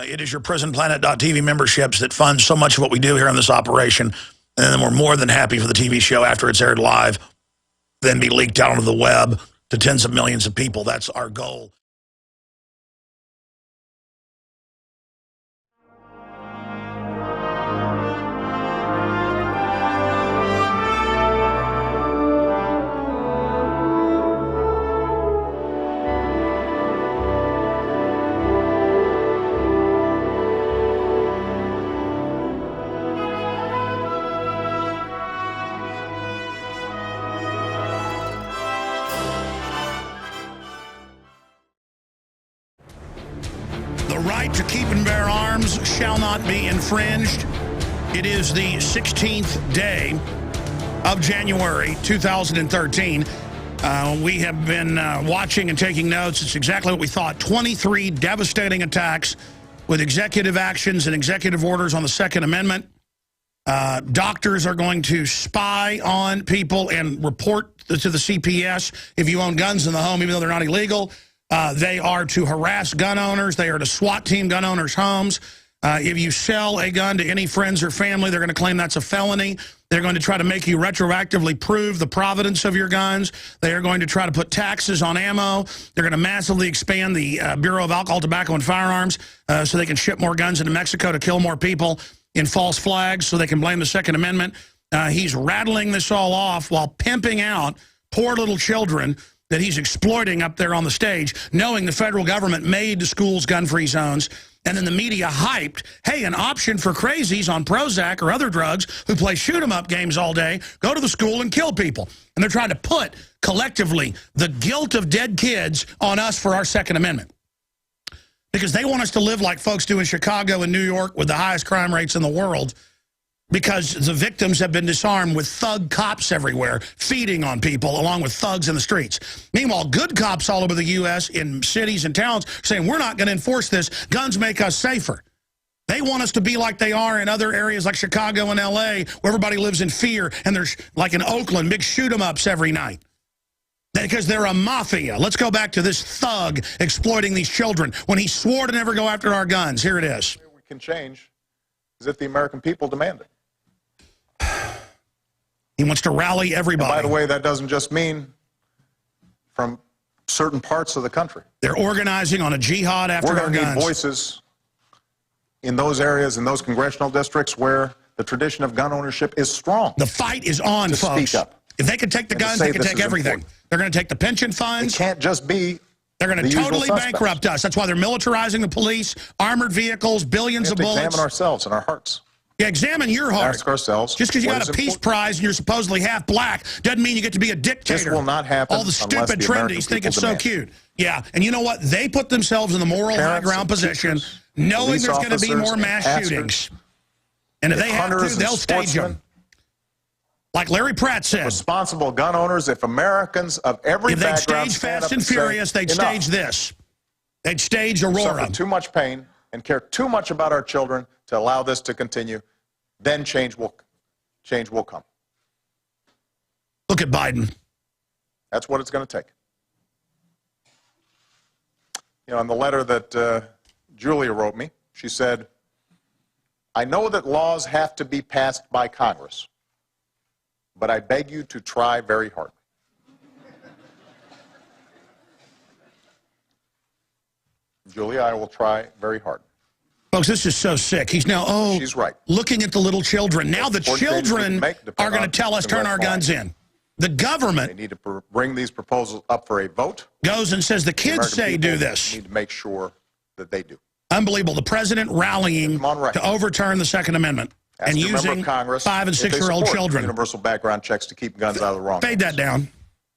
It is your PrisonPlanet.tv memberships that fund so much of what we do here on this operation. And then we're more than happy for the TV show after it's aired live, then be leaked out onto the web to tens of millions of people. That's our goal. The right to keep and bear arms shall not be infringed. It is the 16th day of January 2013. We have been watching and taking notes. It's exactly what we thought. 23 devastating attacks with executive actions and executive orders on the Second Amendment. Doctors are going to spy on people and report to the CPS if you own guns in the home, even though they're not illegal. They are to harass gun owners. They are to SWAT team gun owners' homes. If you sell a gun to any friends or family, they're going to claim that's a felony. They're going to try to make you retroactively prove the provenance of your guns. They are going to try to put taxes on ammo. They're going to massively expand the Bureau of Alcohol, Tobacco, and Firearms so they can ship more guns into Mexico to kill more people in false flags so they can blame the Second Amendment. He's rattling this all off while pimping out poor little children that he's exploiting up there on the stage, knowing the federal government made the schools gun-free zones, and then the media hyped, hey, an option for crazies on Prozac or other drugs who play shoot-'em-up games all day, go to the school and kill people. And they're trying to put, collectively, the guilt of dead kids on us for our Second Amendment. Because they want us to live like folks do in Chicago and New York with the highest crime rates in the world, because the victims have been disarmed with thug cops everywhere, feeding on people along with thugs in the streets. Meanwhile, good cops all over the U.S. in cities and towns are saying, we're not going to enforce this. Guns make us safer. They want us to be like they are in other areas like Chicago and L.A., where everybody lives in fear, and there's, like in Oakland, big shoot-em-ups every night. Because they're a mafia. Let's go back to this thug exploiting these children when he swore to never go after our guns. Here it is. We can change is if the American people demand it. He wants to rally everybody. And by the way, that doesn't just mean from certain parts of the country. They're organizing on a jihad after our guns. We're going to need voices in those areas, in those congressional districts where the tradition of gun ownership is strong. The fight is on, folks. Speak up. If they could take the guns, they could take everything. Important. They're going to take the pension funds. It can't just be They're going to totally bankrupt us. That's why they're militarizing the police, armored vehicles, billions of bullets. Examine ourselves and our hearts. Yeah, examine your heart. Ask ourselves. Just because you got a peace prize and you're supposedly half black doesn't mean you get to be a dictator. This will not happen. All the stupid trendies think it's so cute. Yeah, and you know what? They put themselves in the moral high ground position, knowing there's going to be more mass shootings. And if they have to, they'll stage them. Like Larry Pratt said. Responsible gun owners, if Americans of every background if they'd stage Fast and Furious, they'd stage this. They'd stage Aurora. Suffer too much pain and care too much about our children to allow this to continue, then change will come. Look at Biden. That's what it's going to take. You know, in the letter that Julia wrote me, she said, I know that laws have to be passed by Congress, but I beg you to try very hard. Julia, I will try very hard. Folks, this is so sick. He's now, she's right. Looking at the little children. Now the children are going to tell us, turn our guns in. The government they need to bring these proposals up for a vote. Goes and says the kids say do this. Need to make sure that they do. Unbelievable. The president rallying to overturn the Second Amendment and using 5- and 6-year-old children. Universal background checks to keep guns out of the wrong. Fade that down.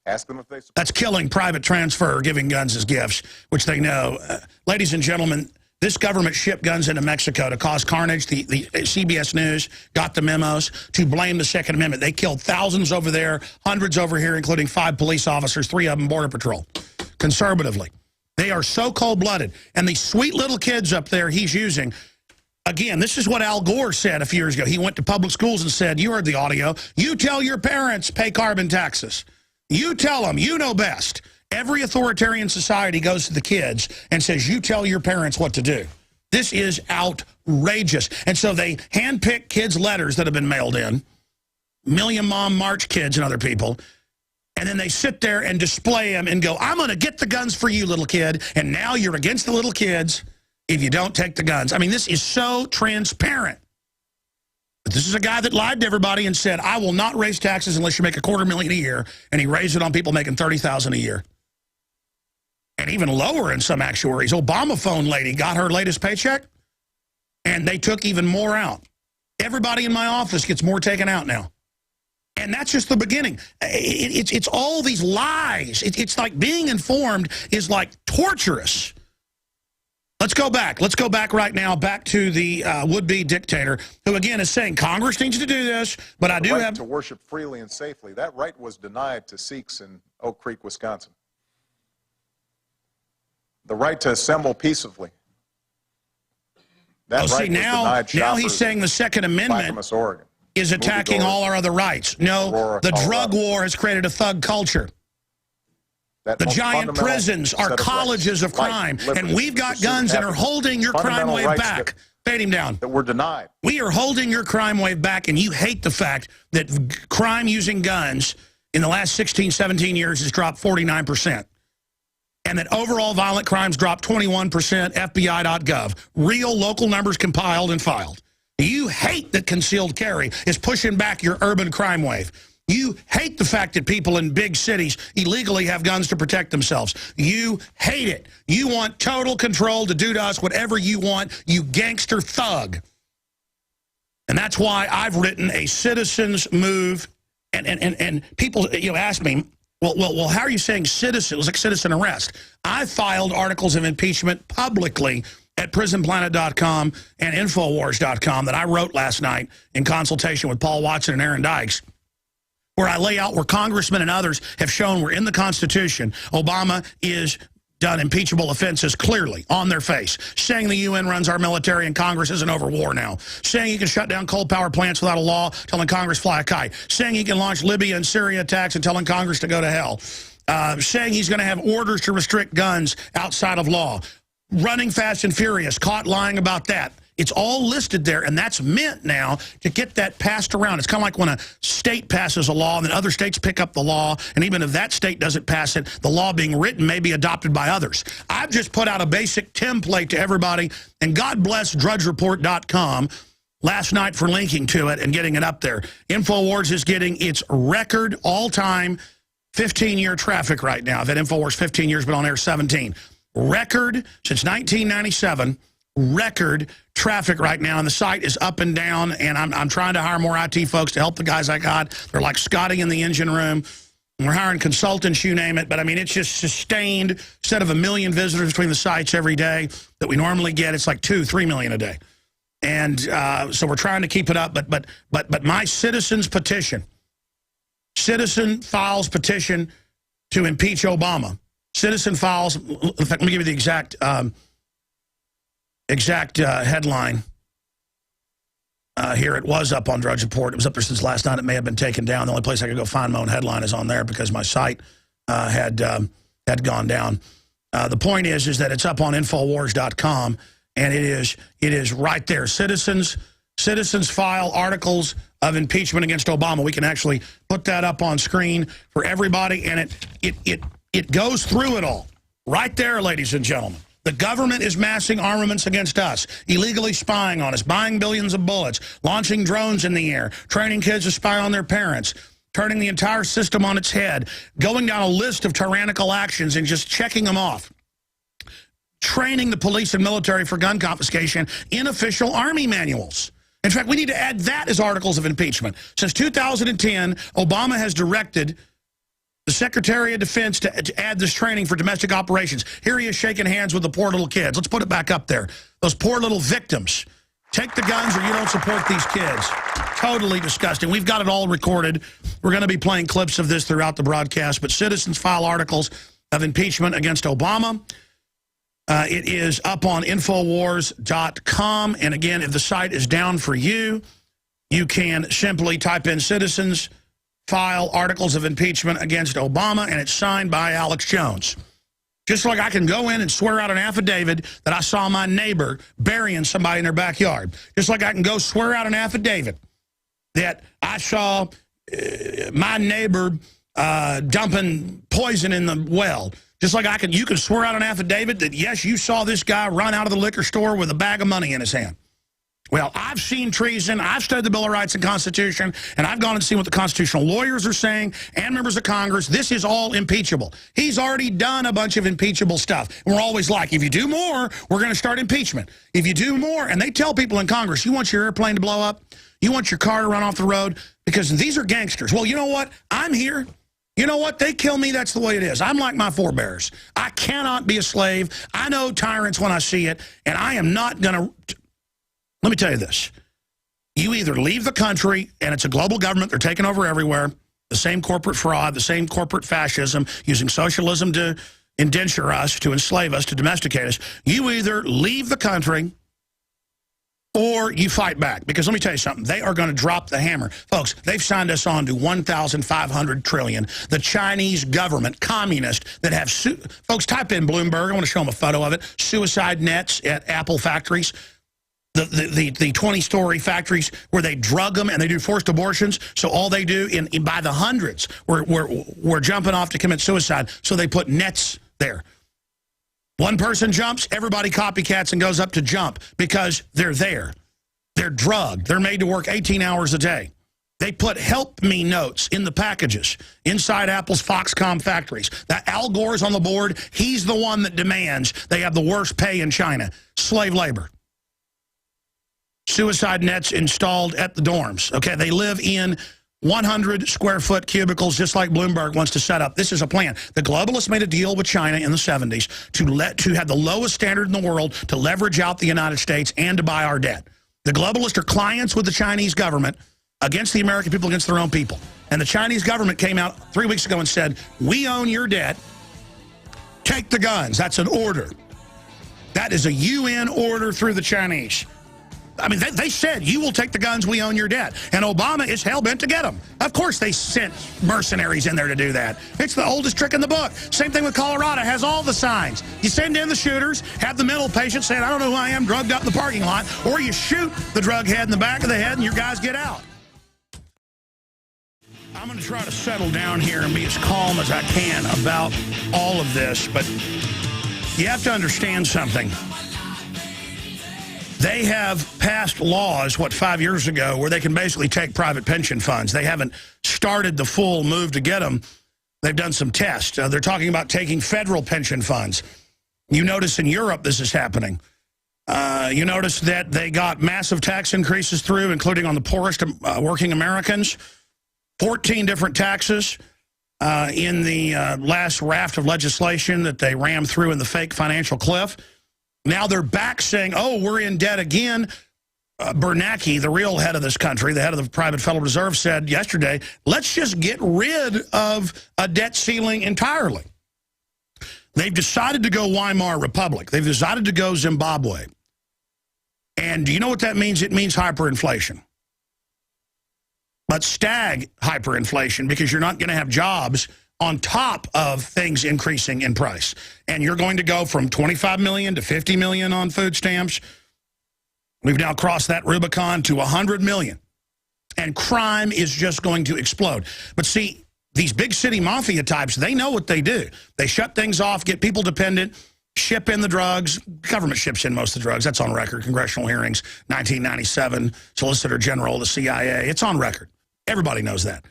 Ask them if they support. That's killing private transfer, giving guns as gifts, which they know. Ladies and gentlemen, this government shipped guns into Mexico to cause carnage. The CBS News got the memos to blame the Second Amendment. They killed thousands over there, hundreds over here, including 5 police officers, 3 of them Border Patrol, conservatively. They are so cold-blooded. And these sweet little kids up there he's using, again, this is what Al Gore said a few years ago. He went to public schools and said, you heard the audio, you tell your parents pay carbon taxes. You tell them, you know best. Every authoritarian society goes to the kids and says, you tell your parents what to do. This is outrageous. And so they handpick kids' letters that have been mailed in, Million Mom March kids and other people, and then they sit there and display them and go, I'm going to get the guns for you, little kid, and now you're against the little kids if you don't take the guns. I mean, this is so transparent. But this is a guy that lied to everybody and said, I will not raise taxes unless you make $250,000 a year, and he raised it on people making $30,000 a year. And even lower in some actuaries. Obama phone lady got her latest paycheck, and they took even more out. Everybody in my office gets more taken out now. And that's just the beginning. It's all these lies. It's like being informed is like torturous. Let's go back. Let's go back right now, back to the would-be dictator, who again is saying Congress needs to do this, but I do have to worship freely and safely. That right was denied to Sikhs in Oak Creek, Wisconsin. The right to assemble peacefully. That right was denied now he's saying the Second Amendment Oregon. Is attacking all our other rights. No, Aurora, the Colorado. drug war has created a thug culture. The giant prisons are colleges of crime, and we've got guns that are holding your crime wave back. Fade him down. That were denied. We are holding your crime wave back, and you hate the fact that crime using guns in the last 16, 17 years has dropped 49%. And that overall violent crimes dropped 21%, FBI.gov. Real local numbers compiled and filed. You hate that concealed carry is pushing back your urban crime wave. You hate the fact that people in big cities illegally have guns to protect themselves. You hate it. You want total control to do to us whatever you want, you gangster thug. And that's why I've written a citizens move. And people ask me, well, how are you saying citizen? It was like citizen arrest. I filed articles of impeachment publicly at prisonplanet.com and Infowars.com that I wrote last night in consultation with Paul Watson and Aaron Dykes, where I lay out where congressmen and others have shown where in the Constitution Obama is done impeachable offenses clearly on their face, saying the UN runs our military and Congress isn't over war now, saying he can shut down coal power plants without a law, telling Congress fly a kite, saying he can launch Libya and Syria attacks and telling Congress to go to hell, saying he's going to have orders to restrict guns outside of law, running fast and furious, caught lying about that. It's all listed there, and that's meant now to get that passed around. It's kind of like when a state passes a law and then other states pick up the law, and even if that state doesn't pass it, the law being written may be adopted by others. I've just put out a basic template to everybody, and God bless DrudgeReport.com last night for linking to it and getting it up there. InfoWars is getting its record all-time 15-year traffic right now. I've had InfoWars 15 years, but on air 17. Record since 1997, record traffic right now, and the site is up and down, and I'm trying to hire more IT folks to help the guys I got. They're like Scotty in the engine room. We're hiring consultants, you name it, but I mean, it's just sustained. Instead of 1 million visitors between the sites every day that we normally get, it's like 2-3 million a day. And so we're trying to keep it up, but my citizens petition, citizen files petition to impeach Obama. Citizen files, in fact, let me give you the exact headline. Here, it was up on Drudge Report. It was up there since last night. It may have been taken down. The only place I could go find my own headline is on there because my site had gone down. The point is that it's up on Infowars.com, and it is right there. Citizens file articles of impeachment against Obama. We can actually put that up on screen for everybody, and it goes through it all. Right there, ladies and gentlemen. The government is massing armaments against us, illegally spying on us, buying billions of bullets, launching drones in the air, training kids to spy on their parents, turning the entire system on its head, going down a list of tyrannical actions and just checking them off. Training the police and military for gun confiscation in official Army manuals. In fact, we need to add that as articles of impeachment. Since 2010, Obama has directed the Secretary of Defense to add this training for domestic operations. Here he is shaking hands with the poor little kids. Let's put it back up there. Those poor little victims. Take the guns or you don't support these kids. Totally disgusting. We've got it all recorded. We're going to be playing clips of this throughout the broadcast. But citizens file articles of impeachment against Obama. It is up on Infowars.com. And again, if the site is down for you, you can simply type in citizens file articles of impeachment against Obama, and it's signed by Alex Jones. Just like I can go in and swear out an affidavit that I saw my neighbor burying somebody in their backyard. Just like I can go swear out an affidavit that I saw my neighbor dumping poison in the well. Just like you can swear out an affidavit that, yes, you saw this guy run out of the liquor store with a bag of money in his hand. Well, I've seen treason, I've studied the Bill of Rights and Constitution, and I've gone and seen what the constitutional lawyers are saying and members of Congress. This is all impeachable. He's already done a bunch of impeachable stuff. And we're always like, if you do more, we're going to start impeachment. If you do more, and they tell people in Congress, you want your airplane to blow up? You want your car to run off the road? Because these are gangsters. Well, you know what? I'm here. You know what? They kill me. That's the way it is. I'm like my forebears. I cannot be a slave. I know tyrants when I see it, and I am not going to... Let me tell you this. You either leave the country, and it's a global government, they're taking over everywhere, the same corporate fraud, the same corporate fascism, using socialism to indenture us, to enslave us, to domesticate us. You either leave the country or you fight back. Because let me tell you something, they are going to drop the hammer. Folks, they've signed us on to $1,500 trillion. The Chinese government, communist, that have... Folks, type in Bloomberg. I want to show them a photo of it. Suicide nets at Apple factories. The 20-story factories where they drug them and they do forced abortions. So all they do, by the hundreds, we're jumping off to commit suicide. So they put nets there. One person jumps, everybody copycats and goes up to jump because they're there. They're drugged. They're made to work 18 hours a day. They put help me notes in the packages inside Apple's Foxconn factories. That Al Gore's on the board. He's the one that demands they have the worst pay in China. Slave labor. Suicide nets installed at the dorms. Okay, they live in 100-square-foot cubicles, just like Bloomberg wants to set up. This is a plan. The globalists made a deal with China in the 70s to have the lowest standard in the world, to leverage out the United States and to buy our debt. The globalists are clients with the Chinese government against the American people, against their own people. And the Chinese government came out 3 weeks ago and said, we own your debt. Take the guns. That's an order. That is a UN order through the Chinese. I mean, they said, you will take the guns, we own your debt. And Obama is hell-bent to get them. Of course they sent mercenaries in there to do that. It's the oldest trick in the book. Same thing with Colorado, has all the signs. You send in the shooters, have the mental patient saying, I don't know who I am, drugged up in the parking lot, or you shoot the drug head in the back of the head and your guys get out. I'm going to try to settle down here and be as calm as I can about all of this, but you have to understand something. They have passed laws, 5 years ago, where they can basically take private pension funds. They haven't started the full move to get them. They've done some tests. They're talking about taking federal pension funds. You notice in Europe this is happening. You notice that they got massive tax increases through, including on the poorest working Americans. 14 different taxes in the last raft of legislation that they rammed through in the fake financial cliff. Now they're back saying, oh, we're in debt again. Bernanke, the real head of this country, the head of the private Federal Reserve, said yesterday, let's just get rid of a debt ceiling entirely. They've decided to go Weimar Republic. They've decided to go Zimbabwe. And do you know what that means? It means hyperinflation. But stag hyperinflation, because you're not going to have jobs on top of things increasing in price. And you're going to go from 25 million to 50 million on food stamps. We've now crossed that Rubicon to 100 million. And crime is just going to explode. But see, these big city mafia types, they know what they do. They shut things off, get people dependent, ship in the drugs. Government ships in most of the drugs. That's on record. Congressional hearings, 1997, Solicitor General of the CIA. It's on record. Everybody knows that.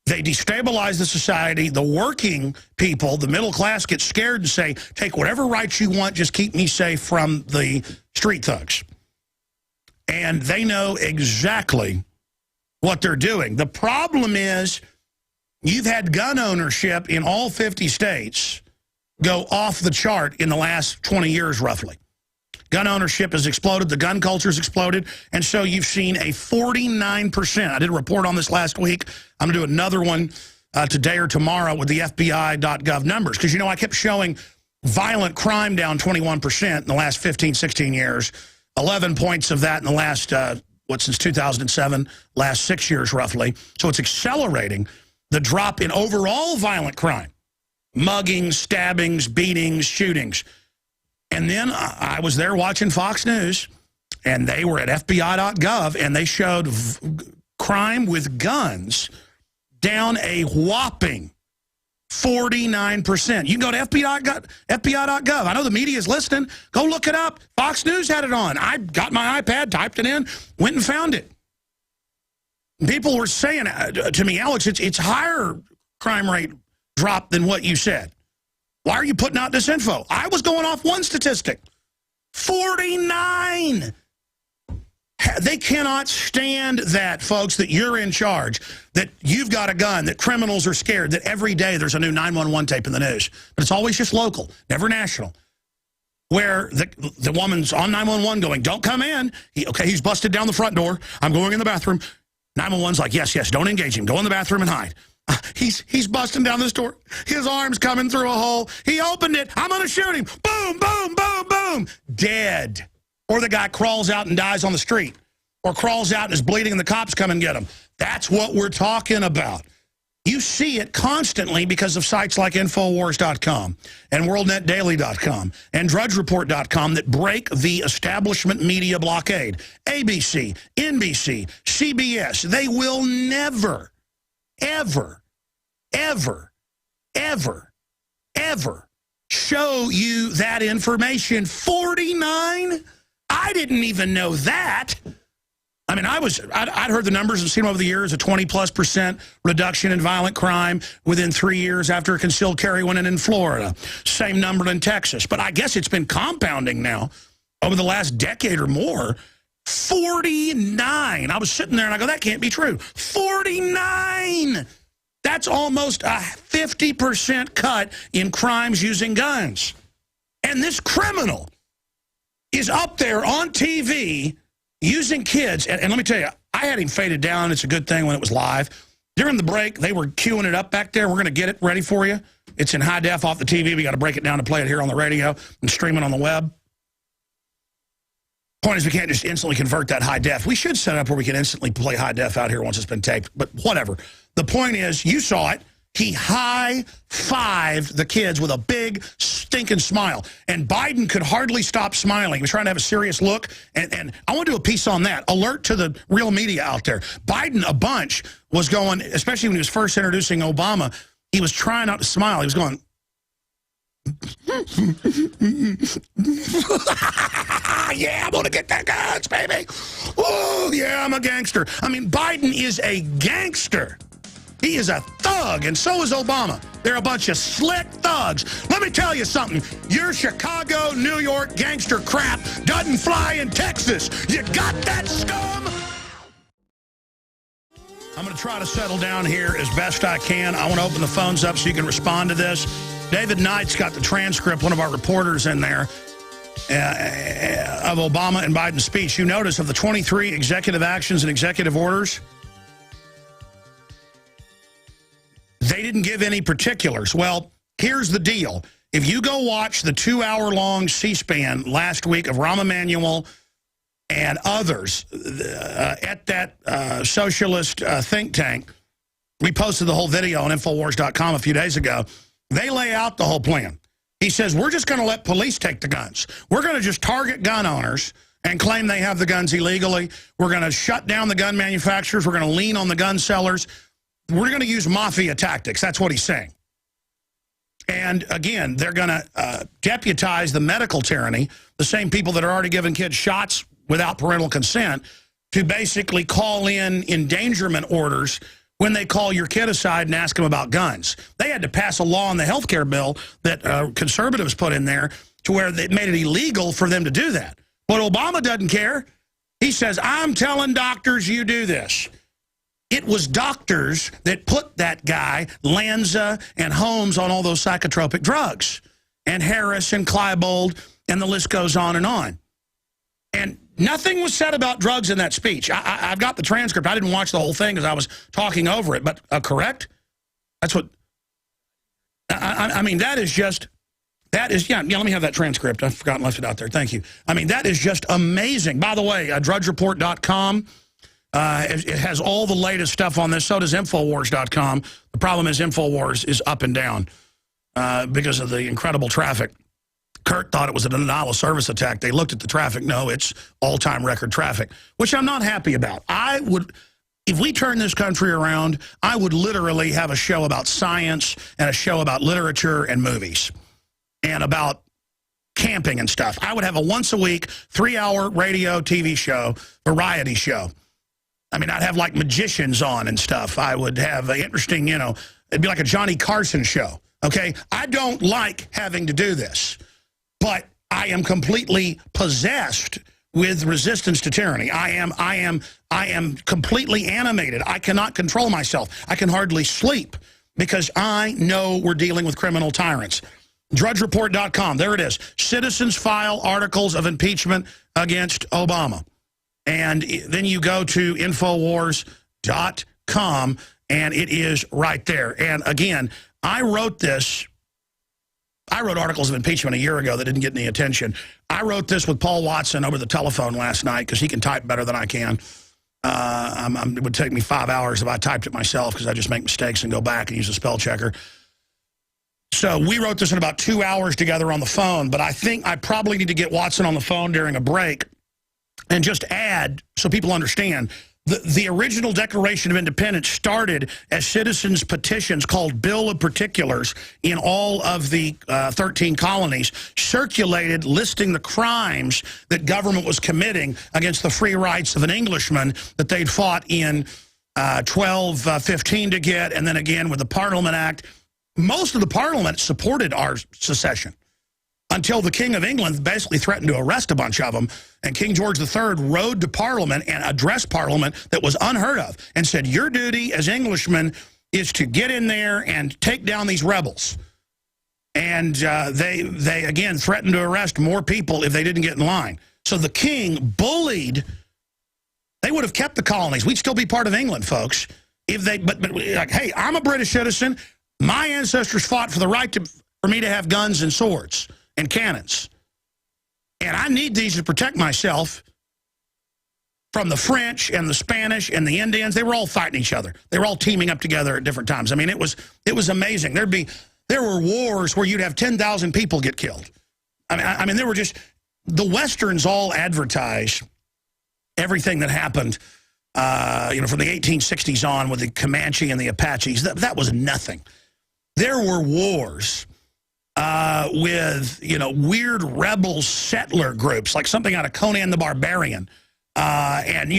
They destabilize the society. The working people, the middle class, get scared and say, take whatever rights you want, just keep me safe from the street thugs. And they know exactly what they're doing. The problem is you've had gun ownership in all 50 states go off the chart in the last 20 years, roughly. Gun ownership has exploded. The gun culture has exploded. And so you've seen a 49%. I did a report on this last week. I'm going to do another one today or tomorrow with the FBI.gov numbers. Because, you know, I kept showing violent crime down 21% in the last 15, 16 years. 11 points of that in the last, since 2007, last 6 years roughly. So it's accelerating the drop in overall violent crime. muggings, stabbings, beatings, shootings. And then I was there watching Fox News, and they were at FBI.gov, and they showed crime with guns down a whopping 49%. You can go to FBI.gov. I know the media is listening. Go look it up. Fox News had it on. I got my iPad, typed it in, went and found it. People were saying to me, Alex, it's higher crime rate drop than what you said. Why are you putting out this info? I was going off one statistic. 49. They cannot stand that, folks, that you're in charge, that you've got a gun, that criminals are scared, that every day there's a new 911 tape in the news. But it's always just local, never national, where the woman's on 911 going, don't come in. He's busted down the front door. I'm going in the bathroom. 911's like, yes, don't engage him. Go in the bathroom and hide. He's busting down this door. His arm's coming through a hole. He opened it. I'm going to shoot him. Boom, boom, boom, boom. Dead. Or the guy crawls out and dies on the street. Or crawls out and is bleeding and the cops come and get him. That's what we're talking about. You see it constantly because of sites like Infowars.com and WorldNetDaily.com and DrudgeReport.com that break the establishment media blockade. ABC, NBC, CBS, they will never, ever, ever, ever, ever show you that information. 49? I didn't even know that. I mean, I'd heard the numbers and seen them over the years, a 20+% reduction in violent crime within 3 years after a concealed carry went in Florida. Same number in Texas. But I guess it's been compounding now over the last decade or more. 49. I was sitting there and I go, that can't be true. 49. That's almost a 50% cut in crimes using guns. And this criminal is up there on TV using kids, and let me tell you, I had him faded down. It's a good thing when it was live. During the break, they were queuing it up back there. We're going to get it ready for you. It's in high def off the TV. We got to break it down to play it here on the radio and stream it on the web. Point is, we can't just instantly convert that high def. We should set up where we can instantly play high def out here once it's been taped, but whatever. The point is, you saw it. He high-fived the kids with a big, stinking smile. And Biden could hardly stop smiling. He was trying to have a serious look. And I want to do a piece on that. Alert to the real media out there. Biden, a bunch, was going, especially when he was first introducing Obama, he was trying not to smile. He was going, yeah, I'm going to get that guns, baby. Oh, yeah, I'm a gangster. I mean, Biden is a gangster. He is a thug, and so is Obama. They're a bunch of slick thugs. Let me tell you something. Your Chicago, New York gangster crap doesn't fly in Texas. You got that, scum? I'm going to try to settle down here as best I can. I want to open the phones up so you can respond to this. David Knight's got the transcript, one of our reporters in there, of Obama and Biden's speech. You notice of the 23 executive actions and executive orders, they didn't give any particulars. Well, here's the deal. If you go watch the 2-hour-long C-SPAN last week of Rahm Emanuel and others at that socialist think tank, we posted the whole video on Infowars.com a few days ago. They lay out the whole plan. He says, we're just going to let police take the guns. We're going to just target gun owners and claim they have the guns illegally. We're going to shut down the gun manufacturers. We're going to lean on the gun sellers. We're going to use mafia tactics. That's what he's saying. And, again, they're going to deputize the medical tyranny, the same people that are already giving kids shots without parental consent, to basically call in endangerment orders when they call your kid aside and ask them about guns. They had to pass a law in the health care bill that conservatives put in there to where they made it illegal for them to do that. But Obama doesn't care. He says, I'm telling doctors you do this. It was doctors that put that guy, Lanza and Holmes, on all those psychotropic drugs. And Harris and Klebold, and the list goes on and on. And nothing was said about drugs in that speech. I've got the transcript. I didn't watch the whole thing because I was talking over it. But correct? That's what... I mean, that is just... That is... Yeah, let me have that transcript. I forgot and left it out there. Thank you. I mean, that is just amazing. By the way, DrudgeReport.com... it has all the latest stuff on this. So does Infowars.com. The problem is Infowars is up and down. because of the incredible traffic. Kurt thought it was a denial of service attack. They looked at the traffic. No, it's all-time record traffic, which I'm not happy about. If we turn this country around, I would literally have a show about science and a show about literature and movies and about camping and stuff. I would have a once-a-week, 3-hour radio, TV show, variety show. I mean, I'd have, like, magicians on and stuff. I would have an interesting, it'd be like a Johnny Carson show, okay? I don't like having to do this. But I am completely possessed with resistance to tyranny. I am completely animated. I cannot control myself. I can hardly sleep because I know we're dealing with criminal tyrants. DrudgeReport.com, there it is. Citizens file articles of impeachment against Obama. And then you go to Infowars.com, and it is right there. And again, I wrote articles of impeachment a year ago that didn't get any attention. I wrote this with Paul Watson over the telephone last night because he can type better than I can. It would take me 5 hours if I typed it myself because I just make mistakes and go back and use a spell checker. So we wrote this in about 2 hours together on the phone, but I think I probably need to get Watson on the phone during a break and just add, so people understand, the original Declaration of Independence started as citizens' petitions called Bill of Particulars in all of the 13 colonies, circulated listing the crimes that government was committing against the free rights of an Englishman that they'd fought in 1215 to get, and then again with the Parliament Act. Most of the Parliament supported our secession until the King of England basically threatened to arrest a bunch of them, and King George III rode to Parliament and addressed Parliament that was unheard of and said, your duty as Englishmen is to get in there and take down these rebels. And they again, threatened to arrest more people if they didn't get in line. So the king bullied. They would have kept the colonies. We'd still be part of England, folks. If they, but like, hey, I'm a British citizen. My ancestors fought for the right for me to have guns and swords and cannons. And I need these to protect myself from the French and the Spanish and the Indians. They were all fighting each other. They were all teaming up together at different times. I mean, it was amazing. There were wars where you'd have 10,000 people get killed. I mean, there were just, the Westerns all advertise everything that happened, from the 1860s on with the Comanche and the Apaches. That was nothing. There were wars with, weird rebel settler groups, like something out of Conan the Barbarian, and,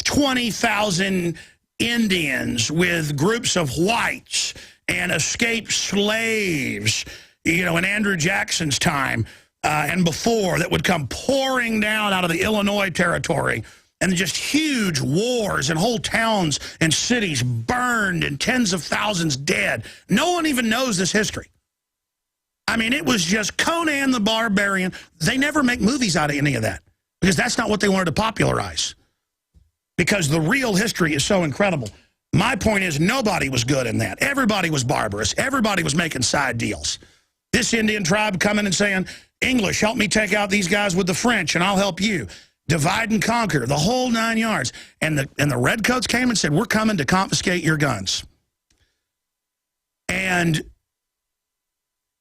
20,000 Indians with groups of whites and escaped slaves, in Andrew Jackson's time and before, that would come pouring down out of the Illinois territory, and just huge wars and whole towns and cities burned and tens of thousands dead. No one even knows this history. I mean, it was just Conan the Barbarian. They never make movies out of any of that because that's not what they wanted to popularize, because the real history is so incredible. My point is, nobody was good in that. Everybody was barbarous. Everybody was making side deals. This Indian tribe coming and saying, English, help me take out these guys with the French and I'll help you. Divide and conquer, the whole 9 yards. And the redcoats came and said, we're coming to confiscate your guns. And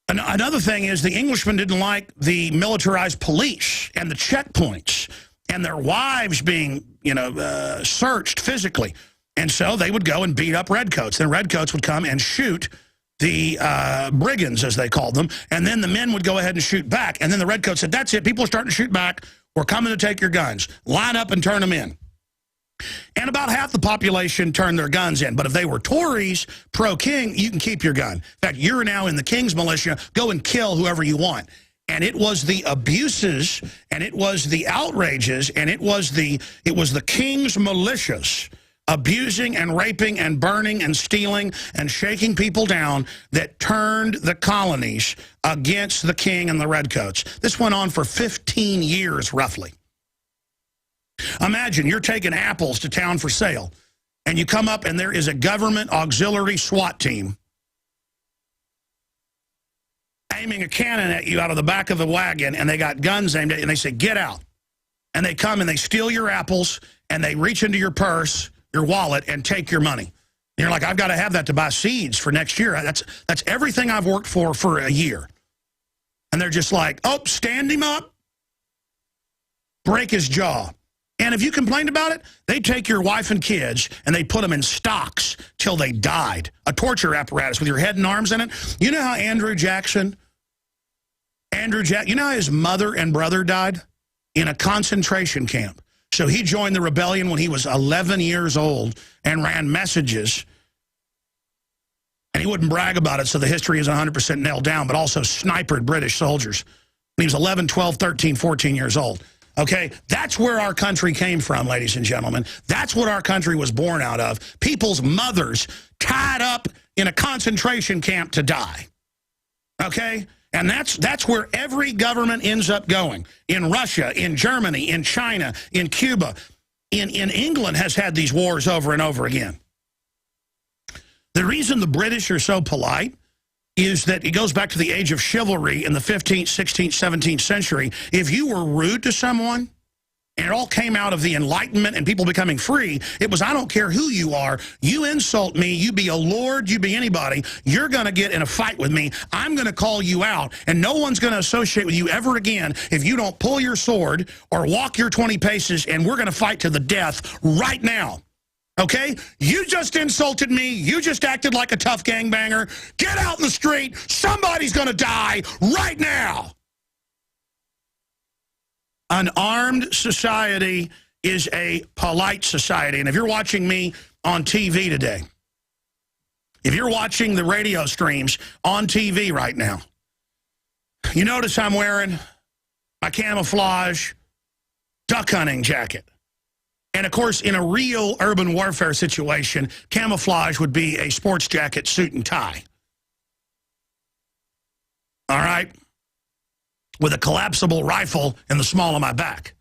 another thing is, the Englishmen didn't like the militarized police and the checkpoints and their wives being, searched physically. And so they would go and beat up redcoats. Then redcoats would come and shoot the brigands, as they called them. And then the men would go ahead and shoot back. And then the redcoats said, that's it, people are starting to shoot back. We're coming to take your guns. Line up and turn them in. And about half the population turned their guns in. But if they were Tories, pro-king, you can keep your gun. In fact, you're now in the king's militia. Go and kill whoever you want. And it was the abuses, and it was the outrages, and it was the king's militias abusing and raping and burning and stealing and shaking people down that turned the colonies against the king and the redcoats. This went on for 15 years, roughly. Imagine you're taking apples to town for sale, and you come up and there is a government auxiliary SWAT team aiming a cannon at you out of the back of the wagon, and they got guns aimed at you, and they say, get out. And they come and they steal your apples, and they reach into your purse, your wallet, and take your money. And you're like, I've got to have that to buy seeds for next year. That's everything I've worked for a year. And they're just like, oh, stand him up, break his jaw. And if you complained about it, they take your wife and kids and they put them in stocks till they died. A torture apparatus with your head and arms in it. You know how Andrew Jackson, you know how his mother and brother died? In a concentration camp. So he joined the rebellion when he was 11 years old and ran messages. And he wouldn't brag about it, so the history is 100% nailed down, but also snipered British soldiers when he was 11, 12, 13, 14 years old. Okay, that's where our country came from, ladies and gentlemen. That's what our country was born out of. People's mothers tied up in a concentration camp to die. Okay? And that's where every government ends up going. In Russia, in Germany, in China, in Cuba. In England has had these wars over and over again. The reason the British are so polite is that it goes back to the age of chivalry in the 15th, 16th, 17th century. If you were rude to someone, and it all came out of the Enlightenment and people becoming free, it was, I don't care who you are, you insult me, you be a lord, you be anybody, you're going to get in a fight with me, I'm going to call you out, and no one's going to associate with you ever again if you don't pull your sword or walk your 20 paces, and we're going to fight to the death right now. Okay? You just insulted me. You just acted like a tough gangbanger. Get out in the street. Somebody's going to die right now. An armed society is a polite society. And if you're watching me on TV today, if you're watching the radio streams on TV right now, you notice I'm wearing my camouflage duck hunting jacket. And, of course, in a real urban warfare situation, camouflage would be a sports jacket, suit, and tie. All right? With a collapsible rifle in the small of my back.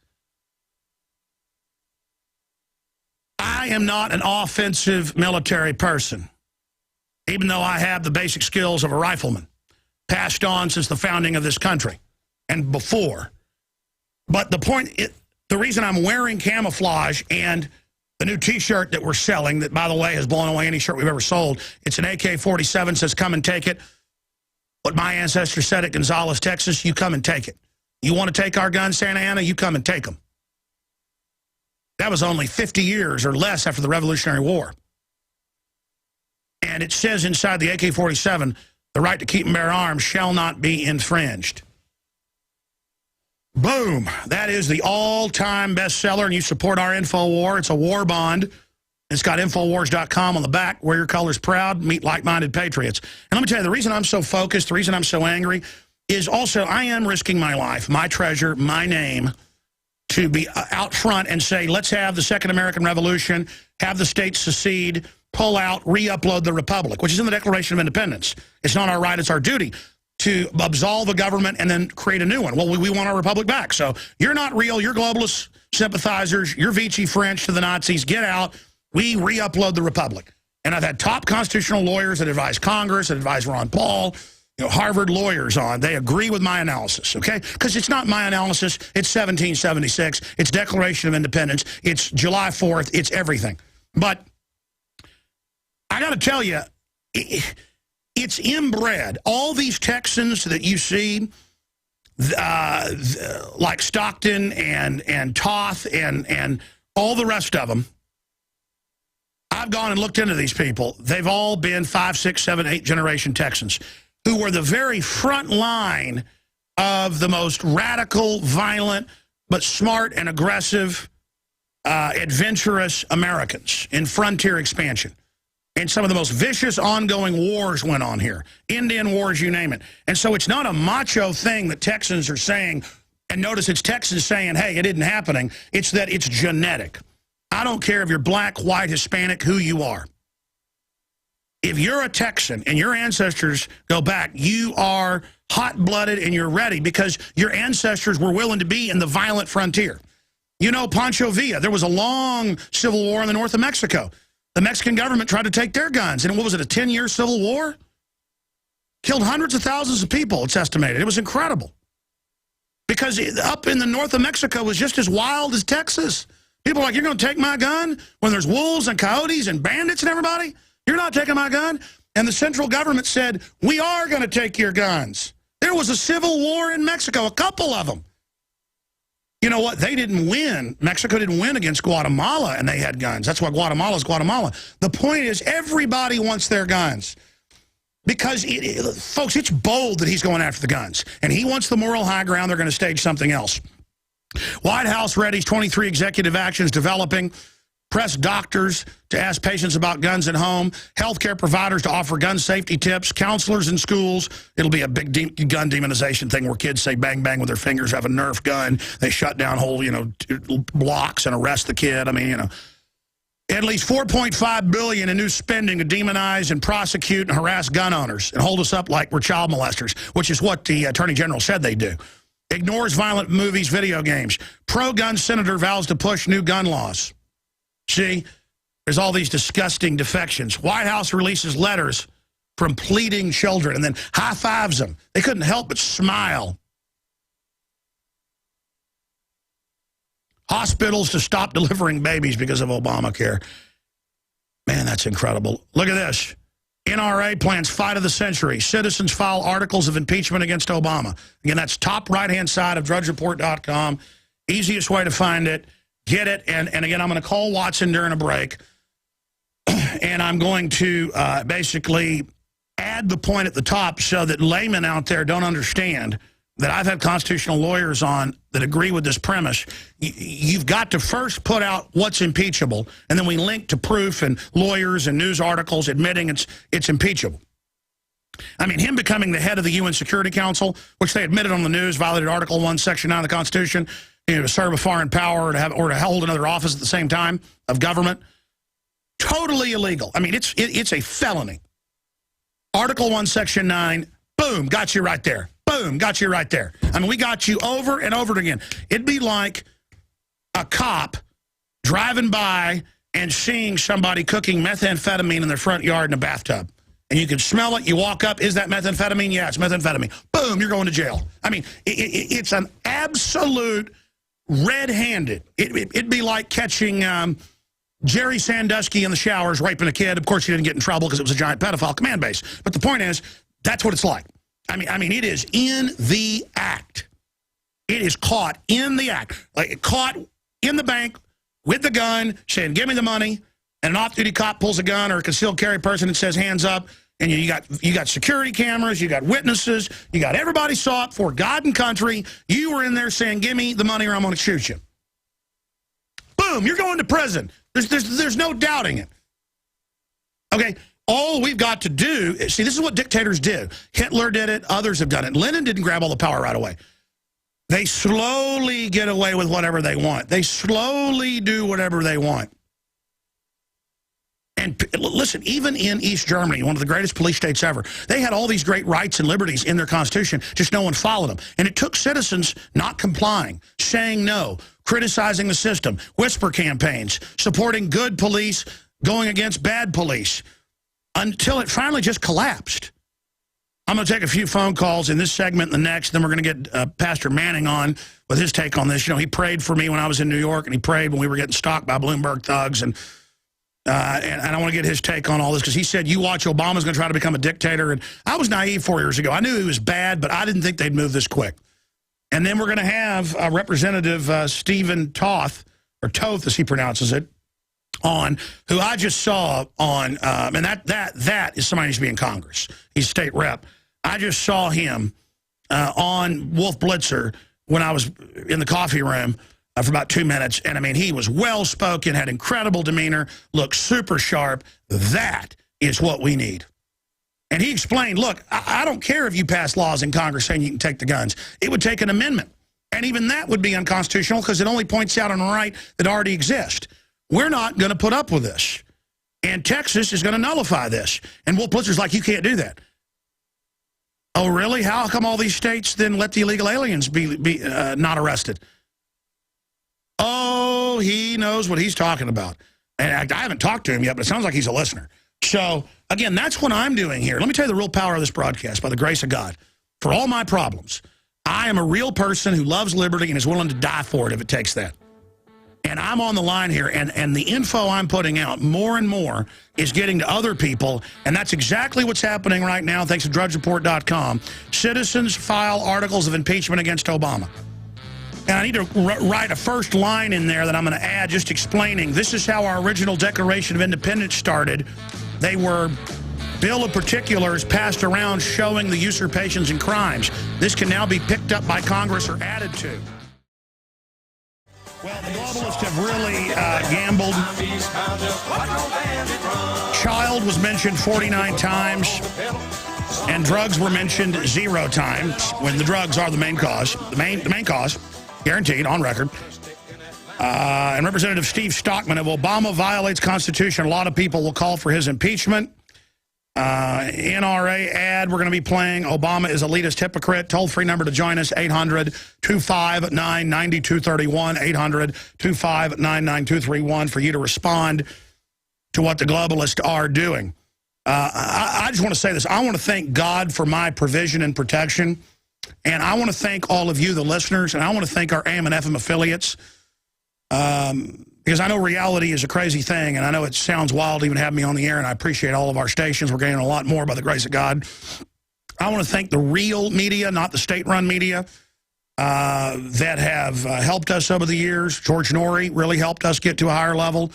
I am not an offensive military person, even though I have the basic skills of a rifleman, passed on since the founding of this country and before. But the point... The reason I'm wearing camouflage and the new T-shirt that we're selling, that, by the way, has blown away any shirt we've ever sold, it's an AK-47, says, come and take it. What my ancestors said at Gonzales, Texas, you come and take it. You want to take our guns, Santa Ana, you come and take them. That was only 50 years or less after the Revolutionary War. And it says inside the AK-47, the right to keep and bear arms shall not be infringed. Boom. That is the all-time bestseller, and you support our InfoWar. It's a war bond. It's got Infowars.com on the back. Wear your colors proud. Meet like-minded patriots. And let me tell you, the reason I'm so focused, the reason I'm so angry, is also I am risking my life, my treasure, my name, to be out front and say, let's have the Second American Revolution, have the states secede, pull out, re-upload the Republic, which is in the Declaration of Independence. It's not our right, it's our duty to absolve the government and then create a new one. Well, we want our republic back. So you're not real. You're globalist sympathizers. You're Vichy French to the Nazis. Get out. We re-upload the republic. And I've had top constitutional lawyers that advise Congress, that advise Ron Paul, Harvard lawyers on. They agree with my analysis, okay? Because it's not my analysis. It's 1776. It's Declaration of Independence. It's July 4th. It's everything. But I got to tell you, it's inbred. All these Texans that you see, like Stockton and Toth and all the rest of them, I've gone and looked into these people. They've all been 5, 6, 7, 8 generation Texans who were the very front line of the most radical, violent, but smart and aggressive, adventurous Americans in frontier expansion. And some of the most vicious ongoing wars went on here. Indian wars, you name it. And so it's not a macho thing that Texans are saying. And notice it's Texans saying, hey, it isn't happening. It's that it's genetic. I don't care if you're black, white, Hispanic, who you are. If you're a Texan and your ancestors go back, you are hot-blooded and you're ready because your ancestors were willing to be in the violent frontier. You know Pancho Villa. There was a long civil war in the north of Mexico. The Mexican government tried to take their guns. And what was it, a 10-year civil war? Killed hundreds of thousands of people, it's estimated. It was incredible. Because up in the north of Mexico was just as wild as Texas. People are like, you're going to take my gun when there's wolves and coyotes and bandits and everybody? You're not taking my gun? And the central government said, we are going to take your guns. There was a civil war in Mexico, a couple of them. You know what? They didn't win. Mexico didn't win against Guatemala, and they had guns. That's why Guatemala's Guatemala. The point is, everybody wants their guns. Because, folks, it's bold that he's going after the guns. And he wants the moral high ground. They're going to stage something else. White House readies 23 executive actions developing. Press doctors to ask patients about guns at home. Healthcare providers to offer gun safety tips. Counselors in schools. It'll be a big gun demonization thing where kids say bang, bang with their fingers, have a Nerf gun. They shut down whole, blocks and arrest the kid. I mean, At least $4.5 billion in new spending to demonize and prosecute and harass gun owners and hold us up like we're child molesters, which is what the Attorney General said they do. Ignores violent movies, video games. Pro-gun senator vows to push new gun laws. See, there's all these disgusting defections. White House releases letters from pleading children and then high-fives them. They couldn't help but smile. Hospitals to stop delivering babies because of Obamacare. Man, that's incredible. Look at this. NRA plans fight of the century. Citizens file articles of impeachment against Obama. Again, that's top right-hand side of drudgereport.com. Easiest way to find it. Get it. And again, I'm going to call Watson during a break. And I'm going to basically add the point at the top so that laymen out there don't understand that I've had constitutional lawyers on that agree with this premise. You've got to first put out what's impeachable, and then we link to proof and lawyers and news articles admitting it's impeachable. I mean, him becoming the head of the UN Security Council, which they admitted on the news, violated Article 1, Section 9 of the Constitution, to serve a foreign power or to hold another office at the same time of government. Totally illegal. I mean, it's a felony. Article 1, Section 9, boom, got you right there. Boom, got you right there. I mean, we got you over and over again. It'd be like a cop driving by and seeing somebody cooking methamphetamine in their front yard in a bathtub. And you can smell it. You walk up. Is that methamphetamine? Yeah, it's methamphetamine. Boom, you're going to jail. I mean, it's an absolute red-handed. It'd be like catching Jerry Sandusky in the showers raping a kid. Of course, he didn't get in trouble because it was a giant pedophile command base. But the point is, that's what it's like. I mean, it is in the act. It is caught in the act. Like, caught in the bank with the gun, saying, give me the money, and an off-duty cop pulls a gun or a concealed carry person and says, hands up, and you got security cameras, you got witnesses, you got everybody saw it for God and country. You were in there saying, give me the money or I'm going to shoot you. Boom, you're going to prison. There's no doubting it. Okay. All we've got to do is, see, this is what dictators do. Hitler did it. Others have done it. Lenin didn't grab all the power right away. They slowly get away with whatever they want. They slowly do whatever they want. And listen, even in East Germany, one of the greatest police states ever, they had all these great rights and liberties in their constitution, just no one followed them. And it took citizens not complying, saying no, criticizing the system, whisper campaigns, supporting good police, going against bad police, until it finally just collapsed. I'm going to take a few phone calls in this segment and the next, then we're going to get Pastor Manning on with his take on this. You know, he prayed for me when I was in New York, and he prayed when we were getting stalked by Bloomberg thugs, and I want to get his take on all this, because he said, you watch, Obama's going to try to become a dictator. And I was naive 4 years ago. I knew he was bad, but I didn't think they'd move this quick. And then we're going to have Representative Steve Toth, or Toth as he pronounces it, on, who I just saw on, and that is somebody who needs to be in Congress. He's a state rep. I just saw him on Wolf Blitzer when I was in the coffee room for about 2 minutes. And I mean, he was well-spoken, had incredible demeanor, looked super sharp. That is what we need. And he explained, look, I don't care if you pass laws in Congress saying you can take the guns. It would take an amendment. And even that would be unconstitutional, because it only points out on a right that already exists. We're not going to put up with this. And Texas is going to nullify this. And Wolf Blitzer's like, you can't do that. Oh, really? How come all these states then let the illegal aliens be not arrested? Oh, he knows what he's talking about. And I haven't talked to him yet, but it sounds like he's a listener. So, again, that's what I'm doing here. Let me tell you the real power of this broadcast, by the grace of God. For all my problems, I am a real person who loves liberty and is willing to die for it if it takes that. And I'm on the line here, and the info I'm putting out more and more is getting to other people, and that's exactly what's happening right now, thanks to drudgereport.com. Citizens file articles of impeachment against Obama. And I need to write a first line in there that I'm going to add just explaining this is how our original Declaration of Independence started. They were Bill of Particulars passed around showing the usurpations and crimes. This can now be picked up by Congress or added to. Well, the globalists have really gambled. Child was mentioned 49 times, and drugs were mentioned 0 times, when the drugs are the main cause. The main cause, guaranteed, on record. And Representative Steve Stockman of Obama violates Constitution. A lot of people will call for his impeachment. NRA ad we're going to be playing. Obama is elitist hypocrite. Toll-free number to join us, 800-259-9231, 800-259-9231 for you to respond to what the globalists are doing. I just want to say this. I want to thank God for my provision and protection, and I want to thank all of you, the listeners, and I want to thank our AM and FM affiliates, because I know reality is a crazy thing, and I know it sounds wild to even have me on the air, and I appreciate all of our stations. We're getting a lot more by the grace of God. I want to thank the real media, not the state-run media, that have helped us over the years. George Norrie really helped us get to a higher level.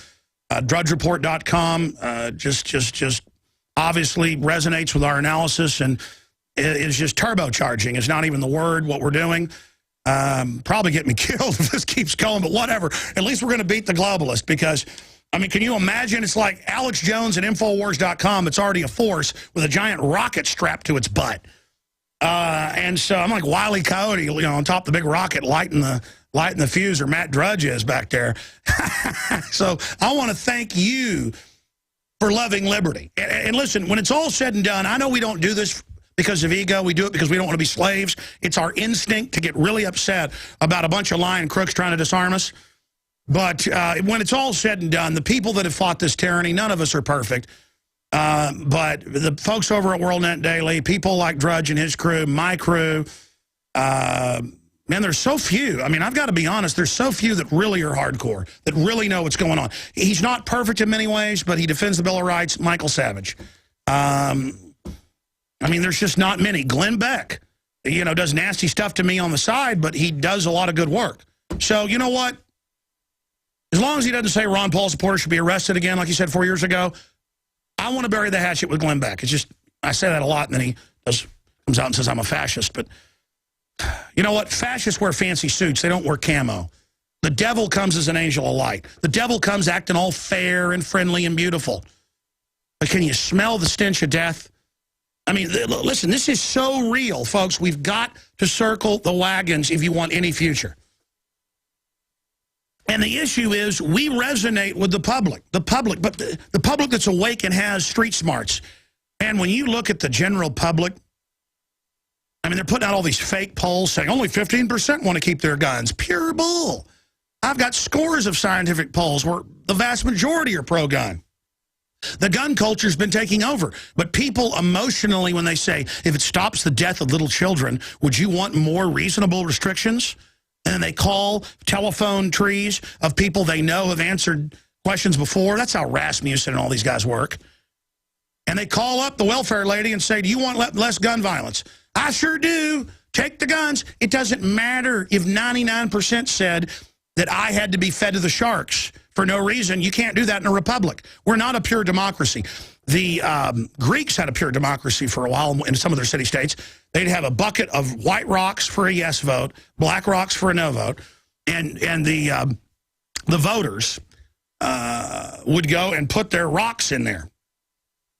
DrudgeReport.com just obviously resonates with our analysis, and it's just turbocharging. It's not even the word, what we're doing. Probably get me killed if this keeps going, but whatever. At least we're going to beat the globalist, because, I mean, can you imagine? It's like Alex Jones and Infowars.com. It's already a force with a giant rocket strapped to its butt. And so I'm like Wile E. Coyote, you know, on top of the big rocket, lighting the fuse, or Matt Drudge is back there. So I want to thank you for loving liberty. And listen, when it's all said and done, I know we don't do this because of ego. We do it because we don't want to be slaves. It's our instinct to get really upset about a bunch of lying crooks trying to disarm us. But when it's all said and done, the people that have fought this tyranny, none of us are perfect. But the folks over at WorldNet Daily, people like Drudge and his crew, my crew, man, there's so few. I mean, I've got to be honest, there's so few that really are hardcore, that really know what's going on. He's not perfect in many ways, but he defends the Bill of Rights. Michael Savage. I mean, there's just not many. Glenn Beck, you know, does nasty stuff to me on the side, but he does a lot of good work. So, you know what? As long as he doesn't say Ron Paul supporters should be arrested again, like he said 4 years ago, I want to bury the hatchet with Glenn Beck. It's just, I say that a lot, and then he comes out and says I'm a fascist. But you know what? Fascists wear fancy suits. They don't wear camo. The devil comes as an angel of light. The devil comes acting all fair and friendly and beautiful. But can you smell the stench of death? I mean, listen, this is so real, folks. We've got to circle the wagons if you want any future. And the issue is we resonate with the public, but the public that's awake and has street smarts. And when you look at the general public, I mean, they're putting out all these fake polls saying only 15% want to keep their guns. Pure bull. I've got scores of scientific polls where the vast majority are pro-gun. The gun culture's been taking over. But people emotionally, when they say, if it stops the death of little children, would you want more reasonable restrictions? And they call telephone trees of people they know have answered questions before. That's how Rasmussen and all these guys work. And they call up the welfare lady and say, do you want less gun violence? I sure do. Take the guns. It doesn't matter if 99% said that I had to be fed to the sharks for no reason. You can't do that in a republic. We're not a pure democracy. The Greeks had a pure democracy for a while in some of their city-states. They'd have a bucket of white rocks for a yes vote, black rocks for a no vote, and the voters would go and put their rocks in there.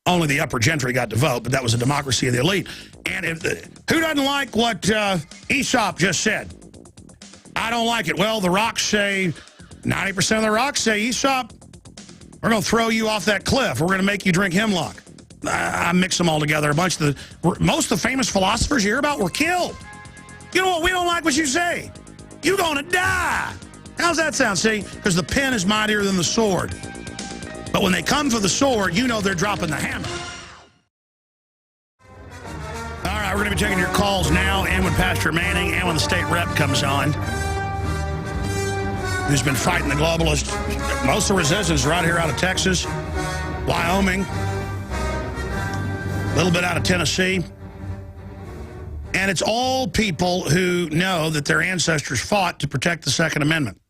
Only the upper gentry got to vote, but that was a democracy of the elite. And who doesn't like what Aesop just said? I don't like it. Well, the rocks say, 90% of the rocks say, Aesop, we're going to throw you off that cliff. We're going to make you drink hemlock. I mix them all together. Most of the famous philosophers you hear about were killed. You know what? We don't like what you say. You're going to die. How's that sound? See? Because the pen is mightier than the sword. But when they come for the sword, you know they're dropping the hammer. All right, we're going to be taking your calls now, and when Pastor Manning and when the state rep comes on. who's been fighting the globalists. Most of the resistance right here out of Texas, Wyoming, a little bit out of Tennessee. And it's all people who know that their ancestors fought to protect the Second Amendment.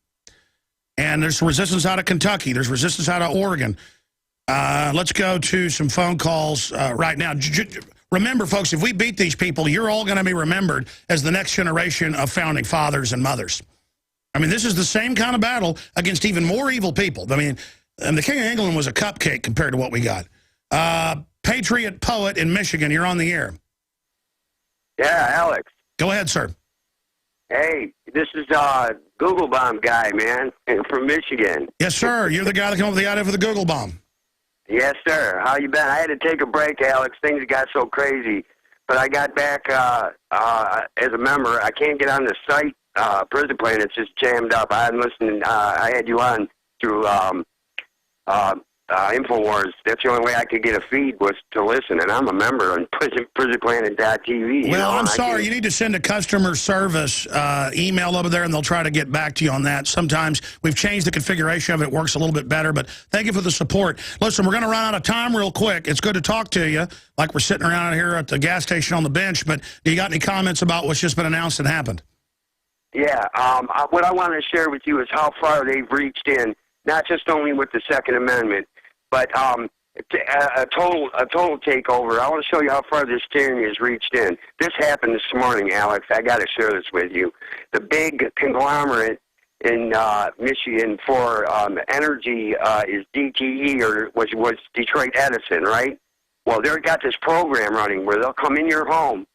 And there's resistance out of Kentucky. There's resistance out of Oregon. Let's go to some phone calls right now. Remember, folks, if we beat these people, you're all going to be remembered as the next generation of founding fathers and mothers. I mean, this is the same kind of battle against even more evil people. I mean, and the King of England was a cupcake compared to what we got. Patriot Poet in Michigan, you're on the air. Yeah, Alex. Go ahead, sir. Hey, this is Google Bomb guy, man, from Michigan. Yes, sir. You're the guy that came up with the idea for the Google Bomb. Yes, sir. How you been? I had to take a break, Alex. Things got so crazy. But I got back as a member. I can't get on the site. Prison Plan, it's just jammed up. I'm listening. I had you on through InfoWars. That's the only way I could get a feed was to listen, and I'm a member on prisonplanet.tv. Well, I'm sorry. You need to send a customer service email over there, and they'll try to get back to you on that. Sometimes we've changed the configuration of it. It works a little bit better, but thank you for the support. Listen, we're going to run out of time real quick. It's good to talk to you, like we're sitting around here at the gas station on the bench, but do you got any comments about what's just been announced and happened? Yeah, what I want to share with you is how far they've reached in, not just only with the Second Amendment, but a total takeover. I want to show you how far this tyranny has reached in. This happened this morning, Alex. I got to share this with you. The big conglomerate in Michigan for energy is DTE, or was Detroit Edison, right? Well, they've got this program running where they'll come in your home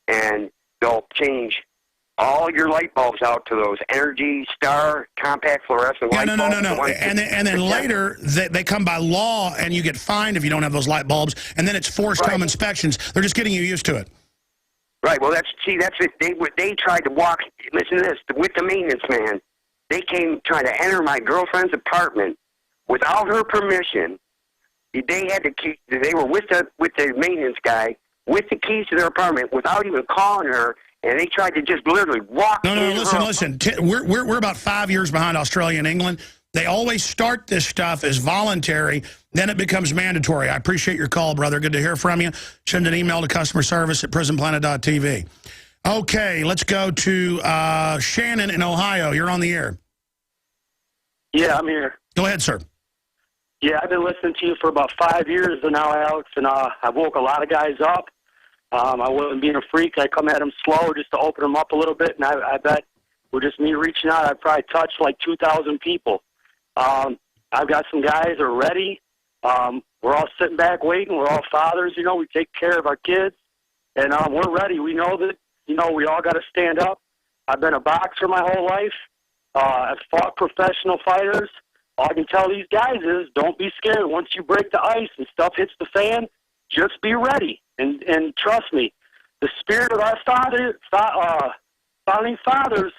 and they'll change all your light bulbs out to those Energy Star compact fluorescent light bulbs. No. And then later, they come by law, and you get fined if you don't have those light bulbs, and then it's forced home inspections. They're just getting you used to it. Right. Well, that's it. They tried to walk. Listen to this. With the maintenance man, they came trying to enter my girlfriend's apartment without her permission. They had the key. They were with the maintenance guy with the keys to their apartment without even calling her. And they tried to just literally walk in. No, listen. We're about 5 years behind Australia and England. They always start this stuff as voluntary, then it becomes mandatory. I appreciate your call, brother. Good to hear from you. Send an email to customer service at prisonplanet.tv. Okay, let's go to Shannon in Ohio. You're on the air. Yeah, I'm here. Go ahead, sir. Yeah, I've been listening to you for about 5 years now, Alex, and I woke a lot of guys up. I wasn't being a freak. I come at them slow just to open them up a little bit, and I bet with just me reaching out, I probably touched like 2,000 people. I've got some guys that are ready. We're all sitting back waiting. We're all fathers, you know. We take care of our kids, and we're ready. We know that, you know, we all got to stand up. I've been a boxer my whole life. I've fought professional fighters. All I can tell these guys is don't be scared. Once you break the ice and stuff hits the fan, just be ready. And trust me, the spirit of our founding fathers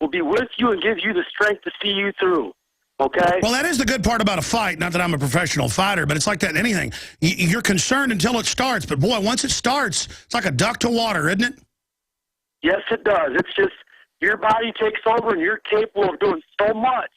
will be with you and give you the strength to see you through, okay? Well, that is the good part about a fight. Not that I'm a professional fighter, but it's like that in anything. You're concerned until it starts. But, boy, once it starts, it's like a duck to water, isn't it? Yes, it does. It's just your body takes over, and you're capable of doing so much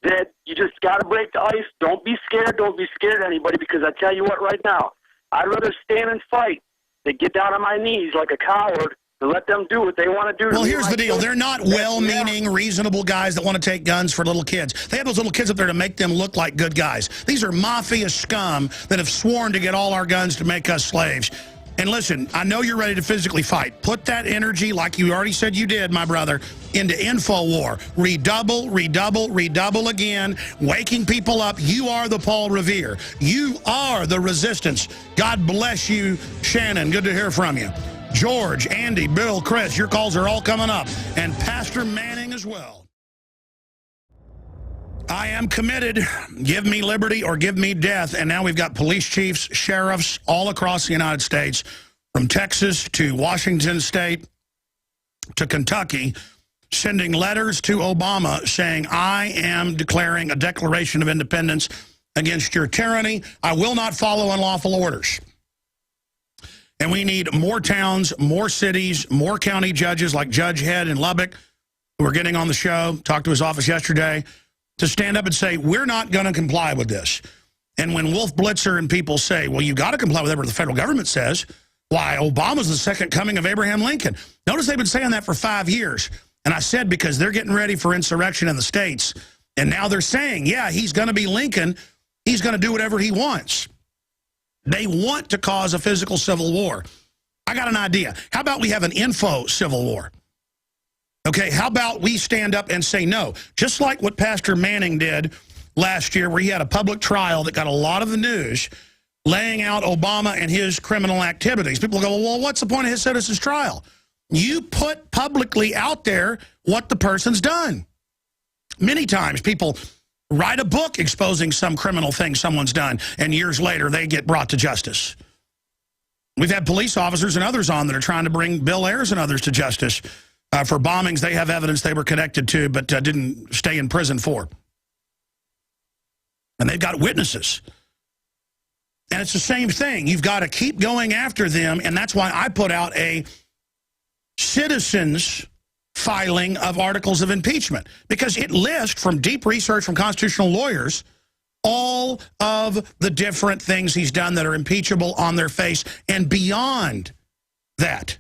that you just got to break the ice. Don't be scared. Don't be scared of anybody, because I tell you what right now, I'd rather stand and fight than get down on my knees like a coward and let them do what they want to do. Well, here's the deal. They're not well-meaning, reasonable guys that want to take guns for little kids. They have those little kids up there to make them look like good guys. These are mafia scum that have sworn to get all our guns to make us slaves. And listen, I know you're ready to physically fight. Put that energy, like you already said you did, my brother, into InfoWar. Redouble, redouble, redouble again, waking people up. You are the Paul Revere. You are the resistance. God bless you, Shannon. Good to hear from you. George, Andy, Bill, Chris, your calls are all coming up. And Pastor Manning as well. I am committed. Give me liberty or give me death. And now we've got police chiefs, sheriffs all across the United States, from Texas to Washington State to Kentucky, sending letters to Obama saying, I am declaring a declaration of independence against your tyranny. I will not follow unlawful orders. And we need more towns, more cities, more county judges like Judge Head in Lubbock, who are getting on the show, talked to his office yesterday, to stand up and say, we're not going to comply with this. And when Wolf Blitzer and people say, well, you've got to comply with whatever the federal government says, why, Obama's the second coming of Abraham Lincoln. Notice they've been saying that for 5 years. And I said because they're getting ready for insurrection in the states. And now they're saying, yeah, he's going to be Lincoln. He's going to do whatever he wants. They want to cause a physical civil war. I got an idea. How about we have an info civil war? Okay, how about we stand up and say no? Just like what Pastor Manning did last year, where he had a public trial that got a lot of the news, laying out Obama and his criminal activities. People go, well, what's the point of his citizen's trial? You put publicly out there what the person's done. Many times people write a book exposing some criminal thing someone's done, and years later they get brought to justice. We've had police officers and others on that are trying to bring Bill Ayers and others to justice for bombings they have evidence they were connected to but didn't stay in prison for. And they've got witnesses. And it's the same thing. You've got to keep going after them, and that's why I put out a citizens filing of articles of impeachment, because it lists from deep research from constitutional lawyers all of the different things he's done that are impeachable on their face and beyond that.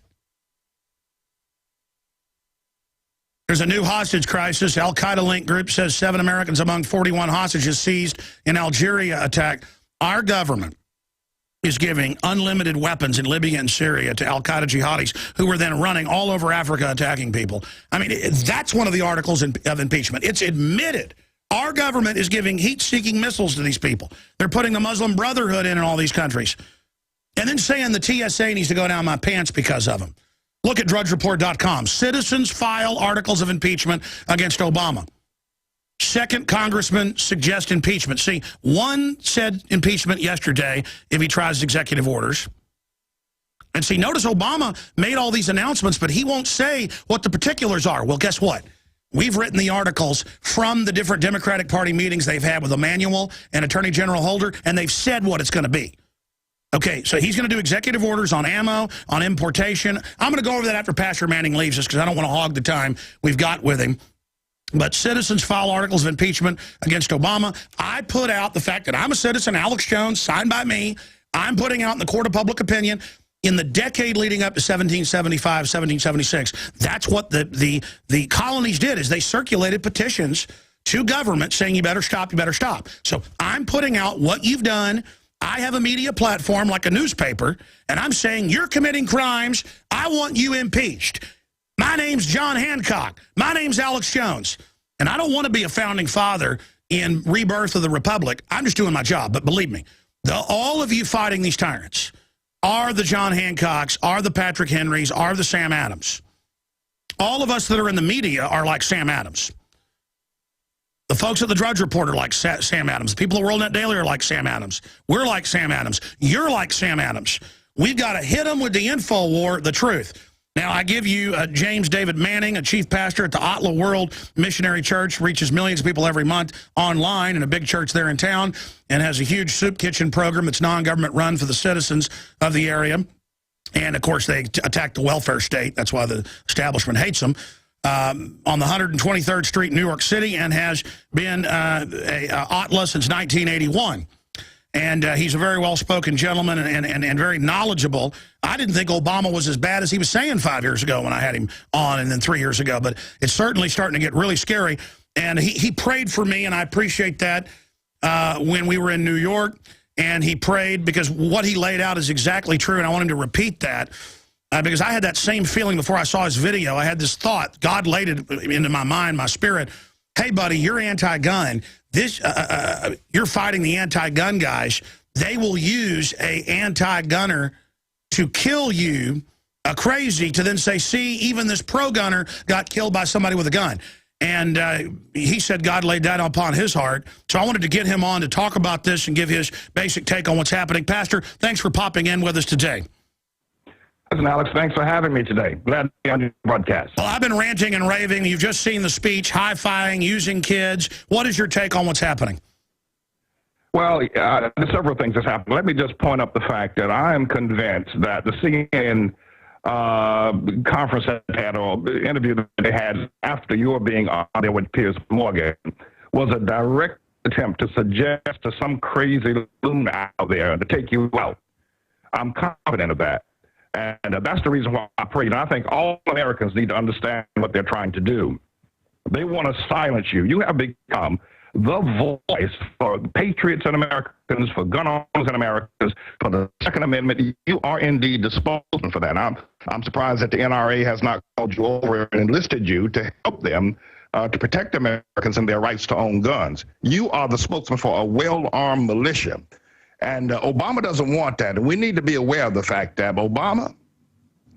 There's a new hostage crisis. Al-Qaeda linked group says 7 Americans among 41 hostages seized in Algeria attack. Our government is giving unlimited weapons in Libya and Syria to al-Qaeda jihadis who were then running all over Africa attacking people. I mean, that's one of the articles of impeachment. It's admitted. Our government is giving heat-seeking missiles to these people. They're putting the Muslim Brotherhood in all these countries. And then saying the TSA needs to go down my pants because of them. Look at drudgereport.com. Citizens file articles of impeachment against Obama. Second congressman suggests impeachment. See, one said impeachment yesterday if he tries executive orders. And see, notice Obama made all these announcements, but he won't say what the particulars are. Well, guess what? We've written the articles from the different Democratic Party meetings they've had with Emanuel and Attorney General Holder, and they've said what it's going to be. Okay, so he's going to do executive orders on ammo, on importation. I'm going to go over that after Pastor Manning leaves us because I don't want to hog the time we've got with him. But citizens file articles of impeachment against Obama. I put out the fact that I'm a citizen, Alex Jones, signed by me. I'm putting out in the court of public opinion in the decade leading up to 1775, 1776. That's what the colonies did, is they circulated petitions to government saying you better stop, you better stop. So I'm putting out what you've done. I have a media platform like a newspaper, and I'm saying you're committing crimes. I want you impeached. My name's John Hancock. My name's Alex Jones. And I don't want to be a founding father in rebirth of the Republic. I'm just doing my job. But believe me, all of you fighting these tyrants are the John Hancocks, are the Patrick Henrys, are the Sam Adams. All of us that are in the media are like Sam Adams. The folks at the Drudge Report are like Sam Adams. The people at WorldNet Daily are like Sam Adams. We're like Sam Adams. You're like Sam Adams. We've got to hit them with the info war, the truth. Now, I give you James David Manning, a chief pastor at the A.T.L.A.H World Missionary Church, reaches millions of people every month online in a big church there in town, and has a huge soup kitchen program that's non-government run for the citizens of the area. And, of course, they attack the welfare state. That's why the establishment hates them. On the 123rd Street, New York City, and has been a A.T.L.A.H since 1981. And he's a very well-spoken gentleman and very knowledgeable. I didn't think Obama was as bad as he was saying 5 years ago when I had him on, and then 3 years ago. But it's certainly starting to get really scary. And he prayed for me, and I appreciate that, when we were in New York. And he prayed because what he laid out is exactly true, and I want him to repeat that. Because I had that same feeling before I saw his video. I had this thought. God laid it into my mind, my spirit. Hey, buddy, you're anti-gun. You're fighting the anti-gun guys. They will use a anti-gunner to kill you, a crazy, to then say, see, even this pro-gunner got killed by somebody with a gun. And he said God laid that upon his heart. So I wanted to get him on to talk about this and give his basic take on what's happening. Pastor, thanks for popping in with us today. Listen, Alex, thanks for having me today. Glad to be on your broadcast. Well, I've been ranting and raving. You've just seen the speech, high-fiving, using kids. What is your take on what's happening? Well, there's several things that's happened. Let me just point up the fact that I am convinced that the CNN conference that they had, or interview that they had after your being on there with Piers Morgan, was a direct attempt to suggest to some crazy loon out there to take you out. I'm confident of that. And that's the reason why I prayed. And I think all Americans need to understand what they're trying to do. They want to silence you. You have become the voice for patriots and Americans, for gun owners and Americans, for the Second Amendment. You are indeed the spokesman for that. I'm surprised that the NRA has not called you over and enlisted you to help them to protect Americans and their rights to own guns. You are the spokesman for a well-armed militia. And Obama doesn't want that. And we need to be aware of the fact that Obama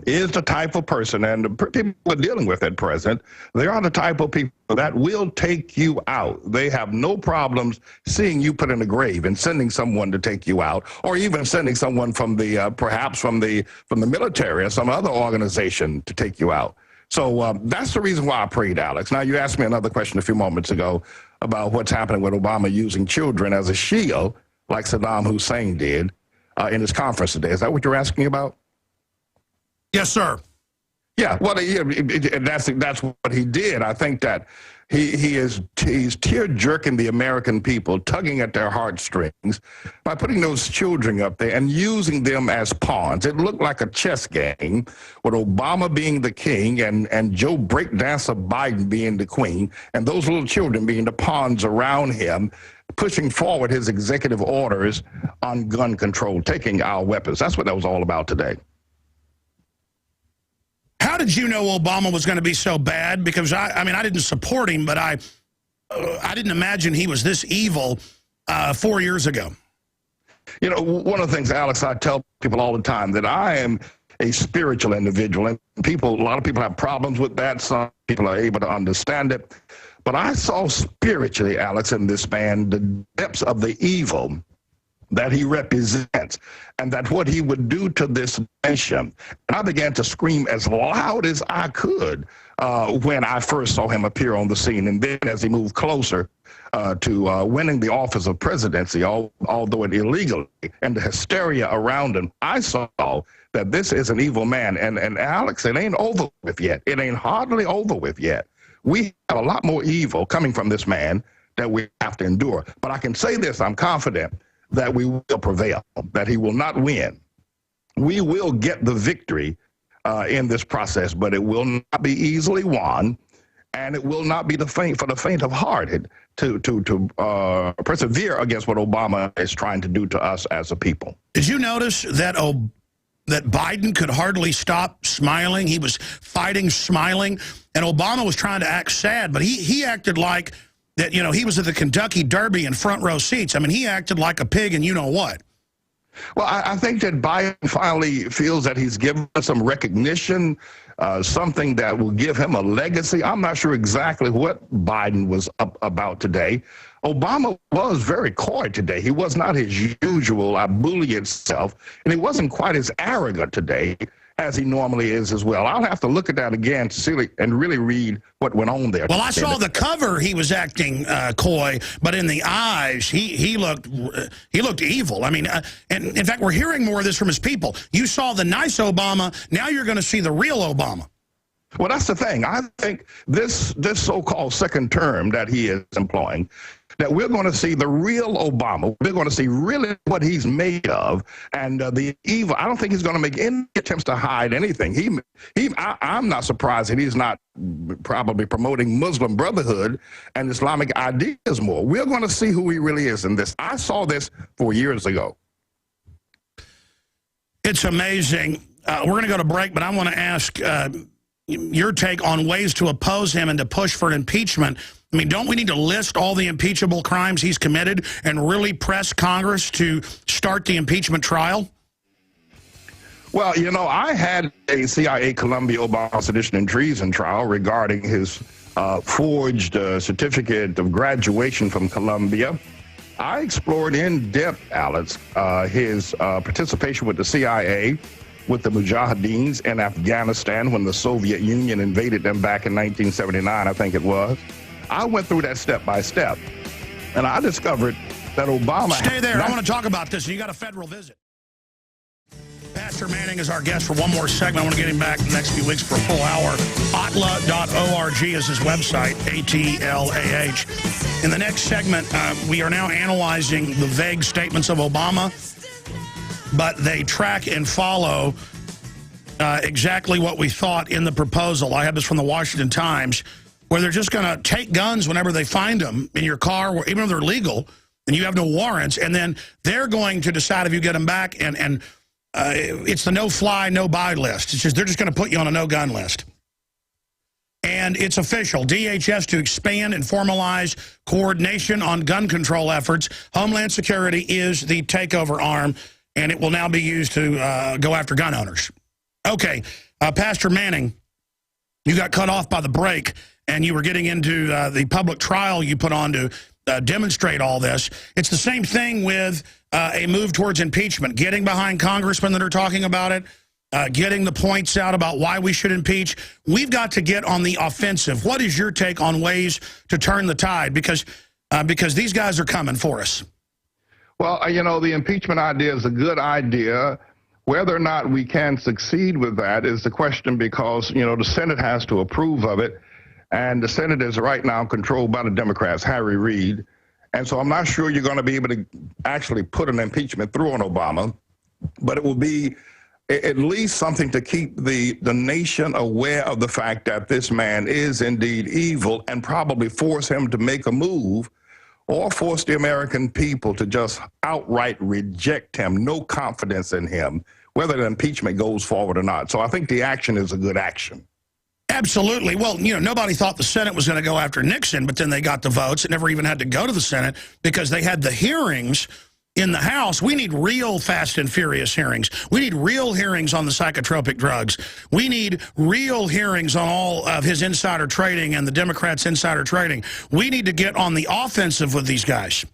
is the type of person, and the people we're dealing with at present, they are the type of people that will take you out. They have no problems seeing you put in a grave and sending someone to take you out, or even sending someone from the perhaps from the military or some other organization to take you out. So that's the reason why I prayed, Alex. Now, you asked me another question a few moments ago about what's happening with Obama using children as a shield, like Saddam Hussein did in his conference today. Is that what you're asking about? Yes, sir. Yeah, well, that's what he did. I think that he's tear-jerking the American people, tugging at their heartstrings by putting those children up there and using them as pawns. It looked like a chess game with Obama being the king and Joe Breakdancer Biden being the queen, and those little children being the pawns around him, pushing forward his executive orders on gun control, taking our weapons. That's what that was all about today. How did you know Obama was going to be so bad? Because I mean, I didn't support him, but I didn't imagine he was this evil 4 years ago. You know, one of the things, Alex, I tell people all the time that I am a spiritual individual, and a lot of people have problems with that. Some people are able to understand it. But I saw spiritually, Alex, in this man, the depths of the evil that he represents, and that what he would do to this nation. And I began to scream as loud as I could when I first saw him appear on the scene. And then as he moved closer to winning the office of presidency, although it illegally, and the hysteria around him, I saw that this is an evil man. And Alex, it ain't over with yet. It ain't hardly over with yet. We have a lot more evil coming from this man that we have to endure. But I can say this, I'm confident that we will prevail, that he will not win. We will get the victory in this process, but it will not be easily won, and it will not be for the faint of heart to persevere against what Obama is trying to do to us as a people. Did you notice that that Biden could hardly stop smiling? He was fighting smiling, and Obama was trying to act sad, but he acted like that, you know, he was at the Kentucky Derby in front row seats. I mean, he acted like a pig and you know what. Well, I think that Biden finally feels that he's given us some recognition, something that will give him a legacy. I'm not sure exactly what Biden was up about today. Obama was very coy today. He was not his usual ebullient self, and he wasn't quite as arrogant today as he normally is as well. I'll have to look at that again to see and really read what went on there. Well, I saw the cover. He was acting coy, but in the eyes, he looked evil. I mean, and in fact, we're hearing more of this from his people. You saw the nice Obama. Now you're going to see the real Obama. Well, that's the thing. I think this so-called second term that he is employing, that we're going to see the real Obama. We're going to see really what he's made of, and the evil. I don't think he's going to make any attempts to hide anything. I'm not surprised that he's not probably promoting Muslim Brotherhood and Islamic ideas more. We're going to see who he really is in this. I saw this 4 years ago. It's amazing. We're going to go to break, but I want to ask your take on ways to oppose him and to push for impeachment. I mean, don't we need to list all the impeachable crimes he's committed and really press Congress to start the impeachment trial? Well, you know, I had a CIA Columbia Obama sedition and treason trial regarding his forged certificate of graduation from Columbia. I explored in depth, Alex, his participation with the CIA, with the Mujahideens in Afghanistan when the Soviet Union invaded them back in 1979, I think it was. I went through that step by step, and I discovered that Obama... Stay there. I want to talk about this. You got a federal visit. Pastor Pastor Manning is our guest for one more segment. I want to get him back in the next few weeks for a full hour. A.T.L.A.H is his website, A.T.L.A.H. In the next segment, we are now analyzing the vague statements of Obama, but they track and follow exactly what we thought in the proposal. I have this from the Washington Times, where they're just going to take guns whenever they find them in your car, even if they're legal, and you have no warrants, and then they're going to decide if you get them back, and it's the no-fly, no-buy list. It's just, they're just going to put you on a no-gun list. And it's official. DHS to expand and formalize coordination on gun control efforts. Homeland Security is the takeover arm, and it will now be used to go after gun owners. Okay, Pastor Manning, you got cut off by the break, and you were getting into the public trial you put on to demonstrate all this. It's the same thing with a move towards impeachment, getting behind congressmen that are talking about it, getting the points out about why we should impeach. We've got to get on the offensive. What is your take on ways to turn the tide? Because these guys are coming for us. Well, you know, the impeachment idea is a good idea. Whether or not we can succeed with that is the question, because, you know, the Senate has to approve of it. And the Senate is right now controlled by the Democrats, Harry Reid. And so I'm not sure you're going to be able to actually put an impeachment through on Obama, but it will be at least something to keep the nation aware of the fact that this man is indeed evil, and probably force him to make a move, or force the American people to just outright reject him, no confidence in him, whether the impeachment goes forward or not. So I think the action is a good action. Absolutely. Well, you know, nobody thought the Senate was going to go after Nixon, but then they got the votes. It never even had to go to the Senate because they had the hearings in the House. We need real fast and furious hearings. We need real hearings on the psychotropic drugs. We need real hearings on all of his insider trading and the Democrats' insider trading. We need to get on the offensive with these guys.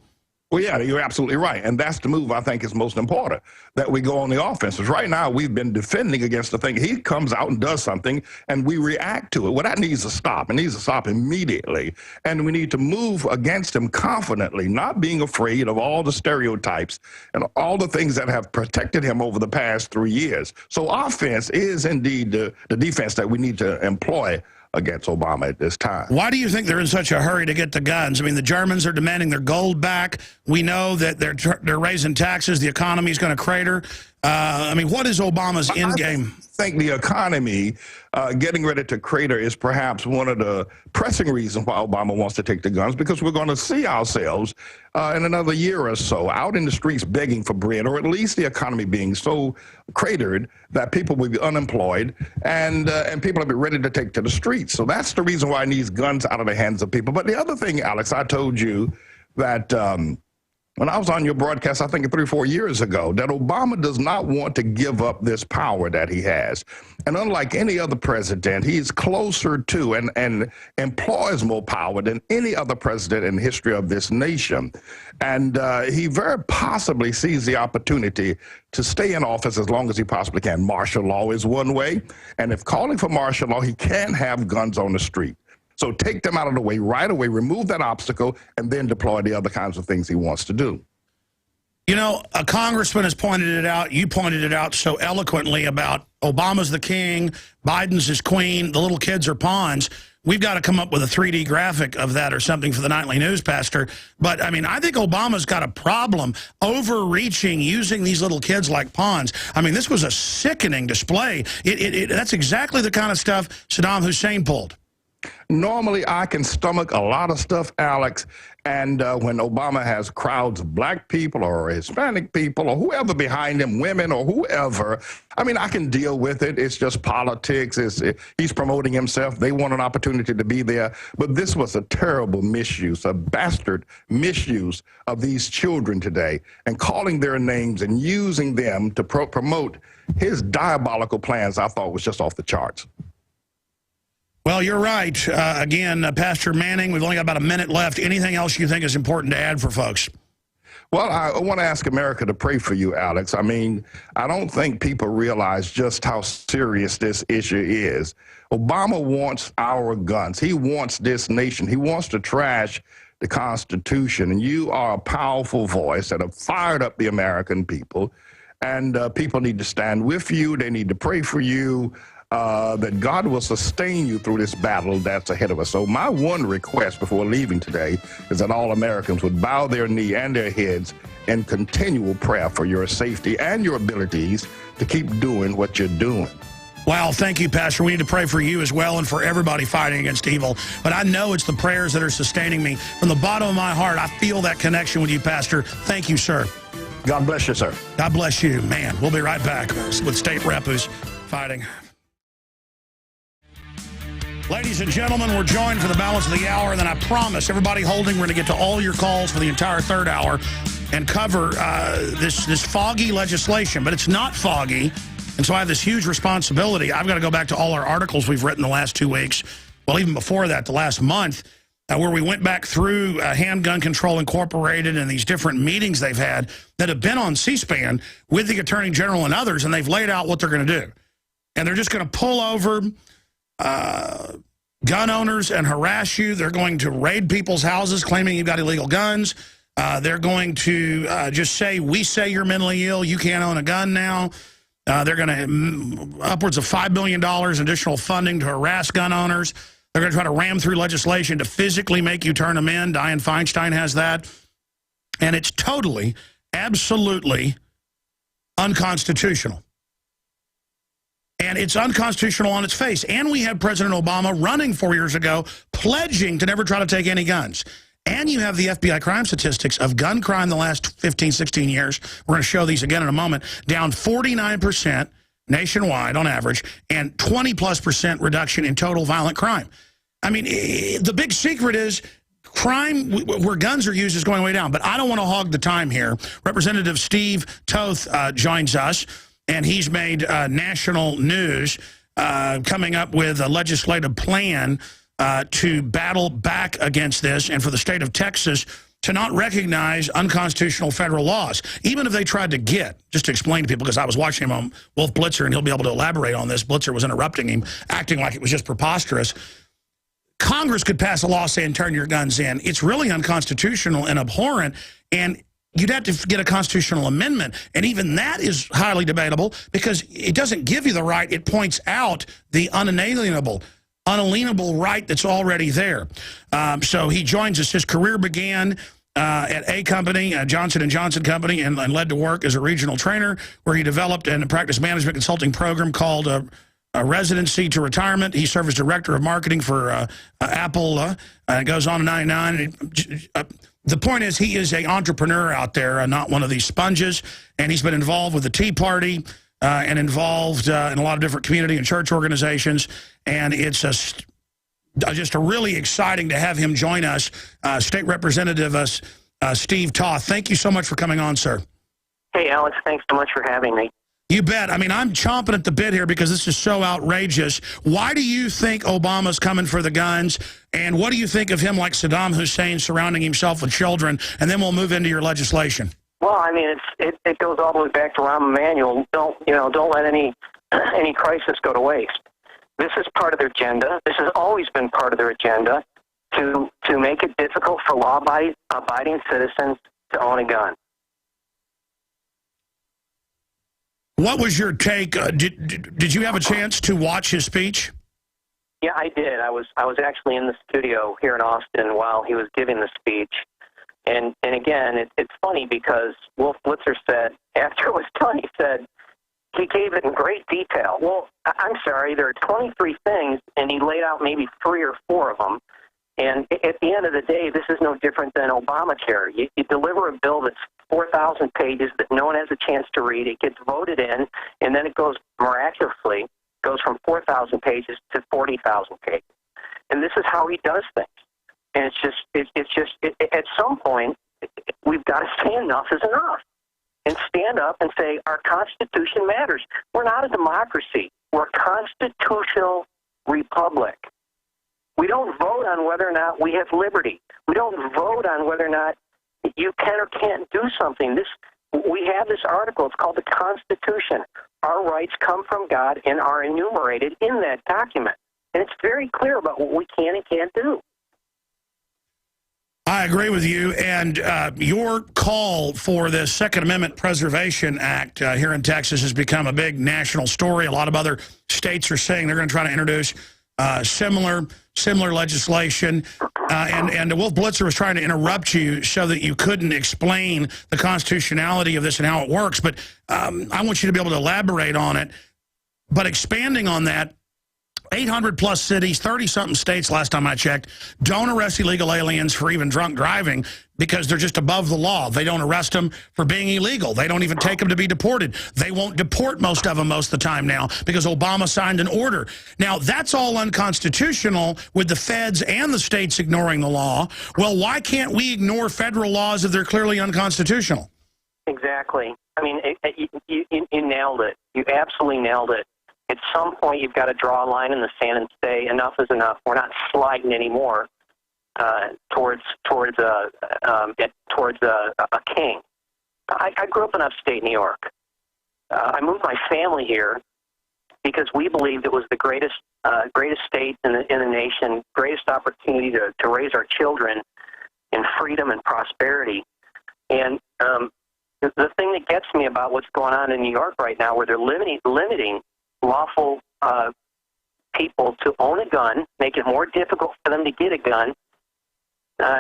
Well, yeah, you're absolutely right. And that's the move I think is most important, that we go on the offensive. Right now, we've been defending against the thing. He comes out and does something, and we react to it. Well, that needs to stop. It needs to stop immediately. And we need to move against him confidently, not being afraid of all the stereotypes and all the things that have protected him over the past 3 years. So offense is indeed the defense that we need to employ against Obama at this time. Why do you think they're in such a hurry to get the guns? I mean, the Germans are demanding their gold back. We know that they're raising taxes. The economy is going to crater. I mean, what is Obama's end game? I think the economy getting ready to crater is perhaps one of the pressing reasons why Obama wants to take the guns, because we're going to see ourselves in another year or so out in the streets begging for bread, or at least the economy being so cratered that people will be unemployed, and people will be ready to take to the streets. So that's the reason why he needs guns out of the hands of people. But the other thing, Alex, I told you that when I was on your broadcast, I think 3 or 4 years ago, that Obama does not want to give up this power that he has. And unlike any other president, he's closer to and employs more power than any other president in the history of this nation. And he very possibly sees the opportunity to stay in office as long as he possibly can. Martial law is one way. And if calling for martial law, he can't have guns on the street. So take them out of the way right away, remove that obstacle, and then deploy the other kinds of things he wants to do. You know, a congressman has pointed it out. You pointed it out so eloquently about Obama's the king, Biden's his queen, the little kids are pawns. We've got to come up with a 3D graphic of that or something for the nightly news, Pastor. But, I mean, I think Obama's got a problem overreaching, using these little kids like pawns. I mean, this was a sickening display. That's exactly the kind of stuff Saddam Hussein pulled. Normally, I can stomach a lot of stuff, Alex, and when Obama has crowds of black people or Hispanic people or whoever behind him, women or whoever, I mean, I can deal with it. It's just politics. He's promoting himself. They want an opportunity to be there. But this was a terrible misuse, a bastard misuse of these children today, and calling their names and using them to promote his diabolical plans, I thought was just off the charts. Well, you're right. Again, Pastor Manning, we've only got about a minute left. Anything else you think is important to add for folks? Well, I want to ask America to pray for you, Alex. I mean, I don't think people realize just how serious this issue is. Obama wants our guns. He wants this nation. He wants to trash the Constitution. And you are a powerful voice that have fired up the American people. And people need to stand with you. They need to pray for you, that God will sustain you through this battle that's ahead of us. So my one request before leaving today is that all Americans would bow their knee and their heads in continual prayer for your safety and your abilities to keep doing what you're doing. Wow, thank you, Pastor. We need to pray for you as well and for everybody fighting against evil. But I know it's the prayers that are sustaining me. From the bottom of my heart, I feel that connection with you, Pastor. Thank you, sir. God bless you, sir. God bless you. Man, we'll be right back with State Rep who's fighting. Ladies and gentlemen, we're joined for the balance of the hour, and then I promise everybody holding, we're going to get to all your calls for the entire third hour and cover this foggy legislation. But it's not foggy. And so I have this huge responsibility. I've got to go back to all our articles we've written the last 2 weeks, well, even before that, the last month, where we went back through Handgun Control Incorporated and these different meetings they've had that have been on C-SPAN with the Attorney General and others, and they've laid out what they're going to do. And they're just going to pull over gun owners and harass you. They're going to raid people's houses claiming you've got illegal guns. They're going to just say, we say you're mentally ill, you can't own a gun now. They're going to upwards of $5 billion additional funding to harass gun owners. They're going to try to ram through legislation to physically make you turn them in. Dianne Feinstein has that. And it's totally, absolutely unconstitutional. And it's unconstitutional on its face. And we had President Obama running 4 years ago, pledging to never try to take any guns. And you have the FBI crime statistics of gun crime the last 15, 16 years. We're going to show these again in a moment. Down 49% nationwide on average, and 20+% reduction in total violent crime. I mean, the big secret is crime where guns are used is going way down. But I don't want to hog the time here. Representative Steve Toth joins us, and he's made national news coming up with a legislative plan to battle back against this, and for the state of Texas to not recognize unconstitutional federal laws, even if they tried to just to explain to people, because I was watching him on Wolf Blitzer, and he'll be able to elaborate on this. Blitzer was interrupting him, acting like it was just preposterous. Congress could pass a law saying turn your guns in. It's really unconstitutional and abhorrent, and you'd have to get a constitutional amendment, and even that is highly debatable because it doesn't give you the right. It points out the unalienable right that's already there. So he joins us. His career began at A Company, Johnson & Johnson Company, and led to work as a regional trainer where he developed and practiced management consulting program called a Residency to Retirement. He served as director of marketing for Apple. It goes on to 99. The point is he is an entrepreneur out there, not one of these sponges, and he's been involved with the Tea Party, and involved in a lot of different community and church organizations. And it's just really exciting to have him join us. State Representative Steve Toth, thank you so much for coming on, sir. Hey, Alex, thanks so much for having me. You bet. I mean, I'm chomping at the bit here because this is so outrageous. Why do you think Obama's coming for the guns? And what do you think of him like Saddam Hussein surrounding himself with children? And then we'll move into your legislation. Well, I mean, it goes all the way back to Rahm Emanuel. Don't let any crisis go to waste. This is part of their agenda. This has always been part of their agenda to make it difficult for law-abiding citizens to own a gun. What was your take? Did you have a chance to watch his speech? Yeah, I did. I was actually in the studio here in Austin while he was giving the speech. And again, it's funny because Wolf Blitzer said, after it was done, he said, he gave it in great detail. Well, I'm sorry, there are 23 things, and he laid out maybe 3 or 4 of them. And at the end of the day, this is no different than Obamacare. You deliver a bill that's 4,000 pages that no one has a chance to read. It gets voted in, and then it goes miraculously, goes from 4,000 pages to 40,000 pages. And this is how he does things. And it's just at some point, we've got to say enough is enough and stand up and say our Constitution matters. We're not a democracy. We're a constitutional republic. We don't vote on whether or not we have liberty. We don't vote on whether or not you can or can't do something. We have this article. It's called the Constitution. Our rights come from God and are enumerated in that document. And it's very clear about what we can and can't do. I agree with you, and your call for the Second Amendment Preservation Act here in Texas has become a big national story. A lot of other states are saying they're going to try to introduce similar legislation. And Wolf Blitzer was trying to interrupt you so that you couldn't explain the constitutionality of this and how it works. But I want you to be able to elaborate on it. But expanding on that, 800-plus cities, 30-something states, last time I checked, don't arrest illegal aliens for even drunk driving because they're just above the law. They don't arrest them for being illegal. They don't even take them to be deported. They won't deport most of them most of the time now because Obama signed an order. Now, that's all unconstitutional with the feds and the states ignoring the law. Well, why can't we ignore federal laws if they're clearly unconstitutional? Exactly. I mean, you nailed it. You absolutely nailed it. At some point, you've got to draw a line in the sand and say, enough is enough. We're not sliding anymore towards a king. I grew up in upstate New York. I moved my family here because we believed it was the greatest state in the nation, greatest opportunity to raise our children in freedom and prosperity. And the thing that gets me about what's going on in New York right now, where they're limiting lawful people to own a gun, make it more difficult for them to get a gun.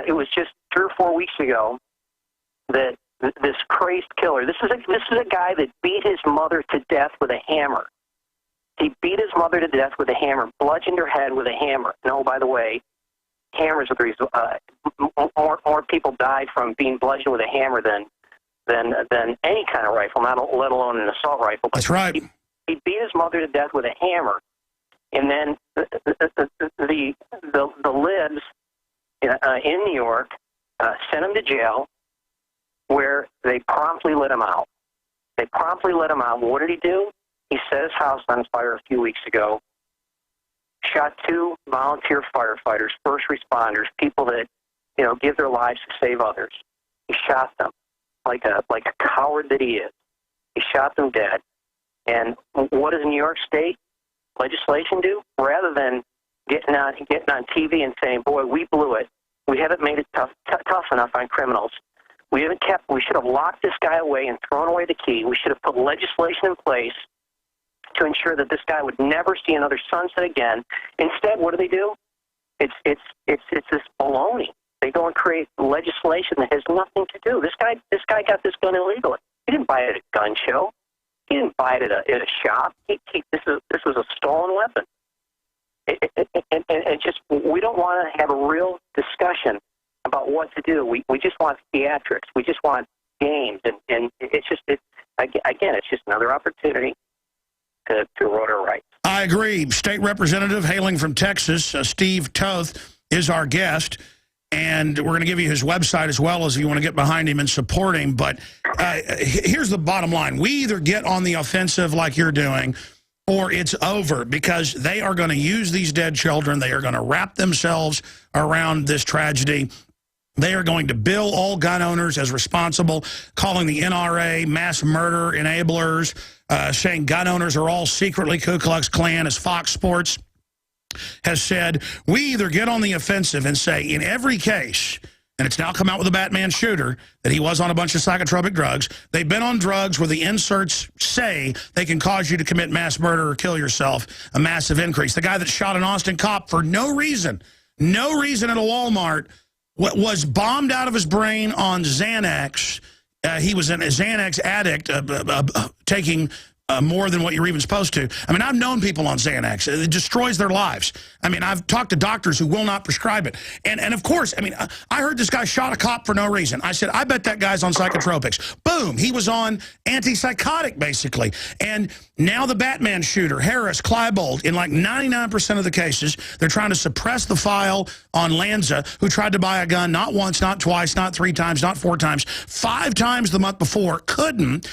It was just 3 or 4 weeks ago that this crazed killer, this is a guy that beat his mother to death with a hammer. He beat his mother to death with a hammer, bludgeoned her head with a hammer. No, by the way, hammers are the reason. More people died from being bludgeoned with a hammer than any kind of rifle, let alone an assault rifle. But that's right. He beat his mother to death with a hammer, and then the libs in New York sent him to jail, where they promptly let him out. They promptly let him out. What did he do? He set his house on fire a few weeks ago, shot 2 volunteer firefighters, first responders, people that give their lives to save others. He shot them like a coward that he is. He shot them dead. And what does New York State legislation do? Rather than getting on TV and saying, "Boy, we blew it. We haven't made it tough enough on criminals. We should have locked this guy away and thrown away the key. We should have put legislation in place to ensure that this guy would never see another sunset again." Instead, what do? It's this baloney. They go and create legislation that has nothing to do. This guy got this gun illegally. He didn't buy it at a gun show. He didn't buy it at a shop. This is a stolen weapon. It just, we don't want to have a real discussion about what to do. We just want theatrics. We just want games, and it's just another opportunity to erode our rights. I agree. State Representative hailing from Texas, Steve Toth, is our guest. And we're going to give you his website as well, as if you want to get behind him and support him. But here's the bottom line. We either get on the offensive like you're doing, or it's over, because they are going to use these dead children. They are going to wrap themselves around this tragedy. They are going to bill all gun owners as responsible, calling the NRA mass murder enablers, saying gun owners are all secretly Ku Klux Klan, as Fox Sports has said. We either get on the offensive and say, in every case, and it's now come out with the Batman shooter, that he was on a bunch of psychotropic drugs. They've been on drugs where the inserts say they can cause you to commit mass murder or kill yourself, a massive increase. The guy that shot an Austin cop for no reason at a Walmart, was bombed out of his brain on Xanax. He was a Xanax addict, taking more than what you're even supposed to. I mean, I've known people on Xanax. It destroys their lives. I mean, I've talked to doctors who will not prescribe it. And of course, I mean, I heard this guy shot a cop for no reason. I said, I bet that guy's on psychotropics. Boom, he was on antipsychotic, basically. And now the Batman shooter, Harris, Klebold, in like 99% of the cases, they're trying to suppress the file on Lanza, who tried to buy a gun not once, not twice, not 3 times, not 4 times, 5 times the month before, couldn't.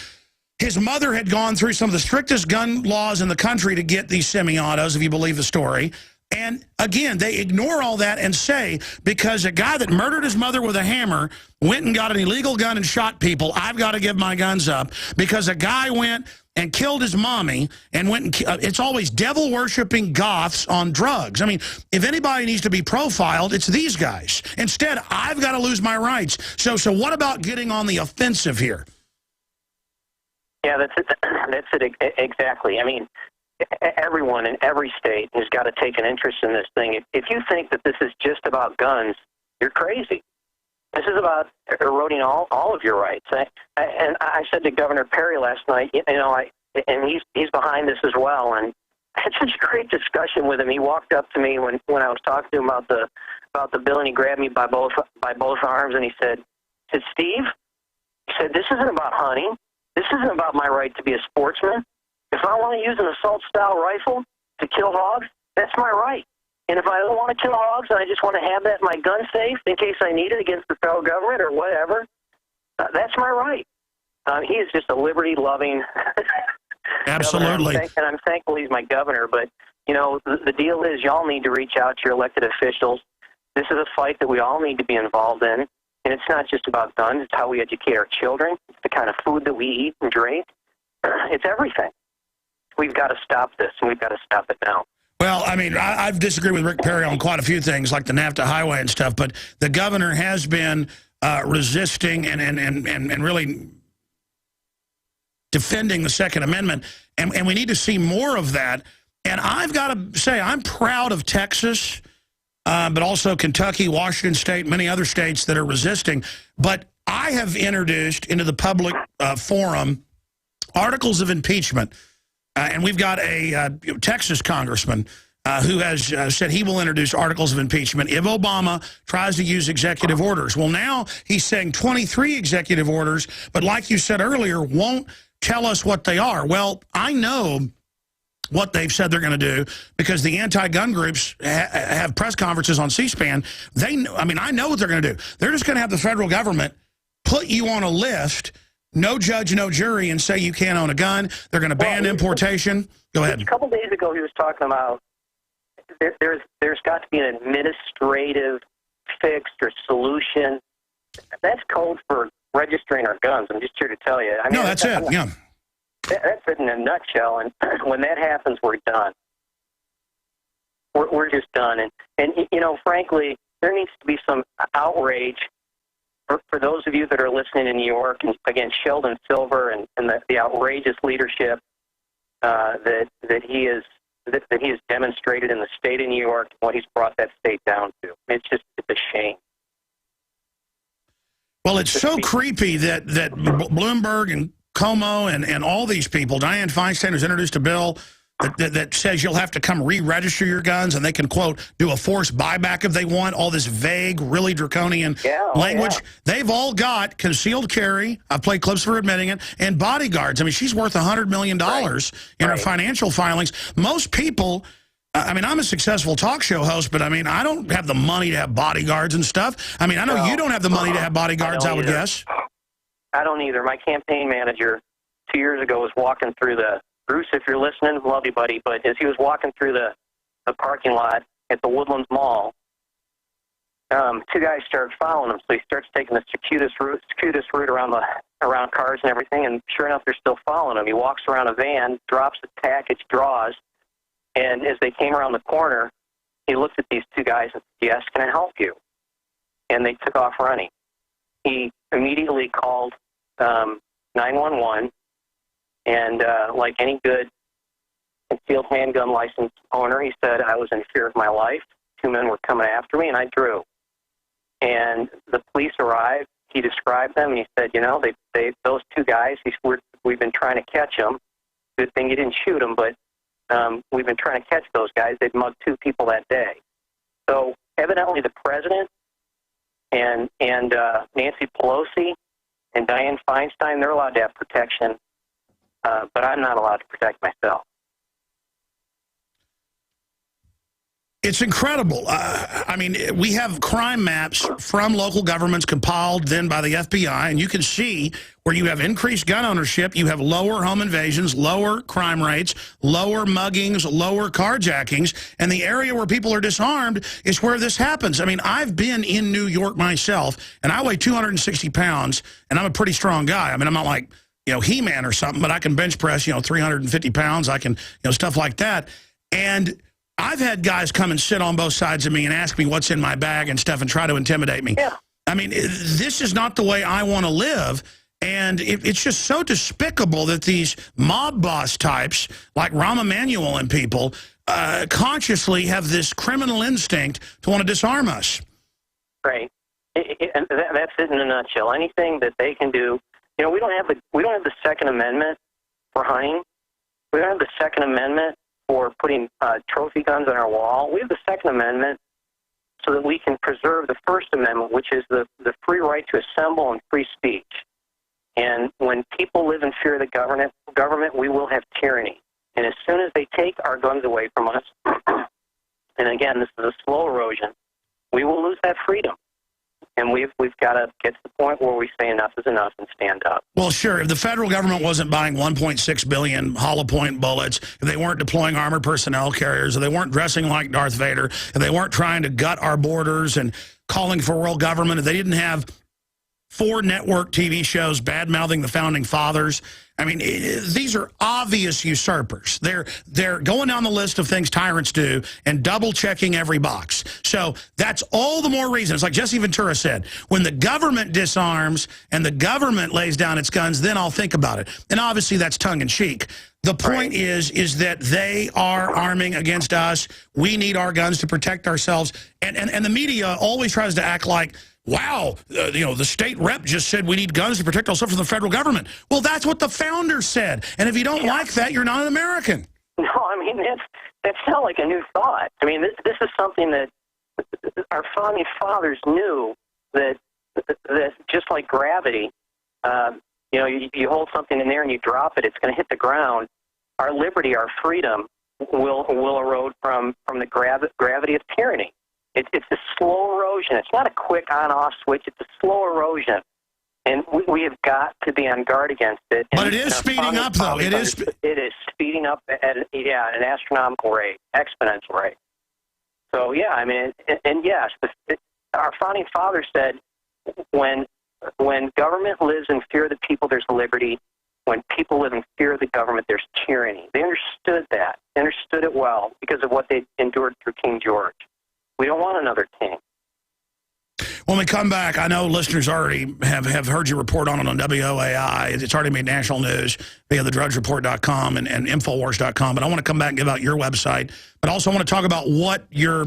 His mother had gone through some of the strictest gun laws in the country to get these semi-autos, if you believe the story. And again, they ignore all that and say, because a guy that murdered his mother with a hammer went and got an illegal gun and shot people, I've got to give my guns up. Because a guy went and killed his mommy and went and it's always devil-worshipping goths on drugs. I mean, if anybody needs to be profiled, it's these guys. Instead, I've got to lose my rights. So what about getting on the offensive here? Yeah, that's it. That's it exactly. I mean, everyone in every state has got to take an interest in this thing. If you think that this is just about guns, you're crazy. This is about eroding all of your rights. And I said to Governor Perry last night, and he's behind this as well. And I had such a great discussion with him. He walked up to me when I was talking to him about the bill, and he grabbed me by both arms, and he said, Steve, he said, this isn't about hunting. This isn't about my right to be a sportsman. If I want to use an assault-style rifle to kill hogs, that's my right. And if I don't want to kill hogs and I just want to have that in my gun safe in case I need it against the federal government or whatever, that's my right. He is just a liberty-loving Absolutely. Governor, and I'm thankful he's my governor. But, the deal is y'all need to reach out to your elected officials. This is a fight that we all need to be involved in. And it's not just about guns. It's how we educate our children. It's the kind of food that we eat and drink. It's everything. We've got to stop this, and we've got to stop it now. Well, I mean, I've disagreed with Rick Perry on quite a few things, like the NAFTA highway and stuff, but the governor has been resisting and really defending the Second Amendment, and we need to see more of that. And I've got to say, I'm proud of Texas, but also Kentucky, Washington State, many other states that are resisting. But I have introduced into the public forum articles of impeachment. And we've got a Texas congressman who has said he will introduce articles of impeachment if Obama tries to use executive orders. Well, now he's saying 23 executive orders, but like you said earlier, won't tell us what they are. Well, I know what they've said they're going to do because the anti-gun groups have press conferences on C-SPAN. I know what they're going to do. They're just going to have the federal government put you on a list, no judge, no jury, and say you can't own a gun. They're going to ban importation. Go ahead. A couple days ago, he was talking about there's got to be an administrative fix or solution. That's code for registering our guns. I'm just here to tell you. No, that's it. Yeah. That's it in a nutshell. And when that happens, we're done. We're just done. And frankly, there needs to be some outrage. For those of you that are listening in New York, and again, Sheldon Silver and the outrageous leadership that he has demonstrated in the state of New York, what he's brought that state down to. It's a shame. Well, it's so creepy that Bloomberg and Como and all these people, Dianne Feinstein has introduced a bill that says you'll have to come re-register your guns, and they can, quote, do a forced buyback if they want, all this vague, really draconian language. Yeah. They've all got concealed carry, I've played clips for admitting it, and bodyguards. I mean, she's worth $100 million in her financial filings. Most people, I'm a successful talk show host, but, I don't have the money to have bodyguards and stuff. I know you don't have the money to have bodyguards, I would guess. I don't either. My campaign manager 2 years ago was walking through Bruce, if you're listening, love you, buddy. But as he was walking through the parking lot at the Woodlands Mall, two guys started following him. So he starts taking the circuitous route around cars and everything. And sure enough, they're still following him. He walks around a van, drops the package, draws, and as they came around the corner, he looked at these two guys and said, "Yes, can I help you?" And they took off running. He immediately called 911. And like any good concealed handgun license owner, he said, I was in fear of my life. Two men were coming after me, and I drew. And the police arrived. He described them, and he said, those two guys, we've been trying to catch them. Good thing you didn't shoot them, but we've been trying to catch those guys. They'd mugged two people that day. So evidently the president and Nancy Pelosi and Dianne Feinstein, they're allowed to have protection. But I'm not allowed to protect myself. It's incredible. We have crime maps from local governments compiled then by the FBI, and you can see where you have increased gun ownership, you have lower home invasions, lower crime rates, lower muggings, lower carjackings, and the area where people are disarmed is where this happens. I've been in New York myself, and I weigh 260 pounds, and I'm a pretty strong guy. I'm not like He-Man or something, but I can bench press, 350 pounds. I can, stuff like that. And I've had guys come and sit on both sides of me and ask me what's in my bag and stuff and try to intimidate me. Yeah. I mean, this is not the way I want to live. And it's just so despicable that these mob boss types like Rahm Emanuel and people consciously have this criminal instinct to want to disarm us. Right. And that's it in a nutshell. Anything that they can do. We don't have the Second Amendment for hunting. We don't have the Second Amendment for putting trophy guns on our wall. We have the Second Amendment so that we can preserve the First Amendment, which is the free right to assemble and free speech. And when people live in fear of the government, we will have tyranny. And as soon as they take our guns away from us, and again, this is a slow erosion, we will lose that freedom. And we've got to get to the point where we say enough is enough and stand up. Well, sure. If the federal government wasn't buying 1.6 billion hollow point bullets, if they weren't deploying armored personnel carriers, if they weren't dressing like Darth Vader, if they weren't trying to gut our borders and calling for world government, if they didn't have 4 network TV shows bad-mouthing the Founding Fathers. I mean, these are obvious usurpers. They're going down the list of things tyrants do and double-checking every box. So that's all the more reason. It's like Jesse Ventura said, when the government disarms and the government lays down its guns, then I'll think about it. And obviously that's tongue-in-cheek. The point is that they are arming against us. We need our guns to protect ourselves. And the media always tries to act like, wow, the state rep just said we need guns to protect ourselves from the federal government. Well, that's what the founders said. And if you don't like that, you're not an American. No, I mean, that's not like a new thought. I mean, this is something that our founding fathers knew that just like gravity, you hold something in there and you drop it, it's going to hit the ground. Our liberty, our freedom will erode from the gravity of tyranny. It's a slow erosion. It's not a quick on-off switch. It's a slow erosion. And we have got to be on guard against it. But it is speeding up, though. It is speeding up at an astronomical rate, exponential rate. So, yeah, I mean, and yes, our founding fathers said when government lives in fear of the people, there's liberty. When people live in fear of the government, there's tyranny. They understood that. They understood it well because of what they endured through King George. We don't want another king. When we come back, I know listeners already have heard you report on it on WOAI. It's already made national news via thedrudgereport.com and Infowars.com. But I want to come back and give out your website. But also I want to talk about what your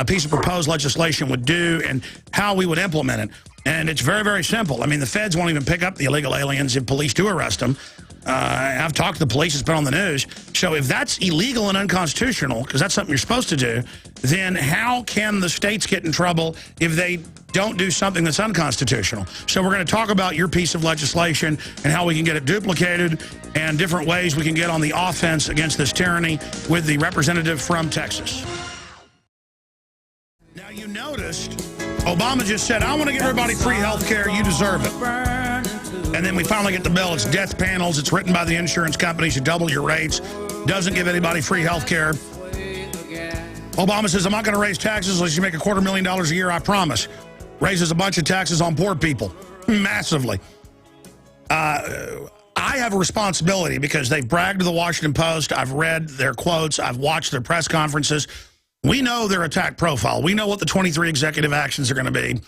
piece of proposed legislation would do and how we would implement it. And it's very, very simple. I mean, the feds won't even pick up the illegal aliens if police do arrest them. I've talked to the police. It's been on the news. So if that's illegal and unconstitutional, because that's something you're supposed to do, then how can the states get in trouble if they don't do something that's unconstitutional? So we're going to talk about your piece of legislation and how we can get it duplicated and different ways we can get on the offense against this tyranny with the representative from Texas. Now, you noticed Obama just said, I want to give everybody free health care. You deserve it. And then we finally get the bill. It's death panels. It's written by the insurance companies to double your rates. Doesn't give anybody free health care. Obama says, I'm not going to raise taxes unless you make $250,000 a year, I promise. Raises a bunch of taxes on poor people. Massively. I have a responsibility because they've bragged to the Washington Post. I've read their quotes. I've watched their press conferences. We know their attack profile. We know what the 23 executive actions are going to be.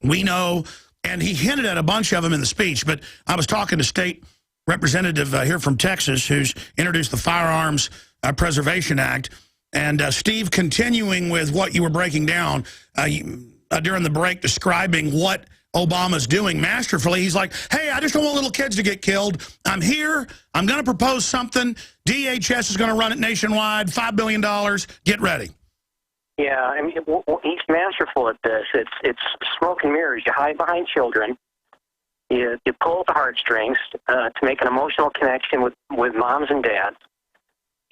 We know, and he hinted at a bunch of them in the speech, but I was talking to State Representative here from Texas who's introduced the Firearms Preservation Act. And Steve, continuing with what you were breaking down during the break, describing what Obama's doing masterfully. He's like, hey, I just don't want little kids to get killed. I'm here. I'm going to propose something. DHS is going to run it nationwide, $5 billion. Get ready. Yeah, I mean, he's masterful at this. It's smoke and mirrors. You hide behind children. You pull at the heartstrings to make an emotional connection with moms and dads.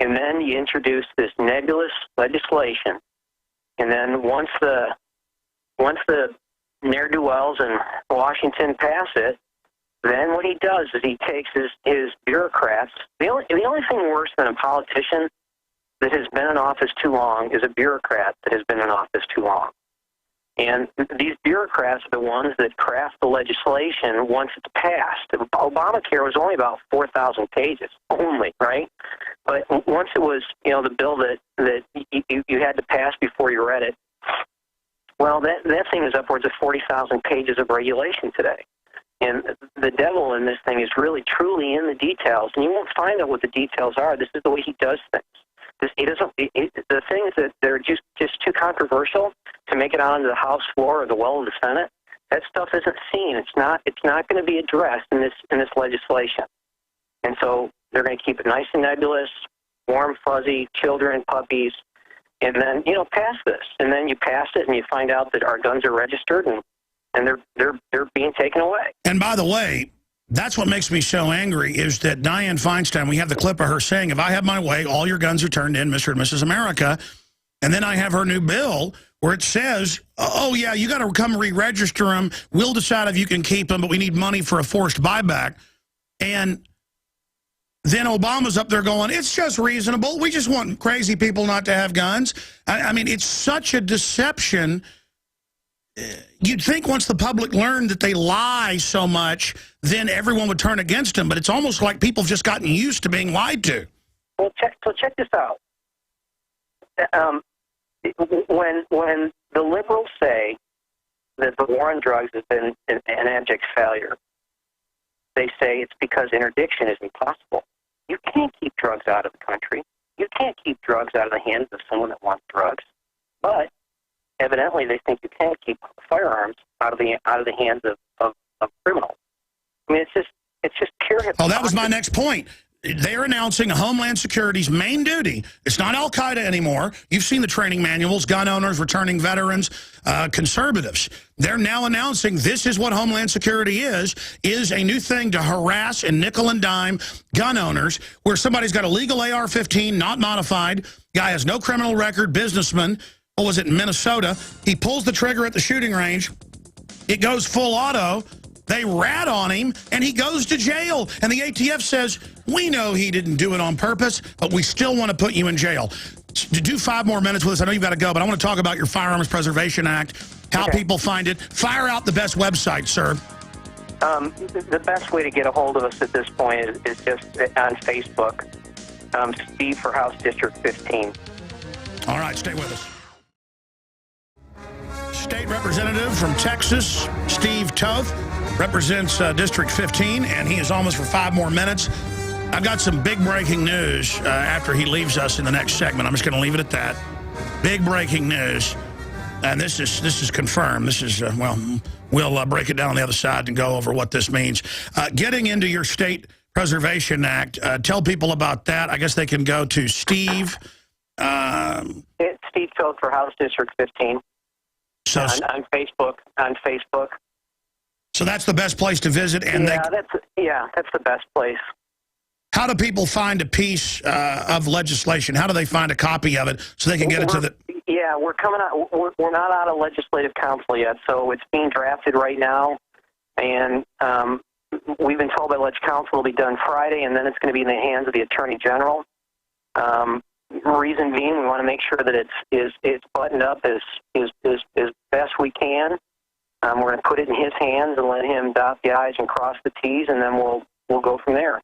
And then you introduce this nebulous legislation. And then once the ne'er-do-wells in Washington pass it, then what he does is he takes his bureaucrats. The only thing worse than a politician that has been in office too long is a bureaucrat that has been in office too long. And these bureaucrats are the ones that craft the legislation once it's passed. Obamacare was only about 4,000 pages, only, right? But once it was, the bill that you had to pass before you read it, well, that thing is upwards of 40,000 pages of regulation today. And the devil in this thing is really, truly in the details. And you won't find out what the details are. This is the way he does things. The things that they're just too controversial to make it onto the House floor or the well of the Senate, that stuff isn't seen. It's not going to be addressed in this legislation. And so they're going to keep it nice and nebulous, warm, fuzzy, children, puppies, and then pass this. And then you pass it, and you find out that our guns are registered, and they're being taken away. And by the way, that's what makes me so angry is that Dianne Feinstein, we have the clip of her saying, if I have my way, all your guns are turned in, Mr. and Mrs. America. And then I have her new bill where it says, oh, yeah, you got to come re-register them. We'll decide if you can keep them, but we need money for a forced buyback. And then Obama's up there going, it's just reasonable. We just want crazy people not to have guns. I mean, it's such a deception. You'd think once the public learned that they lie so much, then everyone would turn against them. But it's almost like people have just gotten used to being lied to. Well, check this out. When the liberals say that the war on drugs has been an abject failure, they say it's because interdiction is impossible. You can't keep drugs out of the country. You can't keep drugs out of the hands of someone that wants drugs. But evidently, they think you can't keep firearms out of the hands of criminals. I mean, it's just pure hypocrisy. Oh, that was my next point. They're announcing Homeland Security's main duty. It's not Al-Qaeda anymore. You've seen the training manuals, gun owners, returning veterans, conservatives. They're now announcing this is what Homeland Security is a new thing to harass and nickel and dime gun owners where somebody's got a legal AR-15, not modified, guy has no criminal record, businessman, what was it, in Minnesota? He pulls the trigger at the shooting range. It goes full auto. They rat on him, and he goes to jail. And the ATF says, we know he didn't do it on purpose, but we still want to put you in jail. To do 5 more minutes with us, I know you've got to go, but I want to talk about your Firearms Preservation Act, how people find it. Fire out the best website, sir. The best way to get a hold of us at this point is just on Facebook. Steve for House District 15. All right, stay with us. State Representative from Texas, Steve Toth, represents District 15, and he is almost for 5 more minutes. I've got some big breaking news after he leaves us in the next segment. I'm just going to leave it at that. Big breaking news, and this is confirmed. This is, we'll break it down on the other side and go over what this means. Getting into your State Preservation Act, tell people about that. I guess they can go to Steve. It's Steve Toth for House District 15. So, on Facebook. So that's the best place to visit, and that's the best place. How do people find a piece of legislation? How do they find a copy of it so they can get it to the? Yeah, we're coming out. We're not out of legislative council yet, so it's being drafted right now, and we've been told by Leg Council it'll be done Friday, and then it's going to be in the hands of the Attorney General. Reason being, we want to make sure that it's buttoned up as best we can. We're going to put it in his hands and let him dot the I's and cross the T's, and then we'll go from there.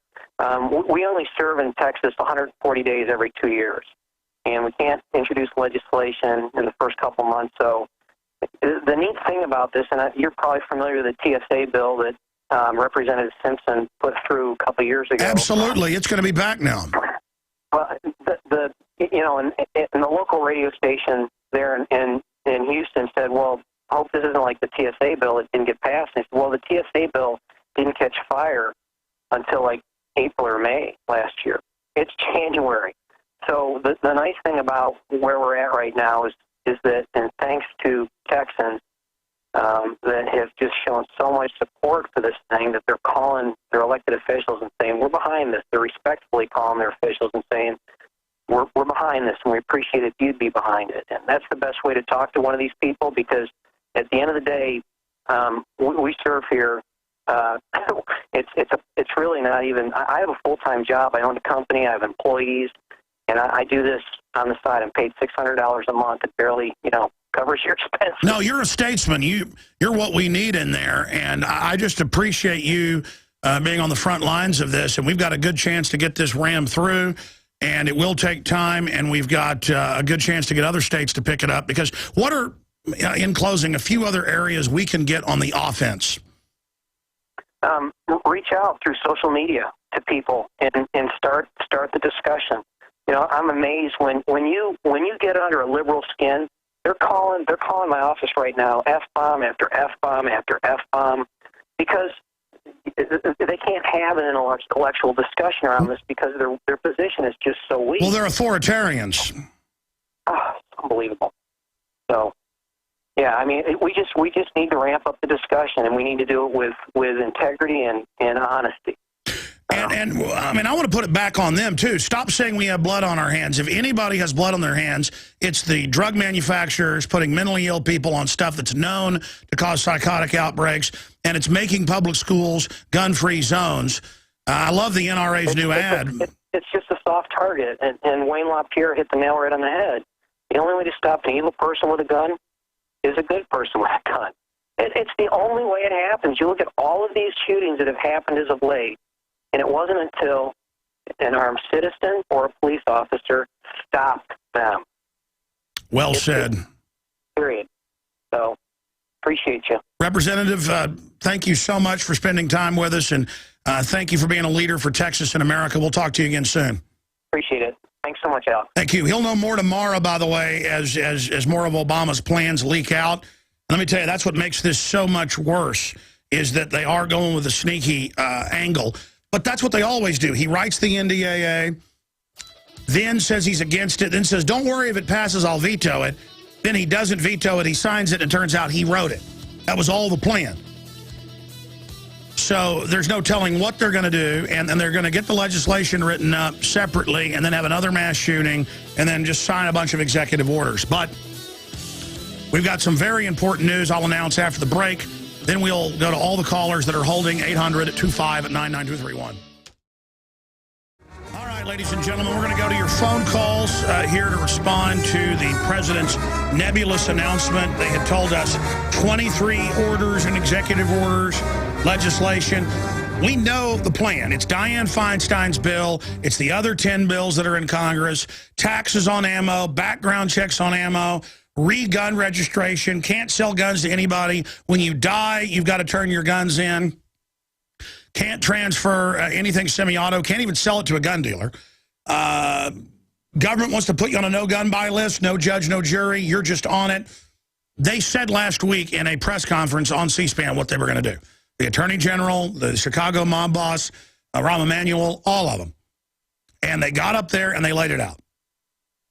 We only serve in Texas 140 days every 2 years, and we can't introduce legislation in the first couple months. So the neat thing about this, and you're probably familiar with the TSA bill that Representative Simpson put through a couple years ago. Absolutely, it's going to be back now. Well, and the local radio station there in Houston said, well, I hope this isn't like the TSA bill that didn't get passed. And they said, well, the TSA bill didn't catch fire until like April or May last year. It's January. So the nice thing about where we're at right now is that, and thanks to Texans that have just shown so much support for this thing, that they're calling their elected officials and saying, we're behind this. They're respectfully calling their officials and saying, we're behind this, and we appreciate if you'd be behind it. And that's the best way to talk to one of these people, because at the end of the day, we serve here. It's really not even. I have a full-time job. I own a company. I have employees, and I do this on the side. I'm paid $600 a month. It barely, covers course, you're expensive. No, you're a statesman. You're what we need in there, and I just appreciate you being on the front lines of this, and we've got a good chance to get this rammed through, and it will take time, and we've got a good chance to get other states to pick it up, because what are, in closing, a few other areas we can get on the offense? Reach out through social media to people and start the discussion. You know, I'm amazed when you get under a liberal skin, they're calling my office right now, F-bomb after F-bomb after F-bomb, because they can't have an intellectual discussion around this because their position is just so weak. Well, they're authoritarians. Oh, it's unbelievable. So, yeah, I mean, we just need to ramp up the discussion, and we need to do it with integrity and honesty. And I mean, I want to put it back on them, too. Stop saying we have blood on our hands. If anybody has blood on their hands, it's the drug manufacturers putting mentally ill people on stuff that's known to cause psychotic outbreaks, and it's making public schools gun-free zones. I love the NRA's new ad. It's just a soft target, and Wayne LaPierre hit the nail right on the head. The only way to stop an evil person with a gun is a good person with a gun. It's the only way it happens. You look at all of these shootings that have happened as of late, and it wasn't until an armed citizen or a police officer stopped them. Well said. Period. So, appreciate you. Representative, thank you so much for spending time with us, and thank you for being a leader for Texas and America. We'll talk to you again soon. Appreciate it. Thanks so much, Al. Thank you. He'll know more tomorrow, by the way, as more of Obama's plans leak out. Let me tell you, that's what makes this so much worse, is that they are going with a sneaky angle. But that's what they always do. He writes the NDAA, then says he's against it, then says, don't worry, if it passes, I'll veto it. Then he doesn't veto it, he signs it, and it turns out he wrote it. That was all the plan. So there's no telling what they're going to do, and they're going to get the legislation written up separately and then have another mass shooting and then just sign a bunch of executive orders. But we've got some very important news I'll announce after the break. Then we'll go to all the callers that are holding 800-25-99231. All right, ladies and gentlemen, we're going to go to your phone calls here to respond to the president's nebulous announcement. They had told us 23 orders and executive orders, legislation. We know the plan. It's Dianne Feinstein's bill. It's the other 10 bills that are in Congress. Taxes on ammo, background checks on ammo, re-gun registration, can't sell guns to anybody. When you die, you've got to turn your guns in. Can't transfer anything semi-auto. Can't even sell it to a gun dealer. Government wants to put you on a no-gun buy list. No judge, no jury. You're just on it. They said last week in a press conference on C-SPAN what they were going to do. The Attorney General, the Chicago mob boss, Rahm Emanuel, all of them. And they got up there and they laid it out.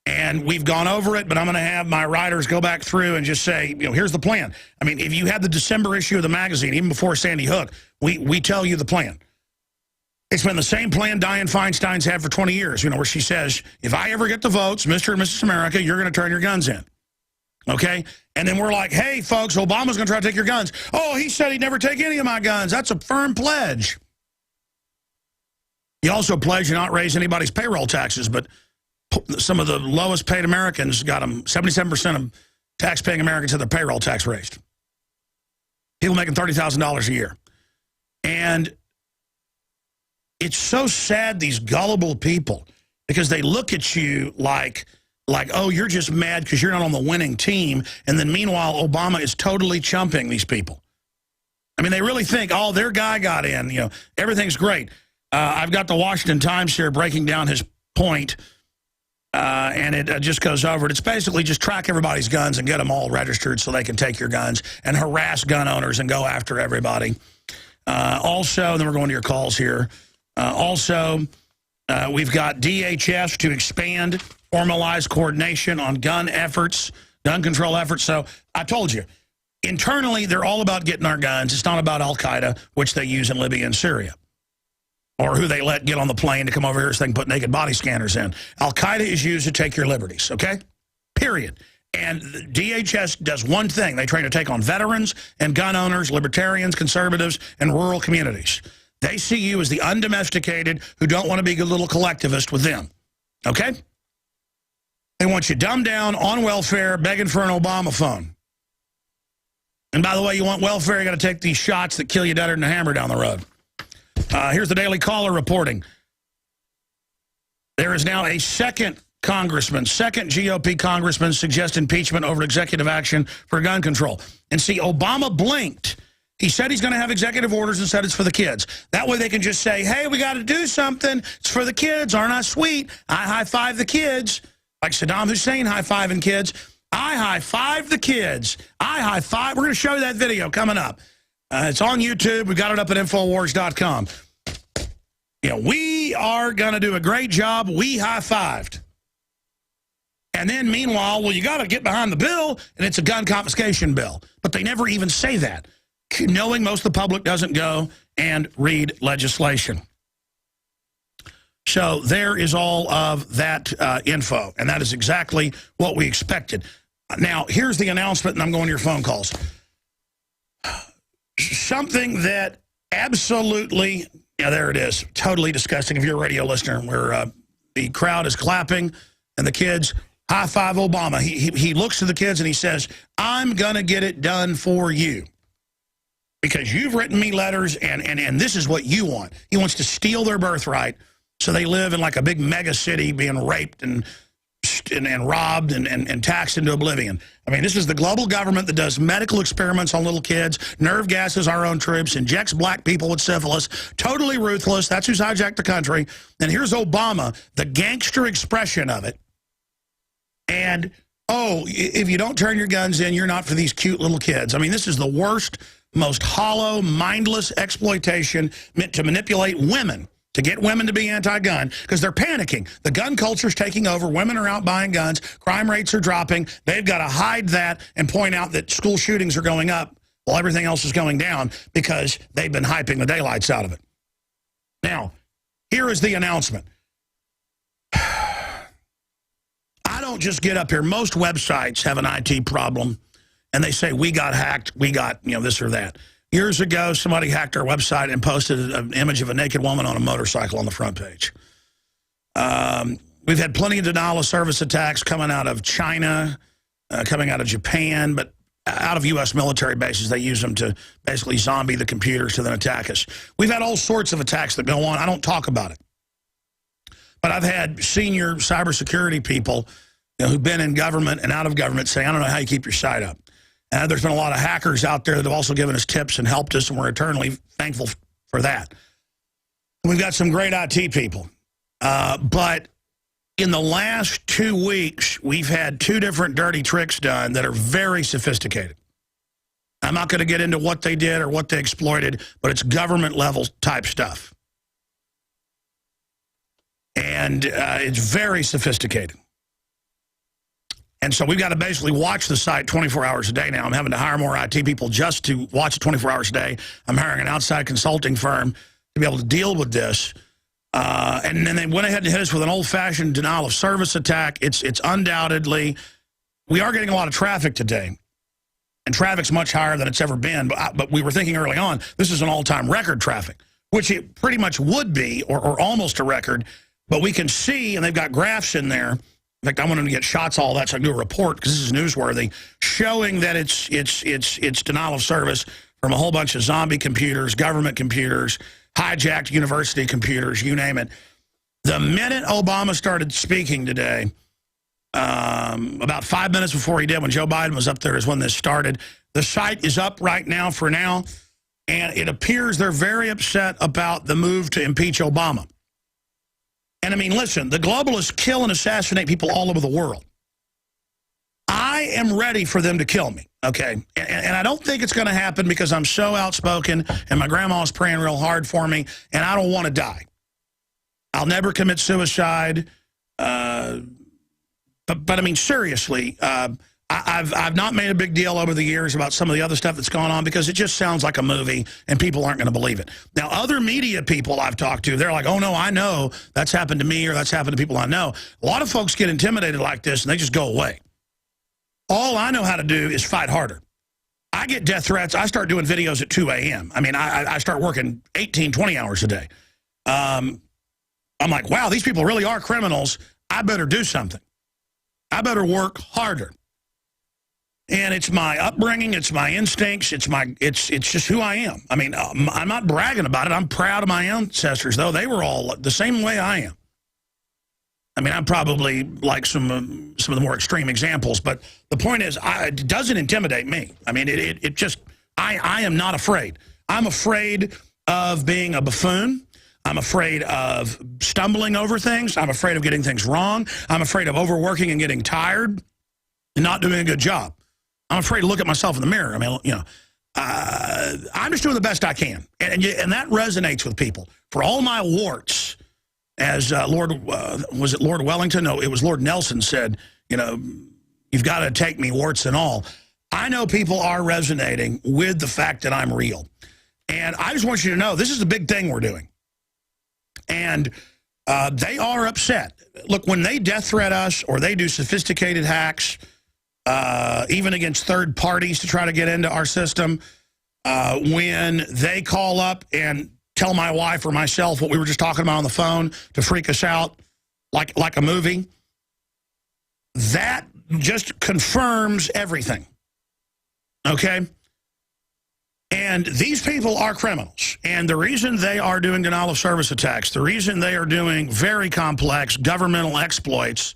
And we've gone over it, but I'm going to have my writers go back through and just say, you know, here's the plan. I mean, if you had the December issue of the magazine, even before Sandy Hook, we tell you the plan. It's been the same plan Dianne Feinstein's had for 20 years, you know, where she says, if I ever get the votes, Mr. and Mrs. America, you're going to turn your guns in. Okay? And then we're like, hey, folks, Obama's going to try to take your guns. Oh, he said he'd never take any of my guns. That's a firm pledge. He also pledged to not raise anybody's payroll taxes, but some of the lowest paid Americans got them. 77% of tax-paying Americans had their payroll tax raised. People making $30,000 a year. And it's so sad, these gullible people, because they look at you like, oh, you're just mad because you're not on the winning team. And then meanwhile, Obama is totally chumping these people. I mean, they really think, oh, their guy got in. You know, everything's great. I've got the Washington Times here breaking down his point. And it just goes over it. It's basically just track everybody's guns and get them all registered so they can take your guns and harass gun owners and go after everybody. Also, then we're going to your calls here. We've got DHS to expand formalized coordination on gun efforts, gun control efforts. So I told you, internally, they're all about getting our guns. It's not about Al-Qaeda, which they use in Libya and Syria, or who they let get on the plane to come over here so they can put naked body scanners in. Al-Qaeda is used to take your liberties, okay? Period. And DHS does one thing. They train to take on veterans and gun owners, libertarians, conservatives, and rural communities. They see you as the undomesticated who don't want to be a little collectivist with them, okay? They want you dumbed down, on welfare, begging for an Obama phone. And by the way, you want welfare, you got to take these shots that kill you deader than a hammer down the road. Here's the Daily Caller reporting. There is now a second GOP congressman suggest impeachment over executive action for gun control. And see, Obama blinked. He said he's going to have executive orders and said it's for the kids. That way they can just say, hey, we got to do something. It's for the kids. Aren't I sweet? I high-five the kids. Like Saddam Hussein high-fiving kids. I high-five the kids. I high-five. We're going to show you that video coming up. It's on YouTube. We've got it up at Infowars.com. You know, we are going to do a great job. We high-fived. And then, meanwhile, well, you got to get behind the bill, and it's a gun confiscation bill. But they never even say that, knowing most of the public doesn't go and read legislation. So there is all of that info, and that is exactly what we expected. Now, here's the announcement, and I'm going to your phone calls. Something that absolutely, yeah, there it is, totally disgusting if you're a radio listener, where the crowd is clapping and the kids high-five Obama. He looks to the kids and he says, I'm going to get it done for you because you've written me letters and this is what you want. He wants to steal their birthright so they live in like a big mega city being raped and robbed and taxed into oblivion. I mean, this is the global government that does medical experiments on little kids, nerve gases our own troops, injects black people with syphilis, totally ruthless. That's who's hijacked the country. And here's Obama, the gangster expression of it. And, oh, if you don't turn your guns in, you're not for these cute little kids. I mean, this is the worst, most hollow, mindless exploitation meant to manipulate women, to get women to be anti-gun, because they're panicking. The gun culture's taking over. Women are out buying guns. Crime rates are dropping. They've got to hide that and point out that school shootings are going up while everything else is going down because they've been hyping the daylights out of it. Now, here is the announcement. I don't just get up here. Most websites have an IT problem, and they say, we got hacked, we got, this or that. Years ago, somebody hacked our website and posted an image of a naked woman on a motorcycle on the front page. We've had plenty of denial of service attacks coming out of China, coming out of Japan, but out of U.S. military bases. They use them to basically zombie the computers to then attack us. We've had all sorts of attacks that go on. I don't talk about it. But I've had senior cybersecurity people who've been in government and out of government say, I don't know how you keep your site up. There's been a lot of hackers out there that have also given us tips and helped us, and we're eternally thankful for that. We've got some great IT people. But in the last 2 weeks, we've had 2 different dirty tricks done that are very sophisticated. I'm not going to get into what they did or what they exploited, but it's government-level type stuff. And it's very sophisticated. And so we've got to basically watch the site 24 hours a day now. I'm having to hire more IT people just to watch it 24 hours a day. I'm hiring an outside consulting firm to be able to deal with this. And then they went ahead and hit us with an old-fashioned denial of service attack. It's undoubtedly, we are getting a lot of traffic today. And traffic's much higher than it's ever been. But we were thinking early on, this is an all-time record traffic, which it pretty much would be, or almost a record. But we can see, and they've got graphs in there. In fact, I want them to get shots, all that, so I can do a report, because this is newsworthy, showing that it's denial of service from a whole bunch of zombie computers, government computers, hijacked university computers, you name it. The minute Obama started speaking today, about 5 minutes before he did, when Joe Biden was up there, is when this started. The site is up right now for now, and it appears they're very upset about the move to impeach Obama. And I mean, listen, the globalists kill and assassinate people all over the world. I am ready for them to kill me, okay? And I don't think it's going to happen because I'm so outspoken and my grandma's praying real hard for me, and I don't want to die. I'll never commit suicide. But I mean, seriously, I've not made a big deal over the years about some of the other stuff that's gone on because it just sounds like a movie and people aren't going to believe it. Now, other media people I've talked to, they're like, oh, no, I know that's happened to me or that's happened to people I know. A lot of folks get intimidated like this and they just go away. All I know how to do is fight harder. I get death threats. I start doing videos at 2 a.m. I mean, I start working 18, 20 hours a day. I'm like, wow, these people really are criminals. I better do something. I better work harder. And it's my upbringing, it's my instincts, it's just who I am. I mean, I'm not bragging about it. I'm proud of my ancestors, though. They were all the same way I am. I mean, I'm probably like some of the more extreme examples, but the point is, it doesn't intimidate me. I mean, it just, I am not afraid. I'm afraid of being a buffoon. I'm afraid of stumbling over things. I'm afraid of getting things wrong. I'm afraid of overworking and getting tired and not doing a good job. I'm afraid to look at myself in the mirror. I mean, you know, I'm just doing the best I can. And that resonates with people. For all my warts, as was it Lord Wellington? No, it was Lord Nelson said, you know, you've got to take me, warts and all. I know people are resonating with the fact that I'm real. And I just want you to know, this is the big thing we're doing. And they are upset. Look, when they death threat us or they do sophisticated hacks, even against third parties to try to get into our system, when they call up and tell my wife or myself what we were just talking about on the phone to freak us out like a movie, that just confirms everything, okay? And these people are criminals. And the reason they are doing denial of service attacks, the reason they are doing very complex governmental exploits,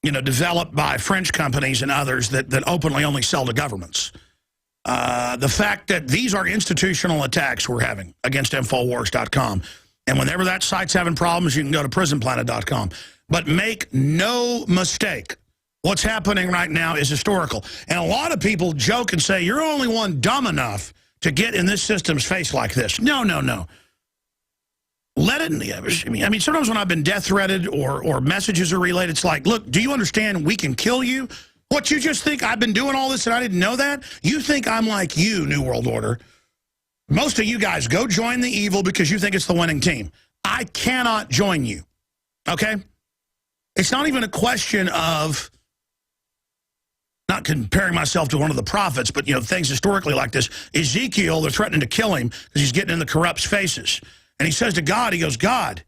you know, developed by French companies and others that openly only sell to governments. The fact that these are institutional attacks we're having against Infowars.com. And whenever that site's having problems, you can go to prisonplanet.com. But make no mistake, what's happening right now is historical. And a lot of people joke and say, you're only one dumb enough to get in this system's face like this. No, no, no. Let it, I mean, sometimes when I've been death threatened or messages are relayed, it's like, look, do you understand we can kill you? What, you just think I've been doing all this and I didn't know that? You think I'm like you, New World Order. Most of you guys go join the evil because you think it's the winning team. I cannot join you, okay? It's not even a question of not comparing myself to one of the prophets, but, you know, things historically like this. Ezekiel, they're threatening to kill him because he's getting in the corrupt's faces. And he says to God, he goes, God,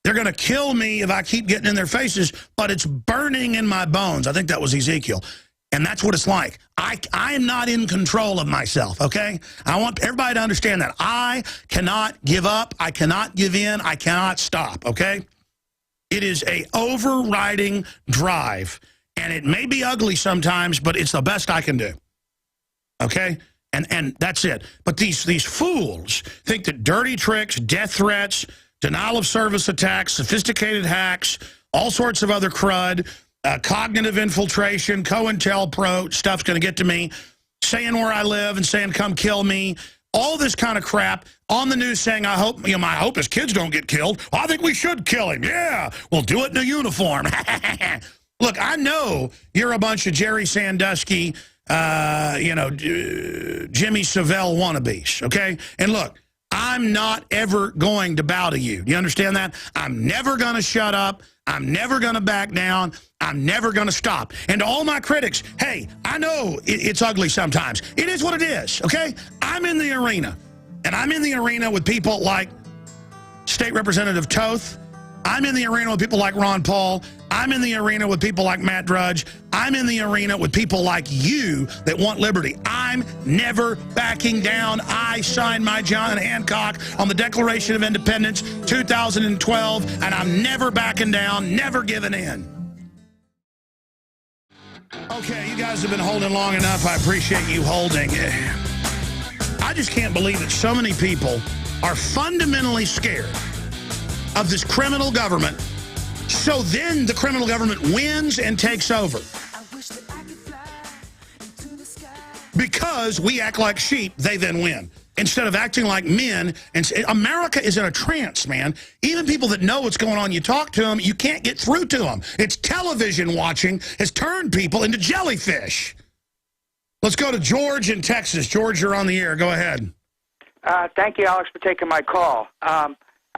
they're going to kill me if I keep getting in their faces, but it's burning in my bones. I think that was Ezekiel. And that's what it's like. I am not in control of myself, okay? I want everybody to understand that. I cannot give up. I cannot give in. I cannot stop, okay? It is a overriding drive. And it may be ugly sometimes, but it's the best I can do, okay? And that's it. But these fools think that dirty tricks, death threats, denial of service attacks, sophisticated hacks, all sorts of other crud, cognitive infiltration, COINTELPRO stuff's going to get to me, saying where I live and saying come kill me, all this kind of crap on the news saying I hope, you know, I hope his kids don't get killed. Well, I think we should kill him. Yeah, we'll do it in a uniform. Look, I know you're a bunch of Jerry Sandusky, you know, Jimmy Savile wannabes, okay? And look, I'm not ever going to bow to you. Do you understand that? I'm never going to shut up. I'm never going to back down. I'm never going to stop. And to all my critics, hey, I know it's ugly sometimes. It is what it is, okay? I'm in the arena. And I'm in the arena with people like State Representative Toth. I'm in the arena with people like Ron Paul. I'm in the arena with people like Matt Drudge. I'm in the arena with people like you that want liberty. I'm never backing down. I signed my John Hancock on the Declaration of Independence 2012, and I'm never backing down, never giving in. Okay, you guys have been holding long enough. I appreciate you holding. I just can't believe that so many people are fundamentally scared of this criminal government, so then the criminal government wins and takes over. Because we act like sheep, they then win. Instead of acting like men, and America is in a trance, man. Even people that know what's going on, you talk to them, you can't get through to them. It's television watching has turned people into jellyfish. Let's go to George in Texas. George, you're on the air. Go ahead. Thank you, Alex, for taking my call.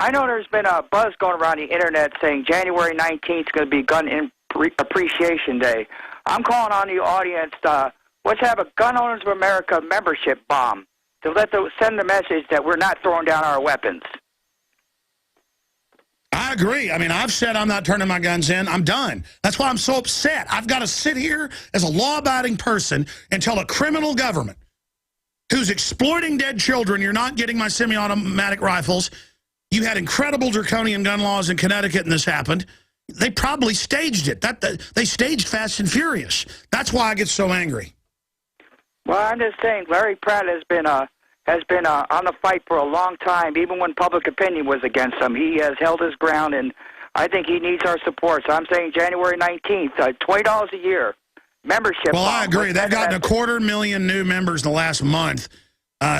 I know there's been a buzz going around the internet saying January 19th is going to be Gun Appreciation Day. I'm calling on the audience. Let's have a Gun Owners of America membership bomb to send the message that we're not throwing down our weapons. I agree. I mean, I've said I'm not turning my guns in. I'm done. That's why I'm so upset. I've got to sit here as a law-abiding person and tell a criminal government who's exploiting dead children, you're not getting my semi-automatic rifles. You had incredible draconian gun laws in Connecticut and this happened. They probably staged it. They staged Fast and Furious. That's why I get so angry. Well, I'm just saying, Larry Pratt has been on the fight for a long time. Even when public opinion was against him, he has held his ground, and I think he needs our support. So I'm saying January 19th, $20 a year membership. Well, I agree. They've gotten 250,000 new members in the last month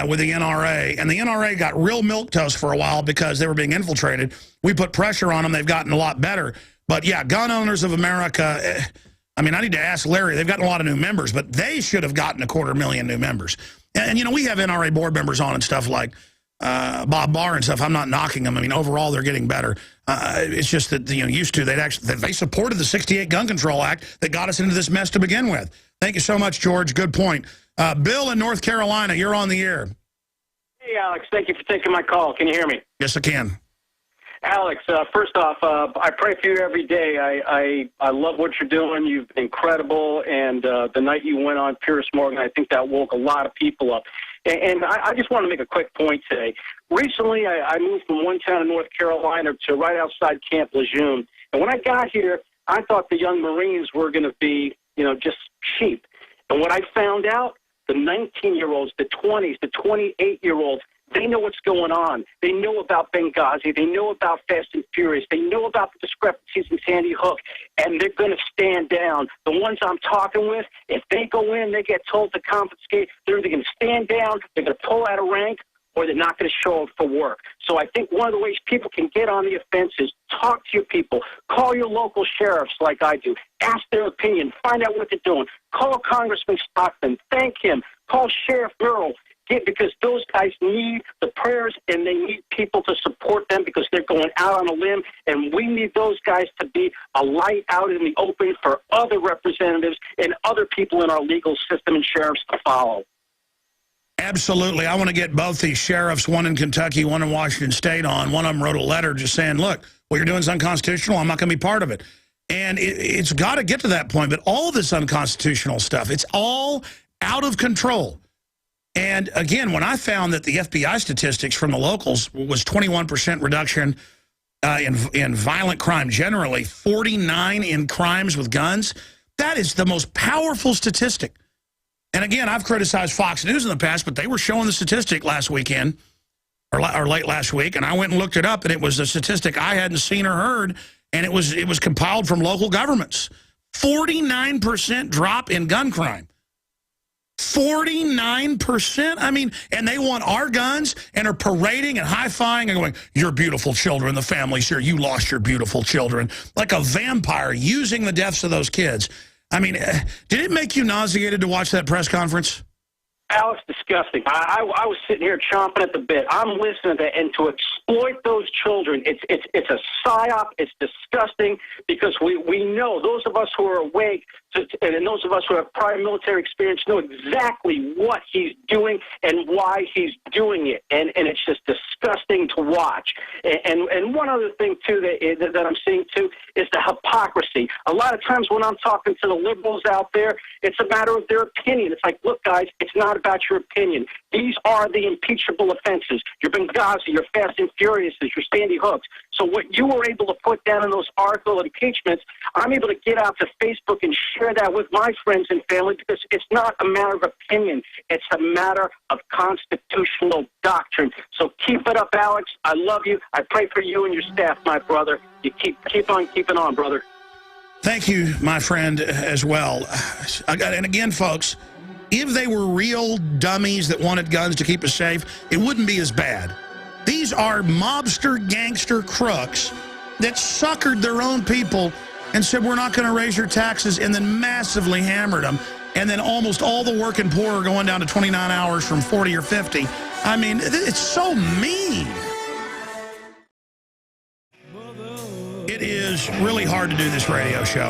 with the NRA, and the NRA got real milquetoast for a while because they were being infiltrated. We put pressure on them. They've gotten a lot better. But, yeah, Gun Owners of America, I mean, I need to ask Larry. They've gotten a lot of new members, but they should have gotten 250,000 new members. And, you know, we have NRA board members on and stuff like Bob Barr and stuff. I'm not knocking them. I mean, overall, they're getting better. It's just that, you know, used to, they supported the 68 Gun Control Act that got us into this mess to begin with. Thank you so much, George. Good point. Bill in North Carolina, you're on the air. Hey, Alex. Thank you for taking my call. Can you hear me? Yes, I can. Alex, first off, I pray for you every day. I love what you're doing. You've been incredible. And the night you went on Piers Morgan, I think that woke a lot of people up. And I just want to make a quick point today. Recently, I moved from one town in North Carolina to right outside Camp Lejeune. And when I got here, I thought the young Marines were going to be, you know, just sheep. And what I found out, the 19-year-olds, the 20s, the 28-year-olds, they know what's going on. They know about Benghazi. They know about Fast and Furious. They know about the discrepancies in Sandy Hook, and they're going to stand down. The ones I'm talking with, if they go in, they get told to confiscate, they're either going to stand down, they're going to pull out of rank, or they're not going to show up for work. So I think one of the ways people can get on the offense is talk to your people. Call your local sheriffs like I do. Ask their opinion. Find out what they're doing. Call Congressman Stockton. Thank him. Call Sheriff Merle. Because those guys need the prayers and they need people to support them because they're going out on a limb, and we need those guys to be a light out in the open for other representatives and other people in our legal system and sheriffs to follow. Absolutely. I want to get both these sheriffs, one in Kentucky, one in Washington State, on. One of them wrote a letter just saying, look, what you're doing is unconstitutional. I'm not going to be part of it. And it's got to get to that point. But all this unconstitutional stuff, it's all out of control. And, again, when I found that the FBI statistics from the locals was 21% reduction in violent crime generally, 49 in crimes with guns, that is the most powerful statistic. And, again, I've criticized Fox News in the past, but they were showing the statistic last weekend, or late last week, and I went and looked it up, and it was a statistic I hadn't seen or heard, and it was compiled from local governments. 49% drop in gun crime. 49%? I mean, and they want our guns and are parading and high-fiving and going, your beautiful children, the family's here, you lost your beautiful children, like a vampire using the deaths of those kids. I mean, did it make you nauseated to watch that press conference? Alex, disgusting. I was sitting here chomping at the bit. I'm listening to that, and to exploit those children, it's a psyop. It's disgusting because we know, those of us who are awake and those of us who have prior military experience know exactly what he's doing and why he's doing it, and it's just disgusting to watch. And one other thing too that I'm seeing too is the hypocrisy. A lot of times when I'm talking to the liberals out there, it's a matter of their opinion. It's like, look, guys, it's not about your opinion. These are the impeachable offenses. Your Benghazi, your Fast and Furious, your Sandy Hooks. So what you were able to put down in those article impeachments, I'm able to get out to Facebook and share that with my friends and family because it's not a matter of opinion. It's a matter of constitutional doctrine. So keep it up, Alex. I love you. I pray for you and your staff, my brother. You keep on keeping on, brother. Thank you, my friend, as well. And again, folks, if they were real dummies that wanted guns to keep us safe, it wouldn't be as bad. These are mobster, gangster crooks that suckered their own people and said, we're not going to raise your taxes, and then massively hammered them. And then almost all the working poor are going down to 29 hours from 40 or 50. I mean, it's so mean. It is really hard to do this radio show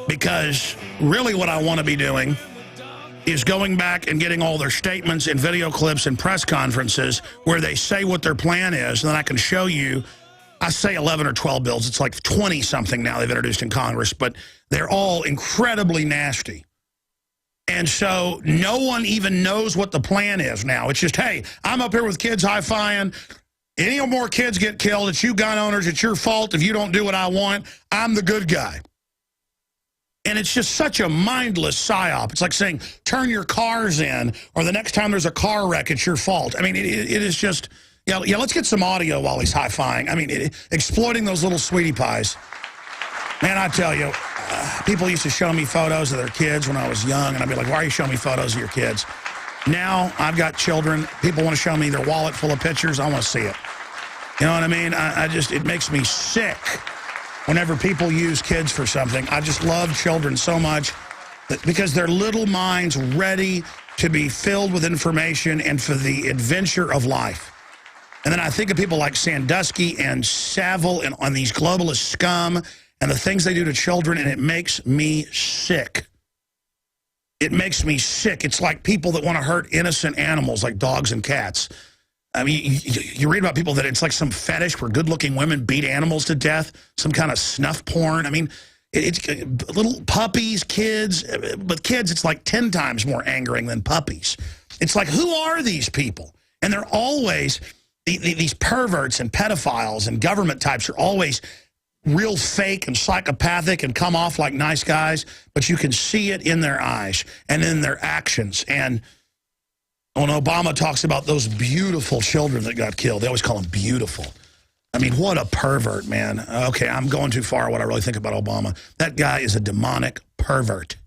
because really what I want to be doing is going back and getting all their statements and video clips and press conferences where they say what their plan is, and then I can show you I say 11 or 12 bills. It's like 20-something now they've introduced in Congress, but they're all incredibly nasty. And so no one even knows what the plan is now. It's just, hey, I'm up here with kids high-fiving. Any more kids get killed, it's you gun owners, it's your fault if you don't do what I want. I'm the good guy. And it's just such a mindless psyop. It's like saying, turn your cars in, or the next time there's a car wreck, it's your fault. I mean, it is just, yeah, let's get some audio while he's high-fiving. I mean, exploiting those little sweetie pies. Man, I tell you, people used to show me photos of their kids when I was young, and I'd be like, why are you showing me photos of your kids? Now, I've got children. People want to show me their wallet full of pictures. I want to see it. You know what I mean? It makes me sick whenever people use kids for something. I just love children so much because their little minds ready to be filled with information and for the adventure of life. And then I think of people like Sandusky and Savile and on these globalist scum and the things they do to children, and it makes me sick. It makes me sick. It's like people that want to hurt innocent animals like dogs and cats. I mean, you read about people that it's like some fetish where good-looking women beat animals to death, some kind of snuff porn. I mean, it's little puppies, kids. With kids, it's like 10 times more angering than puppies. It's like, who are these people? And they're always, these perverts and pedophiles and government types are always real fake and psychopathic and come off like nice guys, but you can see it in their eyes and in their actions. And when Obama talks about those beautiful children that got killed, they always call them beautiful. I mean, what a pervert, man. Okay, I'm going too far what I really think about Obama. That guy is a demonic pervert.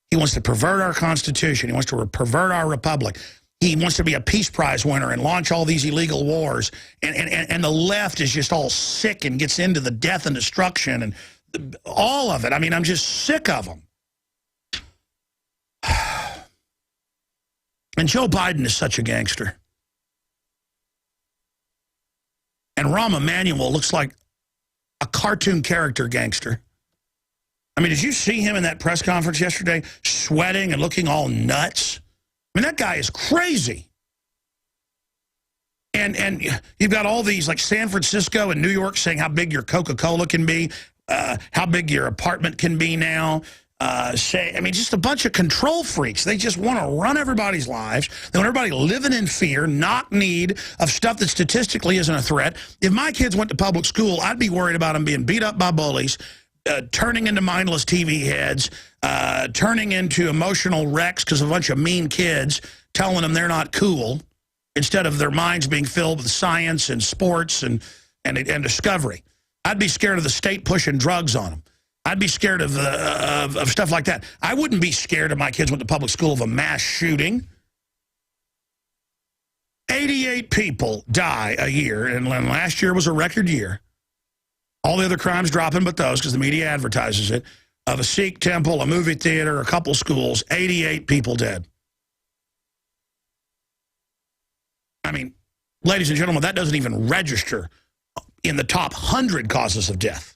He wants to pervert our Constitution. He wants to pervert our republic. He wants to be a Peace Prize winner and launch all these illegal wars. And the left is just all sick and gets into the death and destruction and all of it. I mean, I'm just sick of them. And Joe Biden is such a gangster. And Rahm Emanuel looks like a cartoon character gangster. I mean, did you see him in that press conference yesterday, sweating and looking all nuts? I mean, that guy is crazy. And you've got all these, like San Francisco and New York saying how big your Coca-Cola can be, how big your apartment can be now. I mean, just a bunch of control freaks. They just want to run everybody's lives. They want everybody living in fear, not need of stuff that statistically isn't a threat. If my kids went to public school, I'd be worried about them being beat up by bullies, turning into mindless TV heads, turning into emotional wrecks because of a bunch of mean kids telling them they're not cool, instead of their minds being filled with science and sports and discovery. I'd be scared of the state pushing drugs on them. I'd be scared of stuff like that. I wouldn't be scared if my kids went to public school of a mass shooting. 88 people die a year, and last year was a record year. All the other crimes dropping but those, because the media advertises it, of a Sikh temple, a movie theater, a couple schools, 88 people dead. I mean, ladies and gentlemen, that doesn't even register in the top 100 causes of death.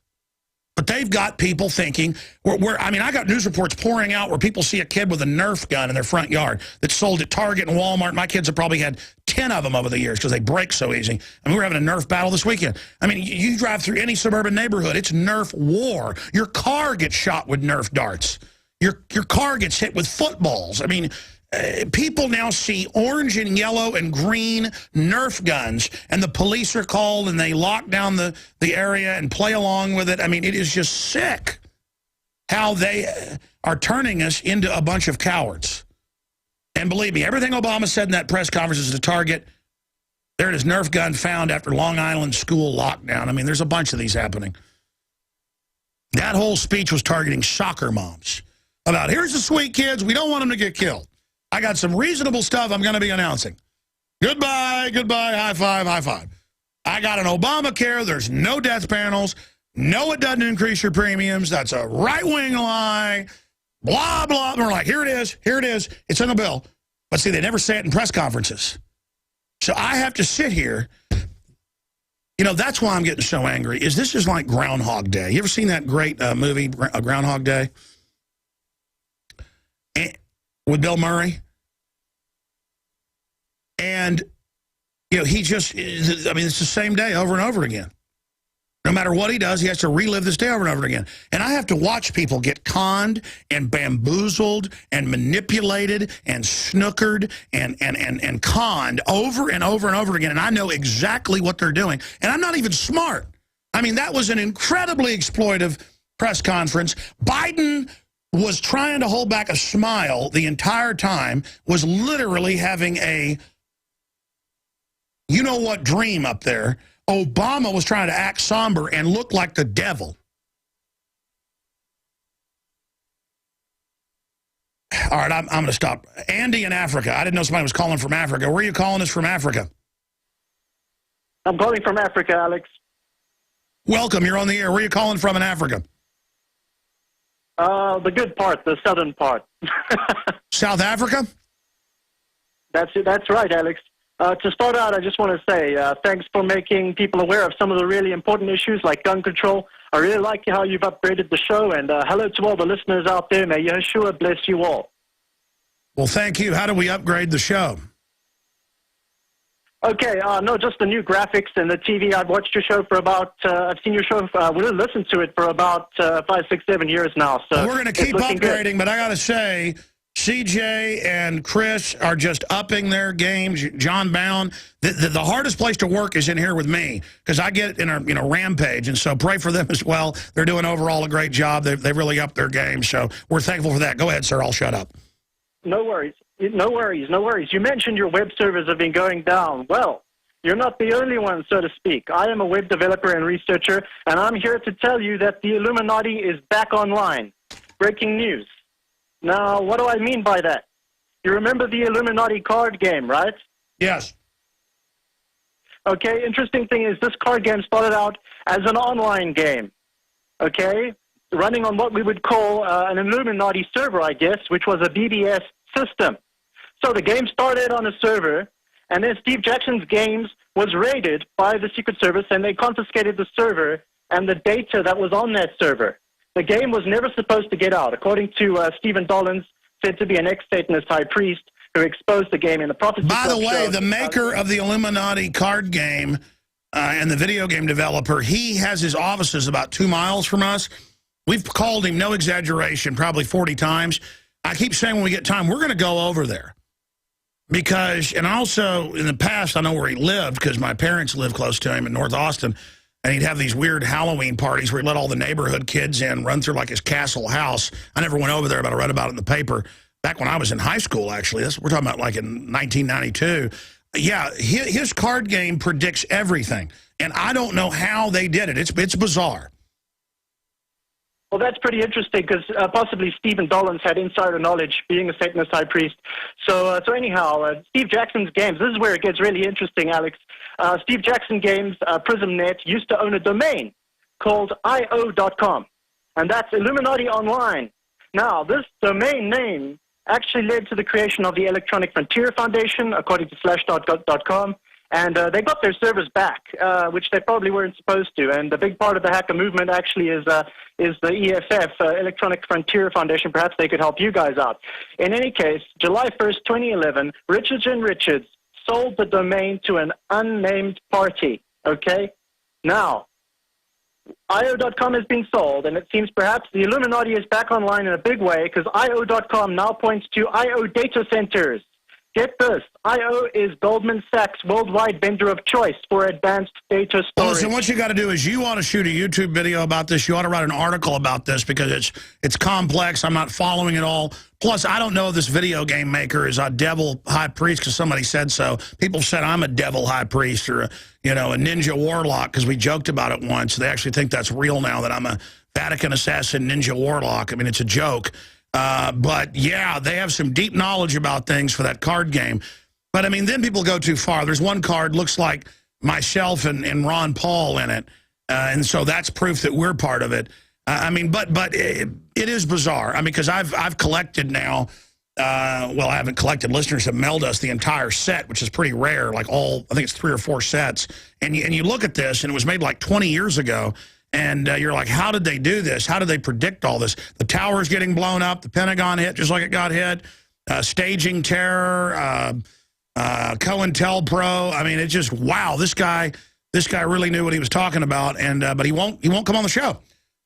But they've got people thinking, I mean, I got news reports pouring out where people see a kid with a Nerf gun in their front yard that's sold at Target and Walmart. My kids have probably had 10 of them over the years because they break so easy. I mean, we're having a Nerf battle this weekend. I mean, you drive through any suburban neighborhood, it's Nerf war. Your car gets shot with Nerf darts. Your car gets hit with footballs. I mean, people now see orange and yellow and green Nerf guns, and the police are called, and they lock down the area and play along with it. I mean, it is just sick how they are turning us into a bunch of cowards. And believe me, everything Obama said in that press conference is a target. There is Nerf gun found after Long Island school lockdown. I mean, there's a bunch of these happening. That whole speech was targeting soccer moms about, here's the sweet kids, we don't want them to get killed. I got some reasonable stuff I'm going to be announcing. Goodbye, goodbye, high five, high five. I got an Obamacare. There's no death panels. No, it doesn't increase your premiums. That's a right-wing lie. Blah, blah. And we're like, here it is. Here it is. It's in the bill. But see, they never say it in press conferences. So I have to sit here. You know, that's why I'm getting so angry, is this is like Groundhog Day. You ever seen that great movie, Groundhog Day? With Bill Murray. And You know, he just, I mean, it's the same day over and over again. No matter what he does, he has to relive this day over and over again. And I have to watch people get conned and bamboozled and manipulated and snookered and conned over and over and over again. And I know exactly what they're doing. And I'm not even smart. I mean, that was an incredibly exploitive press conference. Biden was trying to hold back a smile the entire time, was literally having a you-know-what dream up there. Obama was trying to act somber and look like the devil. All right, I'm going to stop. Andy in Africa. I didn't know somebody was calling from Africa. Where are you calling us from Africa? I'm calling from Africa, Alex. Welcome. You're on the air. Where are you calling from in Africa? The good part, the southern part. South Africa? That's it. That's right, Alex. To start out, I just want to say thanks for making people aware of some of the really important issues like gun control. I really like how you've upgraded the show, and hello to all the listeners out there. May Yeshua bless you all. Well, thank you. How do we upgrade the show? Okay, no, just the new graphics and the TV. I've watched your show for about, I've seen your show, we've listened to it for about 5, 6, 7 years now. So well, we're going to keep upgrading, good. But I got to say, CJ and Chris are just upping their games. John Bound, the hardest place to work is in here with me because I get in a rampage, and so pray for them as well. They're doing overall a great job. They've really upped their game, so we're thankful for that. Go ahead, sir. I'll shut up. No worries. No worries. No worries. You mentioned your web servers have been going down. Well, you're not the only one, so to speak. I am a web developer and researcher, and I'm here to tell you that the Illuminati is back online. Breaking news. Now, what do I mean by that? You remember the Illuminati card game, right? Yes. Okay, interesting thing is this card game started out as an online game, okay, running on what we would call an Illuminati server, I guess, which was a BBS system. So the game started on a server, and then Steve Jackson's Games was raided by the Secret Service, and they confiscated the server and the data that was on that server. The game was never supposed to get out, according to Stephen Dollins, said to be an ex-Satanist high priest who exposed the game in the Prophecy By the Club way, show. the maker of the Illuminati card game and the video game developer, he has his offices about 2 miles from us. We've called him, no exaggeration, probably 40 times. I keep saying when we get time, we're going to go over there. Because, and also in the past, I know where he lived because my parents lived close to him in North Austin. And he'd have these weird Halloween parties where he'd let all the neighborhood kids in, run through like his castle house. I never went over there, but I read about it in the paper back when I was in high school, actually. We're talking about like in 1992. Yeah, his card game predicts everything. And I don't know how they did it. It's bizarre. Well, that's pretty interesting because possibly Stephen Dollins had insider knowledge, being a Satanist high priest. So anyhow, Steve Jackson's Games, this is where it gets really interesting, Alex. Steve Jackson Games, PrismNet, used to own a domain called IO.com, and that's Illuminati Online. Now, this domain name actually led to the creation of the Electronic Frontier Foundation, according to slash.com, and they got their servers back, which they probably weren't supposed to. And a big part of the hacker movement actually is the EFF, Electronic Frontier Foundation. Perhaps they could help you guys out. In any case, July 1st, 2011, Richards & Richards sold the domain to an unnamed party, okay? Now, IO.com has been sold, and it seems perhaps the Illuminati is back online in a big way because IO.com now points to IO data centers. Get this, IO is Goldman Sachs' worldwide vendor of choice for advanced data storage. Well, listen, what you got to do is you ought to shoot a YouTube video about this. You ought to write an article about this because it's complex. I'm not following it all. Plus, I don't know if this video game maker is a devil high priest because somebody said so. People said I'm a devil high priest or a ninja warlock because we joked about it once. They actually think that's real now, that I'm a Vatican assassin ninja warlock. I mean, it's a joke. But, yeah, they have some deep knowledge about things for that card game. But, I mean, then people go too far. There's one card, looks like myself and Ron Paul in it. And so that's proof that we're part of it. I mean, but it is bizarre. I mean, because I've collected now, well, I haven't collected. Listeners have mailed us the entire set, which is pretty rare, like I think it's 3 or 4 sets. And you look at this, and it was made like 20 years ago. And you're like, how did they do this? How did they predict all this? The tower's getting blown up. The Pentagon hit just like it got hit. Staging terror. COINTELPRO. I mean, it's just, wow, this guy really knew what he was talking about, and but he won't come on the show.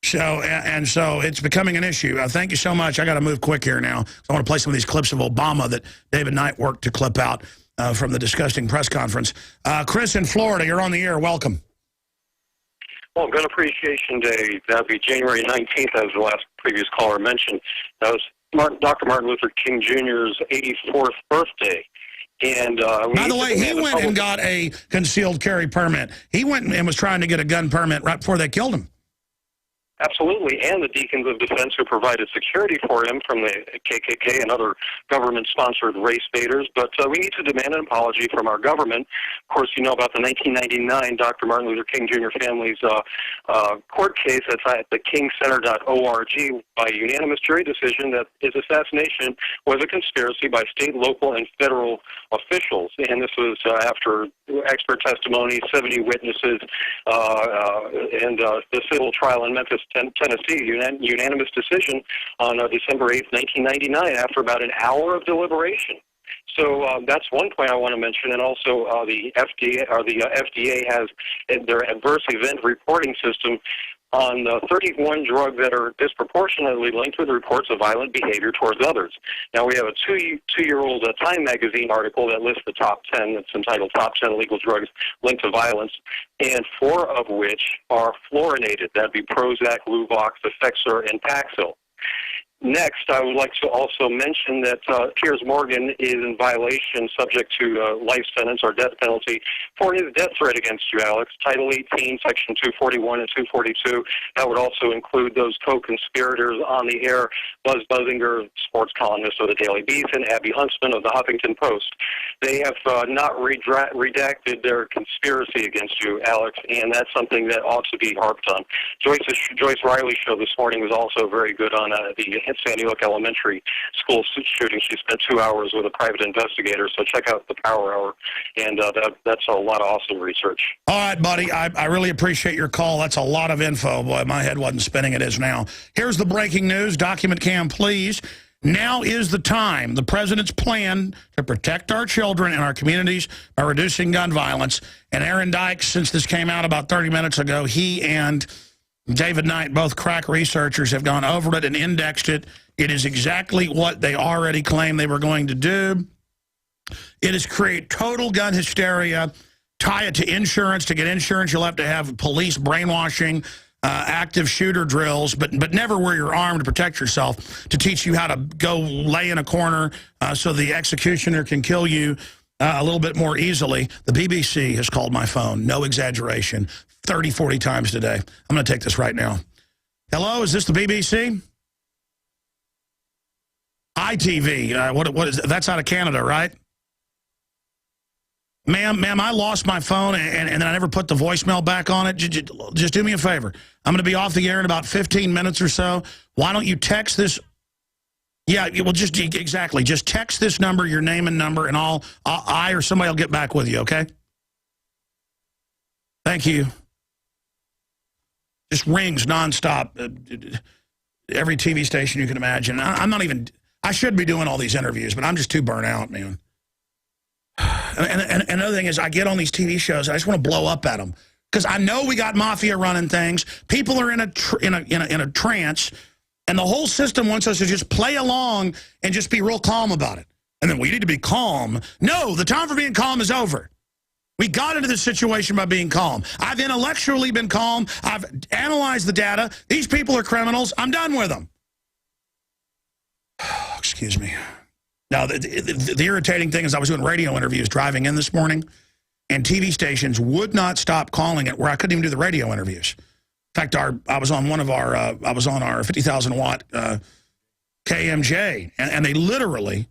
So so it's becoming an issue. Thank you so much. I got to move quick here now. I want to play some of these clips of Obama that David Knight worked to clip out from the disgusting press conference. Chris in Florida, you're on the air. Welcome. Well, Gun Appreciation Day, that would be January 19th, as the last previous caller mentioned. That was Dr. Martin Luther King Jr.'s 84th birthday. And by the way, he went and got a concealed carry permit. He went and was trying to get a gun permit right before they killed him. Absolutely, and the Deacons of Defense who provided security for him from the KKK and other government-sponsored race baiters. But we need to demand an apology from our government. Of course, you know about the 1999 Dr. Martin Luther King Jr. family's court case that's at the kingcenter.org by unanimous jury decision that his assassination was a conspiracy by state, local, and federal officials. And this was after expert testimony, 70 witnesses, and the civil trial in Memphis, Tennessee, unanimous decision on December 8th, 1999, after about an hour of deliberation. So that's one point I want to mention, and also the FDA has their adverse event reporting system on 31 drugs that are disproportionately linked with reports of violent behavior towards others. Now, we have a two-year-old Time magazine article that lists the top 10. It's entitled Top 10 Legal Drugs Linked to Violence, and 4 of which are fluorinated. That'd be Prozac, Luvox, Effexor, and Paxil. Next, I would like to also mention that Piers Morgan is in violation, subject to life sentence or death penalty, for his death threat against you, Alex. Title 18, Section 241 and 242. That would also include those co-conspirators on the air, Buzz Buzzinger, sports columnist of the Daily Beast, and Abby Huntsman of the Huffington Post. They have not redacted their conspiracy against you, Alex, and that's something that ought to be harped on. Joyce Riley's show this morning was also very good on the Sandy Hook Elementary School shooting. She spent 2 hours with a private investigator, so check out the Power Hour, and that's a lot of awesome research. All right, buddy, I really appreciate your call. That's a lot of info. Boy, my head wasn't spinning. It is now. Here's the breaking news. Document cam, please. Now is the time. The president's plan to protect our children and our communities by reducing gun violence. And Aaron Dykes, since this came out about 30 minutes ago, he and David Knight, both crack researchers, have gone over it and indexed it. It is exactly what they already claimed they were going to do. It is create total gun hysteria, tie it to insurance. To get insurance, you'll have to have police brainwashing, active shooter drills, but never wear your arm to protect yourself, to teach you how to go lay in a corner so the executioner can kill you a little bit more easily. The BBC has called my phone, no exaggeration, 30, 40 times today. I'm going to take this right now. Hello, is this the BBC? ITV, what is that's out of Canada, right? Ma'am, I lost my phone, and then I never put the voicemail back on it. Just do me a favor. I'm going to be off the air in about 15 minutes or so. Why don't you text this? Yeah, well, just text this number, your name and number, and I or somebody will get back with you, okay? Thank you. Just rings nonstop. Every TV station you can imagine. I should be doing all these interviews, but I'm just too burnt out, man. And another thing is, I get on these TV shows, I just want to blow up at them. Because I know we got mafia running things. People are in a trance, and the whole system wants us to just play along and just be real calm about it. And then we need to be calm. No, the time for being calm is over. We got into this situation by being calm. I've intellectually been calm. I've analyzed the data. These people are criminals. I'm done with them. Excuse me. Now, the irritating thing is I was doing radio interviews driving in this morning, and TV stations would not stop calling it where I couldn't even do the radio interviews. In fact, I was on our 50,000 watt KMJ, and they literally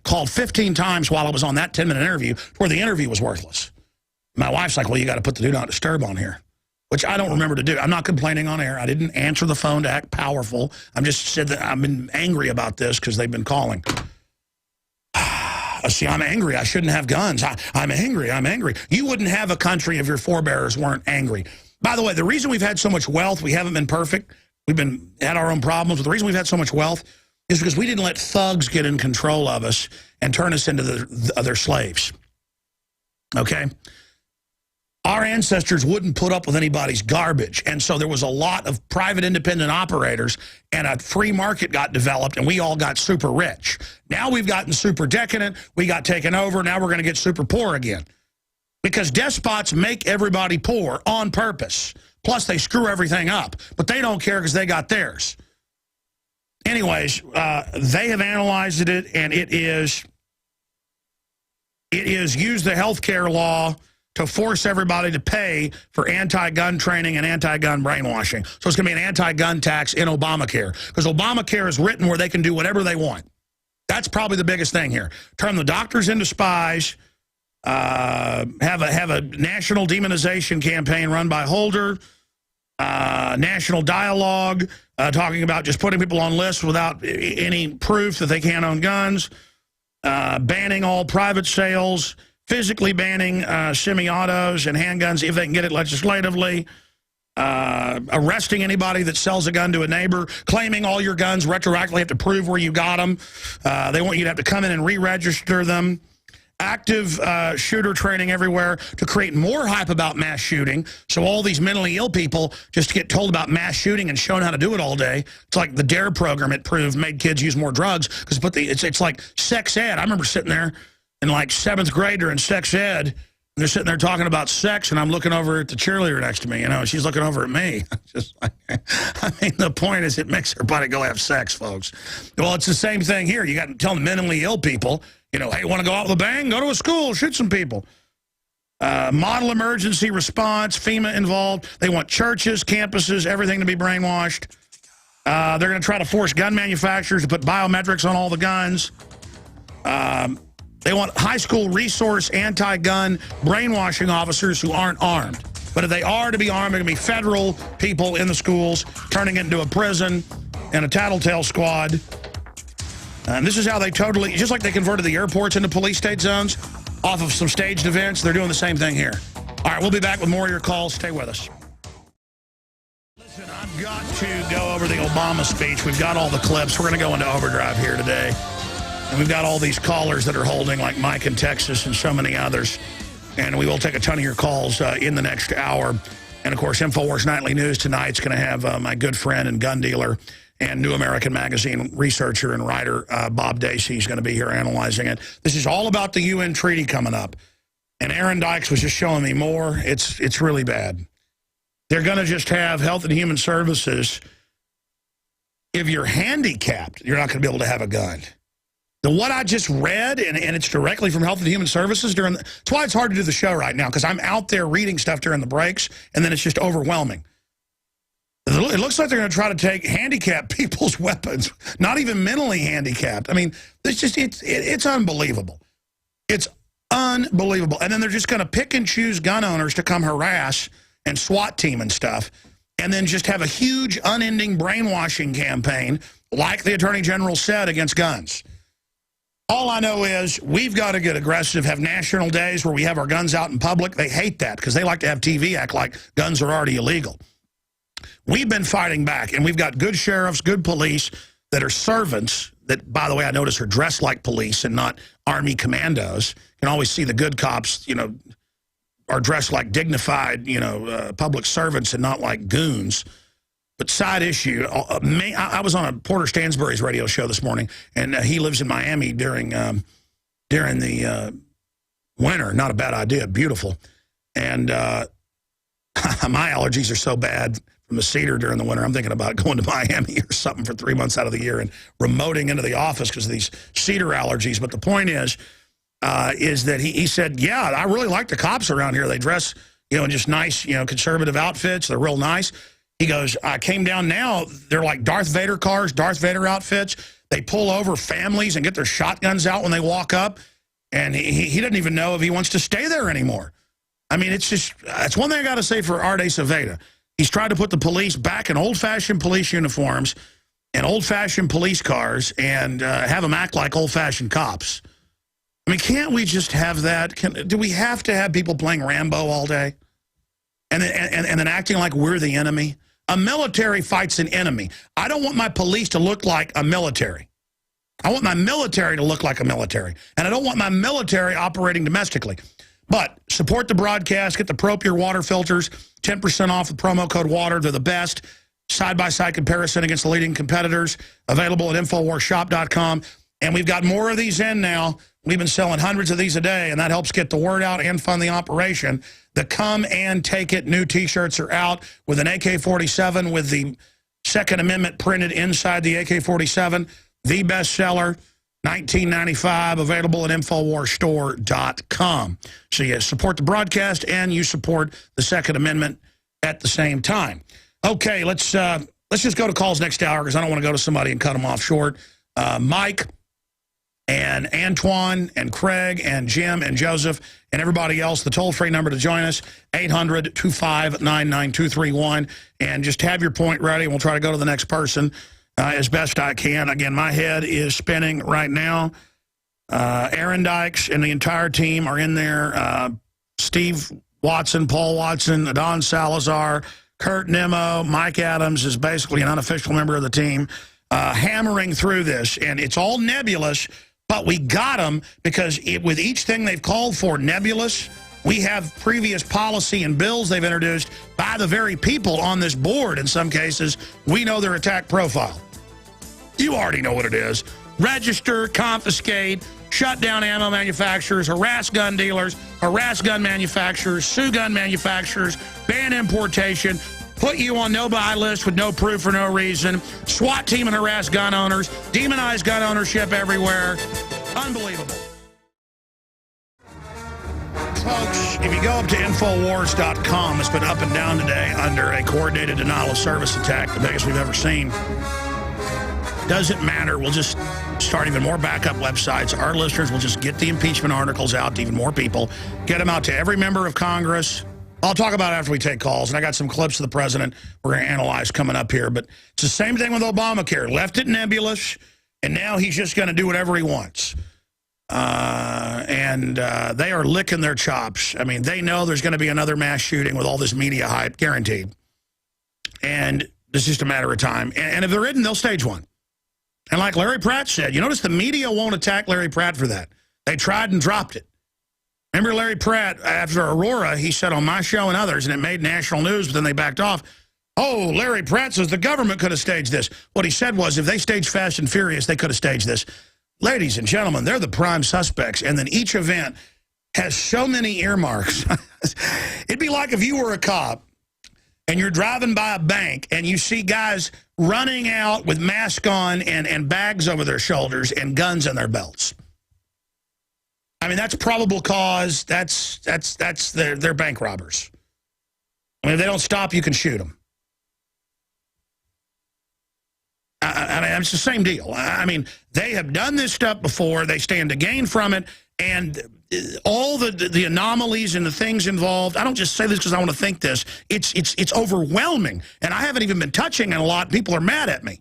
called 15 times while I was on that 10-minute interview where the interview was worthless. My wife's like, well, you got to put the do not disturb on here, which I don't remember to do. I'm not complaining on air. I didn't answer the phone to act powerful. I'm just said that I've been angry about this because they've been calling. See, I'm angry. I shouldn't have guns. I'm angry. I'm angry. You wouldn't have a country if your forebears weren't angry. By the way, the reason we've had so much wealth, we haven't been perfect. We've had our own problems. But the reason we've had so much wealth is because we didn't let thugs get in control of us and turn us into their slaves. Okay? Our ancestors wouldn't put up with anybody's garbage, and so there was a lot of private independent operators, and a free market got developed, and we all got super rich. Now we've gotten super decadent, we got taken over, now we're going to get super poor again. Because despots make everybody poor on purpose. Plus, they screw everything up, but they don't care because they got theirs. Anyways, they have analyzed it, and it is used the healthcare law to force everybody to pay for anti-gun training and anti-gun brainwashing. So it's going to be an anti-gun tax in Obamacare, because Obamacare is written where they can do whatever they want. That's probably the biggest thing here. Turn the doctors into spies, have a national demonization campaign run by Holder, national dialogue talking about just putting people on lists without any proof that they can't own guns, banning all private sales, physically banning semi-autos and handguns if they can get it legislatively, arresting anybody that sells a gun to a neighbor, claiming all your guns retroactively, have to prove where you got them. They want you to have to come in and re-register them. Active shooter training everywhere to create more hype about mass shooting, so all these mentally ill people just get told about mass shooting and shown how to do it all day. It's like the DARE program, it proved, made kids use more drugs, because it's like sex ed. I remember sitting there in like 7th grade during sex ed, and they're sitting there talking about sex, and I'm looking over at the cheerleader next to me, and she's looking over at me. Just like, I mean, the point is it makes everybody go have sex, folks. Well, it's the same thing here. You got to tell the mentally ill people, hey, want to go out with a bang? Go to a school, shoot some people. Model emergency response, FEMA involved. They want churches, campuses, everything to be brainwashed. They're going to try to force gun manufacturers to put biometrics on all the guns. They want high school resource anti-gun brainwashing officers who aren't armed. But if they are to be armed, they're going to be federal people in the schools, turning it into a prison and a tattletale squad. And this is how they totally, just like they converted the airports into police state zones off of some staged events, they're doing the same thing here. All right, we'll be back with more of your calls. Stay with us. Listen, I've got to go over the Obama speech. We've got all the clips. We're going to go into overdrive here today. And we've got all these callers that are holding, like Mike in Texas and so many others. And we will take a ton of your calls in the next hour. And, of course, InfoWars Nightly News tonight's going to have my good friend and gun dealer and New American Magazine researcher and writer Bob Dacey is going to be here analyzing it. This is all about the UN treaty coming up. And Aaron Dykes was just showing me more. It's really bad. They're going to just have Health and Human Services. If you're handicapped, you're not going to be able to have a gun. What I just read, and it's directly from Health and Human Services, that's why it's hard to do the show right now, because I'm out there reading stuff during the breaks, and then it's just overwhelming. It looks like they're going to try to take handicapped people's weapons, not even mentally handicapped. I mean, it's unbelievable. It's unbelievable. And then they're just going to pick and choose gun owners to come harass and SWAT team and stuff, and then just have a huge, unending brainwashing campaign, like the Attorney General said, against guns. All I know is we've got to get aggressive, have national days where we have our guns out in public. They hate that because they like to have TV act like guns are already illegal. We've been fighting back, and we've got good sheriffs, good police that are servants that, by the way, I notice are dressed like police and not Army commandos. You can always see the good cops, are dressed like dignified, public servants and not like goons. But side issue, I was on a Porter Stansbury's radio show this morning, and he lives in Miami during the winter. Not a bad idea, beautiful. And my allergies are so bad from the cedar during the winter, I'm thinking about going to Miami or something for 3 months out of the year and remoting into the office because of these cedar allergies. But the point is that he said, yeah, I really like the cops around here. They dress, in just nice, conservative outfits. They're real nice. He goes, I came down now, they're like Darth Vader cars, Darth Vader outfits. They pull over families and get their shotguns out when they walk up. And he doesn't even know if he wants to stay there anymore. I mean, it's one thing I got to say for Arte Saveda. He's tried to put the police back in old-fashioned police uniforms and old-fashioned police cars and have them act like old-fashioned cops. I mean, can't we just have that? Do we have to have people playing Rambo all day? And then acting like we're the enemy? A military fights an enemy. I don't want my police to look like a military. I want my military to look like a military. And I don't want my military operating domestically. But support the broadcast. Get the ProPure water filters. 10% off with promo code WATER. They're the best. Side-by-side comparison against the leading competitors. Available at InfoWarsShop.com. And we've got more of these in now. We've been selling hundreds of these a day, and that helps get the word out and fund the operation. The Come and Take It new T-shirts are out with an AK-47 with the Second Amendment printed inside the AK-47. The bestseller, $19.95, available at InfoWarsStore.com. So you support the broadcast and you support the Second Amendment at the same time. Okay, let's just go to calls next hour because I don't want to go to somebody and cut them off short. Mike and Antoine and Craig and Jim and Joseph and everybody else, the toll-free number to join us, 800-259-9231. And just have your point ready, and we'll try to go to the next person as best I can. Again, my head is spinning right now. Aaron Dykes and the entire team are in there. Steve Watson, Paul Watson, Adon Salazar, Kurt Nimmo, Mike Adams is basically an unofficial member of the team, hammering through this. And it's all nebulous, but we got them because with each thing they've called for nebulous, we have previous policy and bills they've introduced by the very people on this board. In some cases, we know their attack profile. You already know what it is. Register, confiscate, shut down ammo manufacturers, harass gun dealers, harass gun manufacturers, sue gun manufacturers, ban importation, put you on no-buy list with no proof for no reason, SWAT team and harass gun owners, demonize gun ownership everywhere. Unbelievable. Folks, if you go up to Infowars.com, it's been up and down today under a coordinated denial of service attack, the biggest we've ever seen. Doesn't matter. We'll just start even more backup websites. Our listeners will just get the impeachment articles out to even more people, get them out to every member of Congress. I'll talk about it after we take calls, and I got some clips of the president we're going to analyze coming up here. But it's the same thing with Obamacare. Left it nebulous, and now he's just going to do whatever he wants. They are licking their chops. I mean, they know there's going to be another mass shooting with all this media hype, guaranteed. And it's just a matter of time. And if there isn't, they'll stage one. And like Larry Pratt said, you notice the media won't attack Larry Pratt for that. They tried and dropped it. Remember Larry Pratt, after Aurora, he said on my show and others, and it made national news, but then they backed off. Oh, Larry Pratt says the government could have staged this. What he said was if they staged Fast and Furious, they could have staged this. Ladies and gentlemen, they're the prime suspects, and then each event has so many earmarks. It'd be like if you were a cop and you're driving by a bank and you see guys running out with masks on and bags over their shoulders and guns in their belts. I mean, that's probable cause. They're bank robbers. I mean, if they don't stop, you can shoot them. I mean, it's the same deal. I mean, they have done this stuff before. They stand to gain from it. And all the anomalies and the things involved, I don't just say this because I want to think this. It's overwhelming. And I haven't even been touching it a lot. People are mad at me.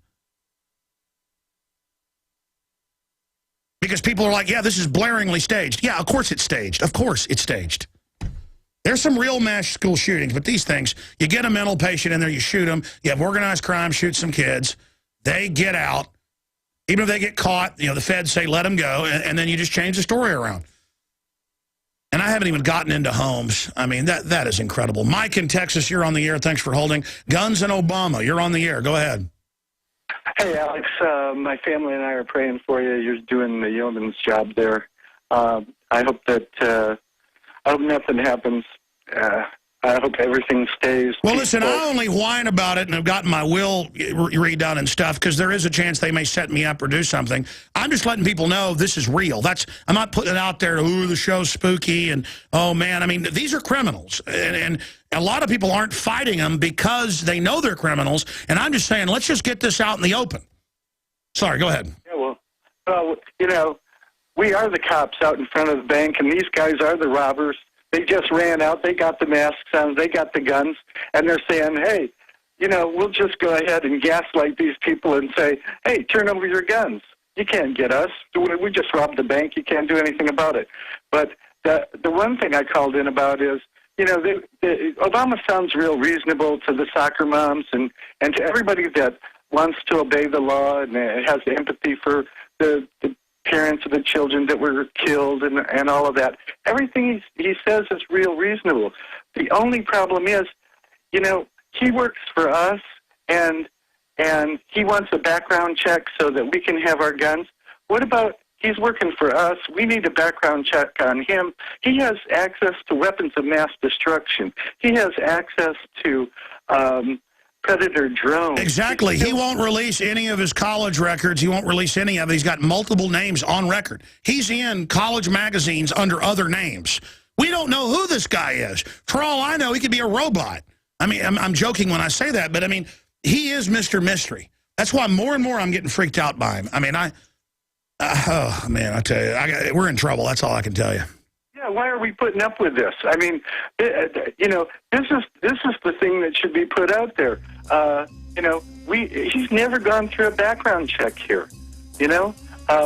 Because people are like, yeah, this is blaringly staged. Yeah, of course it's staged. Of course it's staged. There's some real mass school shootings, but these things, you get a mental patient in there, you shoot them, you have organized crime, shoot some kids, they get out. Even if they get caught, you know, the feds say let them go, and then you just change the story around. And I haven't even gotten into homes. I mean, that is incredible. Mike in Texas, you're on the air. Thanks for holding. Guns and Obama, you're on the air. Go ahead. Hey, Alex. My family and I are praying for you. You're doing the yeoman's job there. I hope that I hope nothing happens. I hope everything stays. Well, listen, I only whine about it and have gotten my will redone and stuff because there is a chance they may set me up or do something. I'm just letting people know this is real. I'm not putting it out there, ooh, the show's spooky and, oh, man. I mean, these are criminals. And a lot of people aren't fighting them because they know they're criminals. And I'm just saying, let's just get this out in the open. Sorry, go ahead. Yeah, well, you know, we are the cops out in front of the bank, and these guys are the robbers. They just ran out. They got the masks on. They got the guns. And they're saying, hey, you know, we'll just go ahead and gaslight these people and say, hey, turn over your guns. You can't get us. We just robbed the bank. You can't do anything about it. But the one thing I called in about is, you know, Obama sounds real reasonable to the soccer moms and to everybody that wants to obey the law and has empathy for the parents of the children that were killed and all of that. Everything he says is real reasonable. The only problem is, you know, he works for us, and he wants a background check so that we can have our guns. What about he's working for us? We need a background check on him. He has access to weapons of mass destruction. He has access to Predator drones. Exactly. He won't release any of his college records. He won't release any of it. He's got multiple names on record. He's in college magazines under other names. We don't know who this guy is. For all I know, he could be a robot. I mean, I'm joking when I say that, but I mean, he is Mr. Mystery. That's why more and more I'm getting freaked out by him. I mean, oh, man, I tell you, we're in trouble. That's all I can tell you. Yeah, why are we putting up with this? I mean, you know, this is the thing that should be put out there. You know, he's never gone through a background check here. You know,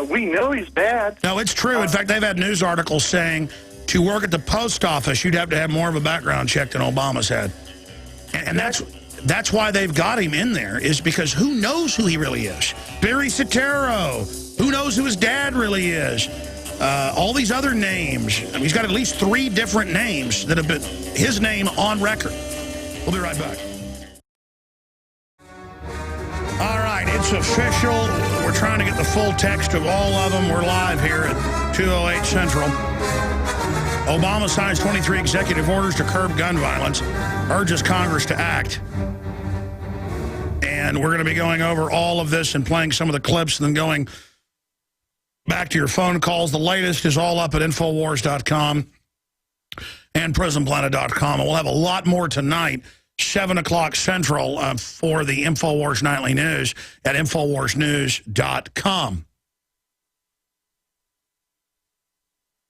we know he's bad. No, it's true. In fact, they've had news articles saying to work at the post office, you'd have to have more of a background check than Obama's had. And that's why they've got him in there, is because who knows who he really is? Barry Soetoro. Who knows who his dad really is? All these other names. I mean, he's got at least 3 different names that have been his name on record. We'll be right back. All right, it's official. We're trying to get the full text of all of them. We're live here at 208 Central. Obama signs 23 executive orders to curb gun violence, urges Congress to act. And we're going to be going over all of this and playing some of the clips and then going back to your phone calls. The latest is all up at Infowars.com and PrisonPlanet.com. And we'll have a lot more tonight, 7 o'clock Central, for the Infowars Nightly News at InfoWarsNews.com.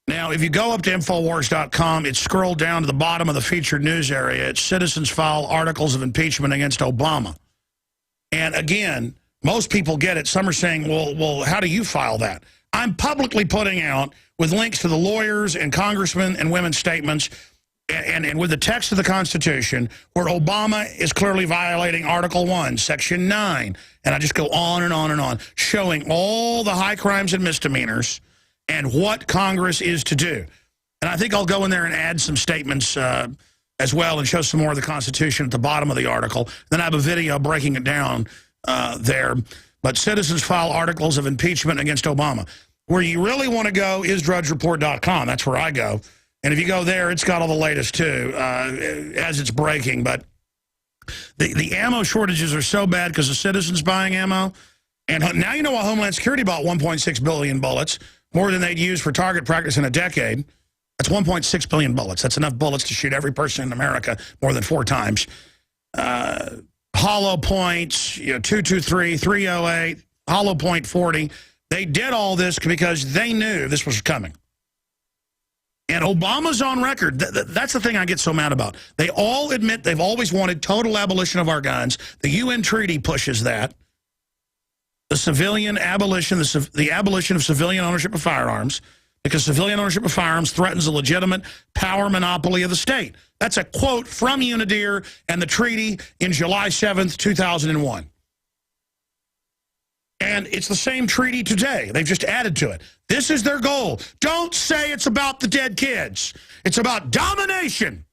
Now, if you go up to Infowars.com, it's scrolled down to the bottom of the featured news area. It's citizens file articles of impeachment against Obama. And again, most people get it. Some are saying, well, how do you file that? I'm publicly putting out, with links to the lawyers and congressmen and women's statements, and with the text of the Constitution, where Obama is clearly violating Article 1, Section 9. And I just go on and on and on, showing all the high crimes and misdemeanors and what Congress is to do. And I think I'll go in there and add some statements as well and show some more of the Constitution at the bottom of the article. Then I have a video breaking it down there. But citizens file articles of impeachment against Obama. Where you really want to go is DrudgeReport.com. That's where I go. And if you go there, it's got all the latest, too, as it's breaking. But the ammo shortages are so bad because the citizens buying ammo. And now you know why Homeland Security bought 1.6 billion bullets, more than they'd use for target practice in a decade. That's 1.6 billion bullets. That's enough bullets to shoot every person in America more than 4 times. Hollow points, 223, 308, hollow point 40. They did all this because they knew this was coming. And Obama's on record. That's the thing I get so mad about. They all admit they've always wanted total abolition of our guns. The UN treaty pushes that. The civilian abolition, the abolition of civilian ownership of firearms, because civilian ownership of firearms threatens the legitimate power monopoly of the state. That's a quote from UNIDIR and the treaty in July 7th, 2001. And it's the same treaty today. They've just added to it. This is their goal. Don't say it's about the dead kids. It's about domination.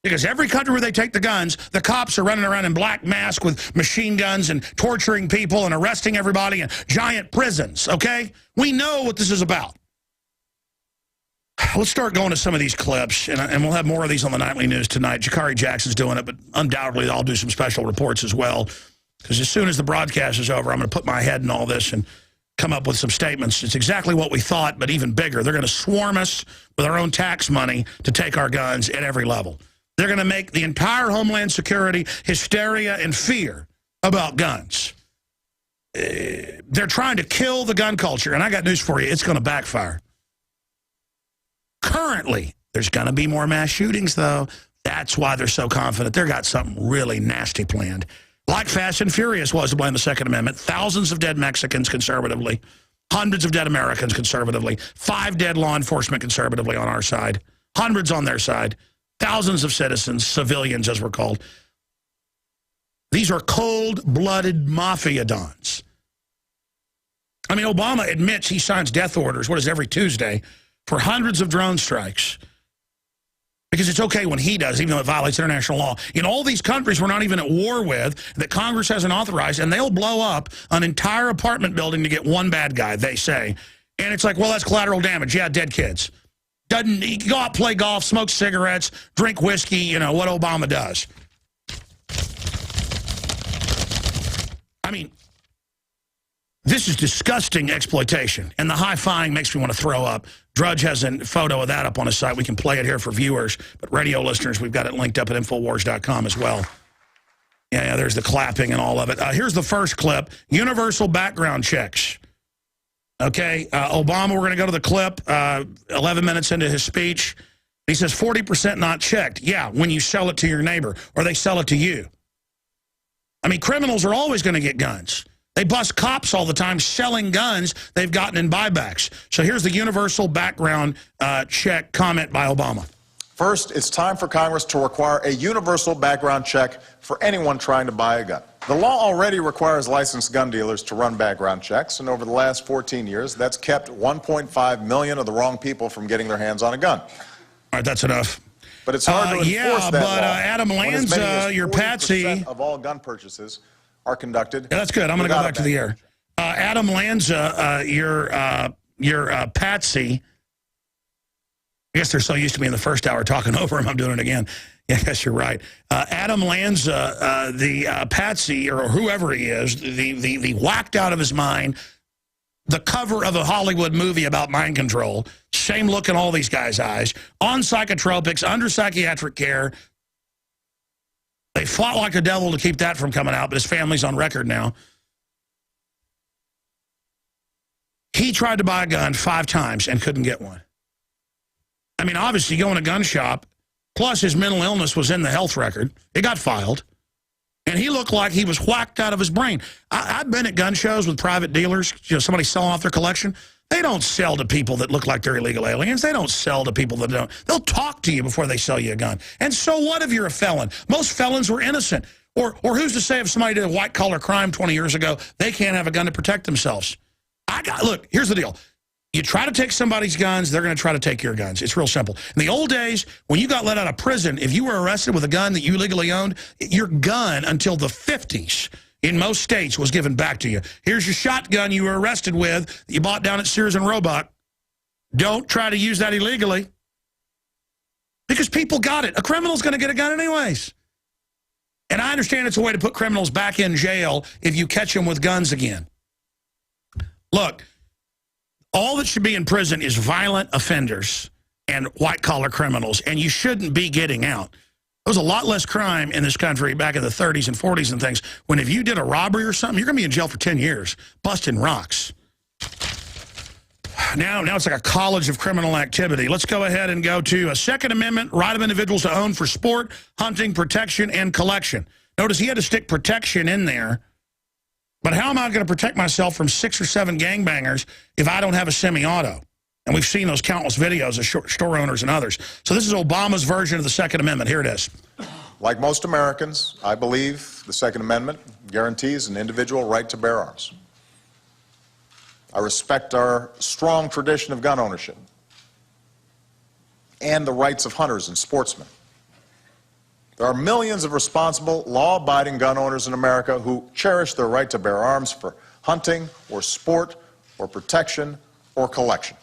Because every country where they take the guns, the cops are running around in black masks with machine guns and torturing people and arresting everybody in giant prisons, okay? We know what this is about. Let's start going to some of these clips, and we'll have more of these on the Nightly News tonight. Jakari Jackson's doing it, but undoubtedly I'll do some special reports as well. Because as soon as the broadcast is over, I'm going to put my head in all this and come up with some statements. It's exactly what we thought, but even bigger. They're going to swarm us with our own tax money to take our guns at every level. They're going to make the entire Homeland Security hysteria and fear about guns. They're trying to kill the gun culture, and I got news for you. It's going to backfire. Currently, there's going to be more mass shootings, though. That's why they're so confident. They've got something really nasty planned. Like Fast and Furious was to blame the Second Amendment. Thousands of dead Mexicans conservatively. Hundreds of dead Americans conservatively. 5 dead law enforcement conservatively on our side. Hundreds on their side. Thousands of citizens, civilians as we're called. These are cold-blooded mafia dons. I mean, Obama admits he signs death orders, what is every Tuesday, for hundreds of drone strikes. Because it's okay when he does, even though it violates international law. In all these countries we're not even at war with, that Congress hasn't authorized, and they'll blow up an entire apartment building to get one bad guy, they say. And it's like, well, that's collateral damage. Yeah, dead kids. Doesn't he go out, play golf, smoke cigarettes, drink whiskey, you know, what Obama does. I mean, this is disgusting exploitation, and the high-fiving makes me want to throw up. Drudge has a photo of that up on his site. We can play it here for viewers, but radio listeners, we've got it linked up at Infowars.com as well. Yeah, there's the clapping and all of it. Here's the first clip, universal background checks. Okay, Obama, we're going to go to the clip, 11 minutes into his speech. He says 40% not checked. Yeah, when you sell it to your neighbor, or they sell it to you. I mean, criminals are always going to get guns. They bust cops all the time selling guns they've gotten in buybacks. So here's the universal background check comment by Obama. First, it's time for Congress to require a universal background check for anyone trying to buy a gun. The law already requires licensed gun dealers to run background checks, and over the last 14 years, that's kept 1.5 million of the wrong people from getting their hands on a gun. All right, that's enough. But it's hard to enforce that law Adam Lanza, your patsy of all gun purchases are conducted. Yeah, that's good. I'm going to go back to the air. Adam Lanza, your patsy. I guess they're so used to me in the first hour talking over him, I'm doing it again. Yeah, I guess you're right. Adam Lanza, the patsy, or whoever he is, the whacked out of his mind, the cover of a Hollywood movie about mind control, same look in all these guys' eyes, on psychotropics, under psychiatric care. They fought like the devil to keep that from coming out, but his family's on record now. He tried to buy a gun 5 times and couldn't get one. I mean, obviously, you go in a gun shop, plus his mental illness was in the health record. It got filed. And he looked like he was whacked out of his brain. I've been at gun shows with private dealers, you know, somebody selling off their collection. They don't sell to people that look like they're illegal aliens. They don't sell to people that don't. They'll talk to you before they sell you a gun. And so what if you're a felon? Most felons were innocent. Or who's to say if somebody did a white-collar crime 20 years ago, they can't have a gun to protect themselves? Look, here's the deal. You try to take somebody's guns, they're going to try to take your guns. It's real simple. In the old days, when you got let out of prison, if you were arrested with a gun that you legally owned, your gun until the 50s in most states was given back to you. Here's your shotgun you were arrested with that you bought down at Sears and Roebuck. Don't try to use that illegally. Because people got it. A criminal's going to get a gun anyways. And I understand it's a way to put criminals back in jail if you catch them with guns again. Look, all that should be in prison is violent offenders and white-collar criminals, and you shouldn't be getting out. There was a lot less crime in this country back in the 30s and 40s and things, when if you did a robbery or something, you're going to be in jail for 10 years, busting rocks. Now it's like a college of criminal activity. Let's go ahead and go to a Second Amendment, right of individuals to own for sport, hunting, protection, and collection. Notice he had to stick protection in there. But how am I going to protect myself from 6 or 7 gangbangers if I don't have a semi-auto? And we've seen those countless videos of store owners and others. So this is Obama's version of the Second Amendment. Here it is. Like most Americans, I believe the Second Amendment guarantees an individual right to bear arms. I respect our strong tradition of gun ownership and the rights of hunters and sportsmen. There are millions of responsible, law-abiding gun owners in America who cherish their right to bear arms for hunting or sport or protection or collection.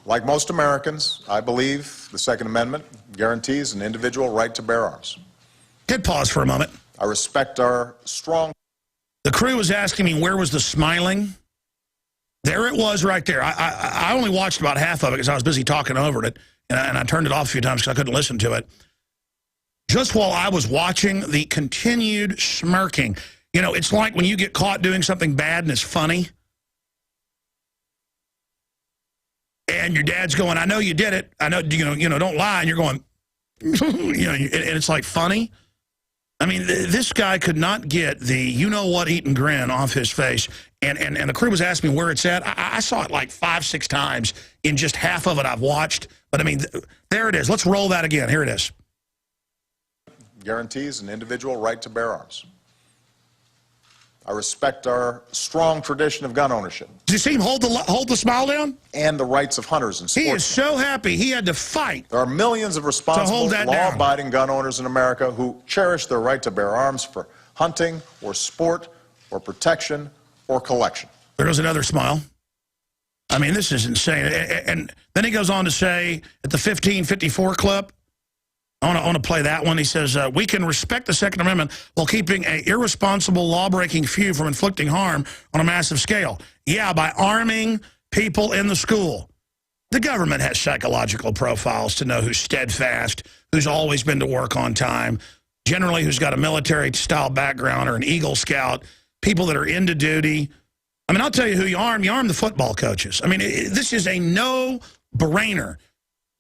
Like most Americans, I believe the Second Amendment guarantees an individual right to bear arms. Hit pause for a moment. I respect our strong... The crew was asking me where was the smiling. There it was right there. I only watched about half of it because I was busy talking over it, and I turned it off a few times because I couldn't listen to it. Just while I was watching the continued smirking. You know, it's like when you get caught doing something bad and it's funny. And your dad's going, I know you did it. I know, you know, don't lie. And you're going, you know, and it's like funny. I mean, this guy could not get the you-know-what eating grin off his face. And the crew was asking me where it's at. I saw it like 5-6 times in just half of it I've watched. But, I mean, there it is. Let's roll that again. Here it is. Guarantees an individual right to bear arms. I respect our strong tradition of gun ownership. Did you see him hold the smile down? And the rights of hunters and sportsmen. He is so happy he had to fight. There are millions of responsible, law-abiding gun owners in America who cherish their right to bear arms for hunting or sport or protection or collection. There goes another smile. I mean, this is insane. And then he goes on to say, at the 1554 clip, I want to play that one. He says, we can respect the Second Amendment while keeping an irresponsible, law-breaking few from inflicting harm on a massive scale. Yeah, by arming people in the school. The government has psychological profiles to know who's steadfast, who's always been to work on time, generally who's got a military-style background or an Eagle Scout, people that are into duty. I mean, I'll tell you who you arm the football coaches. I mean, this is a no-brainer.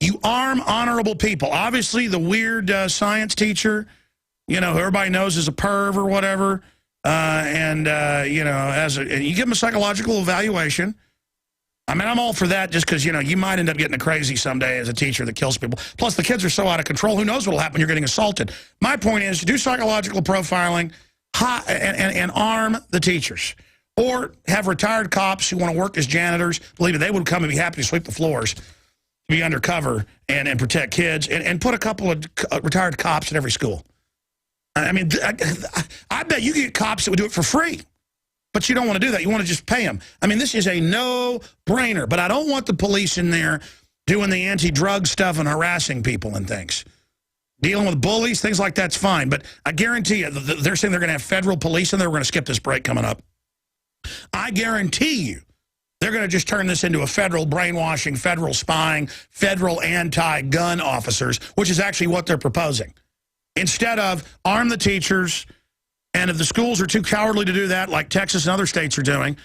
You arm honorable people. Obviously, the weird science teacher, you know, who everybody knows is a perv or whatever, and you know, and you give them a psychological evaluation. I mean, I'm all for that just because, you know, you might end up getting a crazy someday as a teacher that kills people. Plus, the kids are so out of control, who knows what will happen when you're getting assaulted. My point is to do psychological profiling and arm the teachers. Or have retired cops who want to work as janitors. Believe me, they would come and be happy to sweep the floors, be undercover and protect kids, and put a couple of retired cops at every school. I mean, I bet you get cops that would do it for free, but you don't want to do that. You want to just pay them. I mean, this is a no-brainer, but I don't want the police in there doing the anti-drug stuff and harassing people and things. Dealing with bullies, things like that's fine, but I guarantee you, they're saying they're going to have federal police in there. We're going to skip this break coming up. I guarantee you, they're going to just turn this into a federal brainwashing, federal spying, federal anti-gun officers, which is actually what they're proposing. Instead of arm the teachers, and if the schools are too cowardly to do that, like Texas and other states are doing,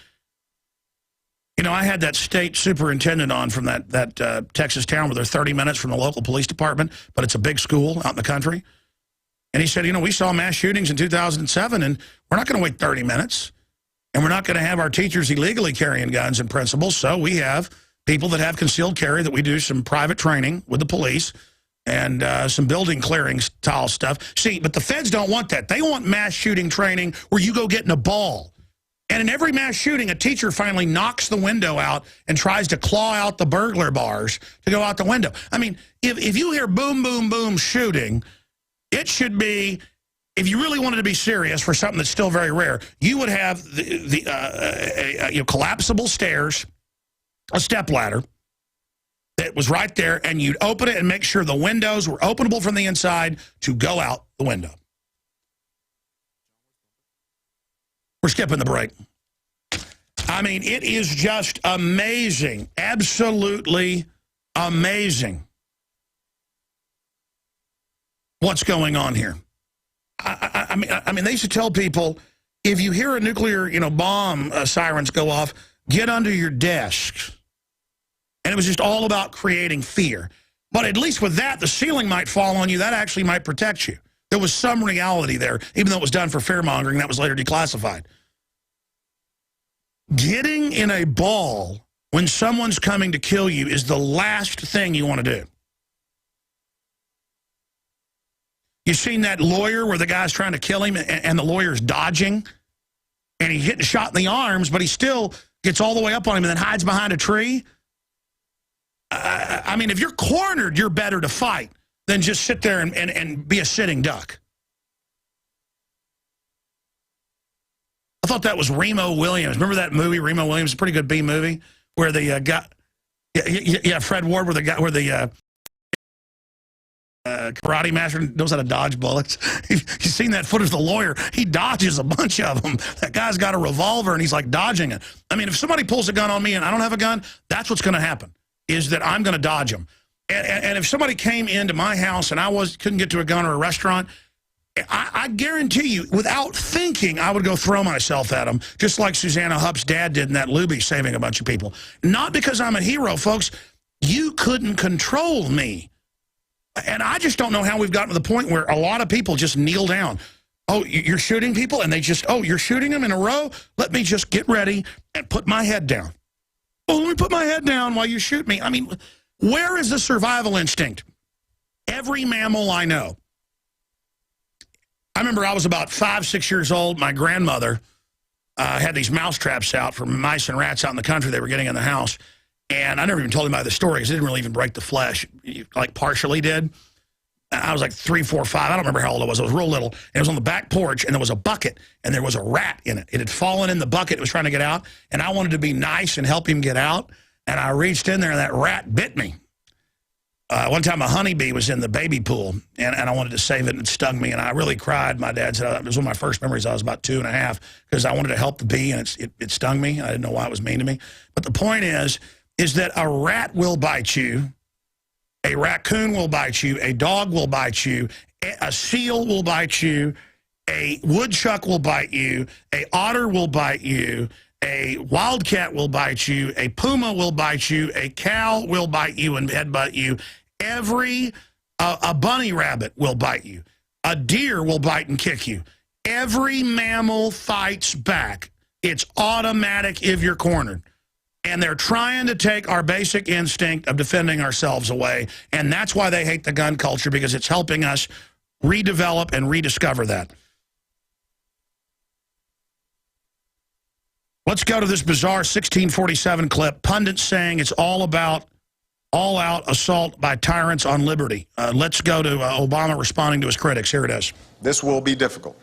you know, I had that state superintendent on from that Texas town where they're 30 minutes from the local police department, but it's a big school out in the country. And he said, you know, we saw mass shootings in 2007, and we're not going to wait 30 minutes. And we're not going to have our teachers illegally carrying guns in principle, so we have people that have concealed carry that we do some private training with the police and some building clearing style stuff. See, but the feds don't want that. They want mass shooting training where you go get in a ball. And in every mass shooting, a teacher finally knocks the window out and tries to claw out the burglar bars to go out the window. I mean, if you hear boom, boom, boom shooting, it should be... If you really wanted to be serious for something that's still very rare, you would have the collapsible stairs, a stepladder that was right there, and you'd open it and make sure the windows were openable from the inside to go out the window. We're skipping the break. I mean, it is just amazing, absolutely amazing what's going on here. I mean, they used to tell people, if you hear a nuclear, bomb sirens go off, get under your desks. And it was just all about creating fear. But at least with that, the ceiling might fall on you. That actually might protect you. There was some reality there, even though it was done for fear-mongering. That was later declassified. Getting in a ball when someone's coming to kill you is the last thing you want to do. You've seen that lawyer where the guy's trying to kill him and the lawyer's dodging? And he's getting shot in the arms, but he still gets all the way up on him and then hides behind a tree? I mean, if you're cornered, you're better to fight than just sit there and be a sitting duck. I thought that was Remo Williams. Remember that movie, Remo Williams? A pretty good B movie where the guy, Fred Ward, where the karate master knows how to dodge bullets. You've seen that footage of the lawyer. He dodges a bunch of them. That guy's got a revolver, and he's like dodging it. I mean, if somebody pulls a gun on me and I don't have a gun, that's what's going to happen, is that I'm going to dodge them. And if somebody came into my house and I couldn't get to a gun or a restaurant, I guarantee you, without thinking, I would go throw myself at them, just like Susanna Hupp's dad did in that Luby, saving a bunch of people. Not because I'm a hero, folks. You couldn't control me. And I just don't know how we've gotten to the point where a lot of people just kneel down. Oh, you're shooting people? And they just, oh, you're shooting them in a row? Let me just get ready and put my head down. Oh, let me put my head down while you shoot me. I mean, where is the survival instinct? Every mammal I know. I remember I was about 5, 6 years old. My grandmother had these mouse traps out for mice and rats out in the country they were getting in the house. And I never even told him about the story because it didn't really even break the flesh, like partially did. I was like 3, 4, 5. I don't remember how old I was. Real little. And it was on the back porch, and there was a bucket, and there was a rat in it. It had fallen in the bucket. It was trying to get out, and I wanted to be nice and help him get out. And I reached in there, and that rat bit me. One time a honeybee was in the baby pool, and I wanted to save it, and it stung me, and I really cried. My dad said it was one of my first memories. I was about 2.5 because I wanted to help the bee, and it stung me. I didn't know why it was mean to me. But the point is that a rat will bite you. A raccoon will bite you. A dog will bite you. A seal will bite you. A woodchuck will bite you. A otter will bite you. A wildcat will bite you. A puma will bite you. A cow will bite you and headbutt you. A bunny rabbit will bite you. A deer will bite and kick you. Every mammal fights back. It's automatic if you're cornered. And they're trying to take our basic instinct of defending ourselves away. And that's why they hate the gun culture, because it's helping us redevelop and rediscover that. Let's go to this bizarre 1647 clip. Pundits saying it's all about all-out assault by tyrants on liberty. Let's go to Obama responding to his critics. Here it is. This will be difficult.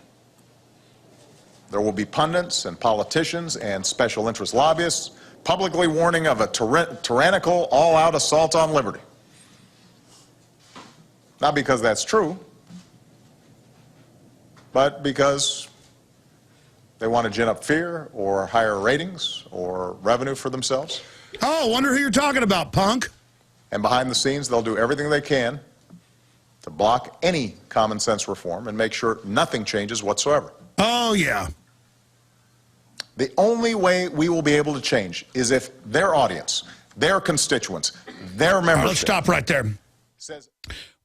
There will be pundits and politicians and special interest lobbyists publicly warning of a tyrannical, all-out assault on liberty. Not because that's true, but because they want to gin up fear or higher ratings or revenue for themselves. Oh, wonder who you're talking about, punk. And behind the scenes, they'll do everything they can to block any common sense reform and make sure nothing changes whatsoever. Oh, yeah. The only way we will be able to change is if their audience, their constituents, their membership... Right, let's stop right there. Says,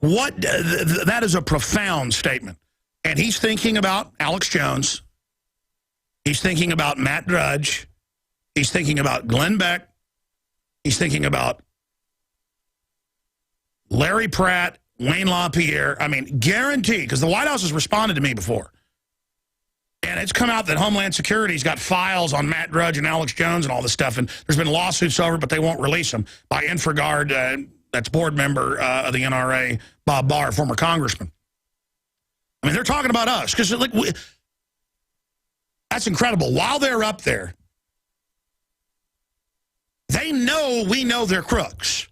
that is a profound statement. And he's thinking about Alex Jones. He's thinking about Matt Drudge. He's thinking about Glenn Beck. He's thinking about Larry Pratt, Wayne LaPierre. I mean, guaranteed, because the White House has responded to me before. And it's come out that Homeland Security's got files on Matt Drudge and Alex Jones and all this stuff, and there's been lawsuits over, but they won't release them, by Infragard, that's board member of the NRA, Bob Barr, former congressman. I mean, they're talking about us, because that's incredible. While they're up there, they know we know they're crooks.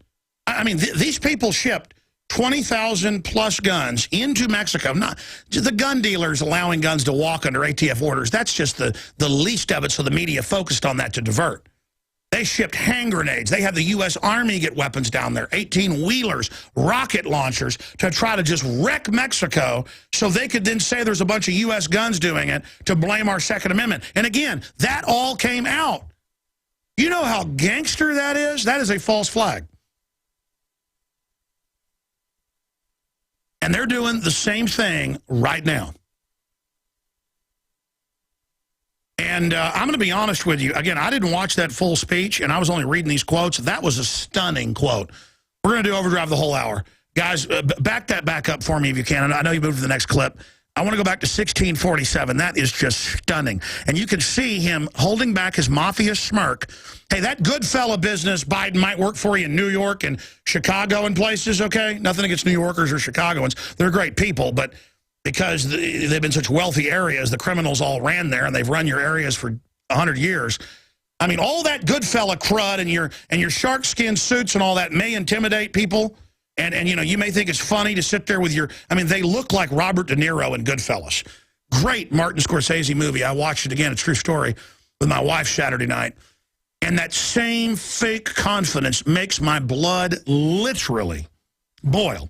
I mean, these people shipped 20,000 plus guns into Mexico. Not the gun dealers allowing guns to walk under ATF orders. That's just the least of it, so the media focused on that to divert. They shipped hand grenades. They had the U.S. Army get weapons down there, 18-wheelers, rocket launchers, to try to just wreck Mexico so they could then say there's a bunch of U.S. guns doing it to blame our Second Amendment. And again, that all came out. You know how gangster that is? That is a false flag. And they're doing the same thing right now. And I'm going to be honest with you. Again, I didn't watch that full speech, and I was only reading these quotes. That was a stunning quote. We're going to do Overdrive the whole hour. Guys, back that back up for me if you can. I know you moved to the next clip. I want to go back to 1647. That is just stunning. And you can see him holding back his mafia smirk. Hey, that good fella business, Biden, might work for you in New York and Chicago and places, okay? Nothing against New Yorkers or Chicagoans. They're great people, but because they've been such wealthy areas, the criminals all ran there, and they've run your areas for 100 years. I mean, all that good fella crud and your shark skin suits and all that may intimidate people. And you know, you may think it's funny to sit there with your... I mean, they look like Robert De Niro in Goodfellas. Great Martin Scorsese movie. I watched it again, a true story, with my wife Saturday night. And that same fake confidence makes my blood literally boil.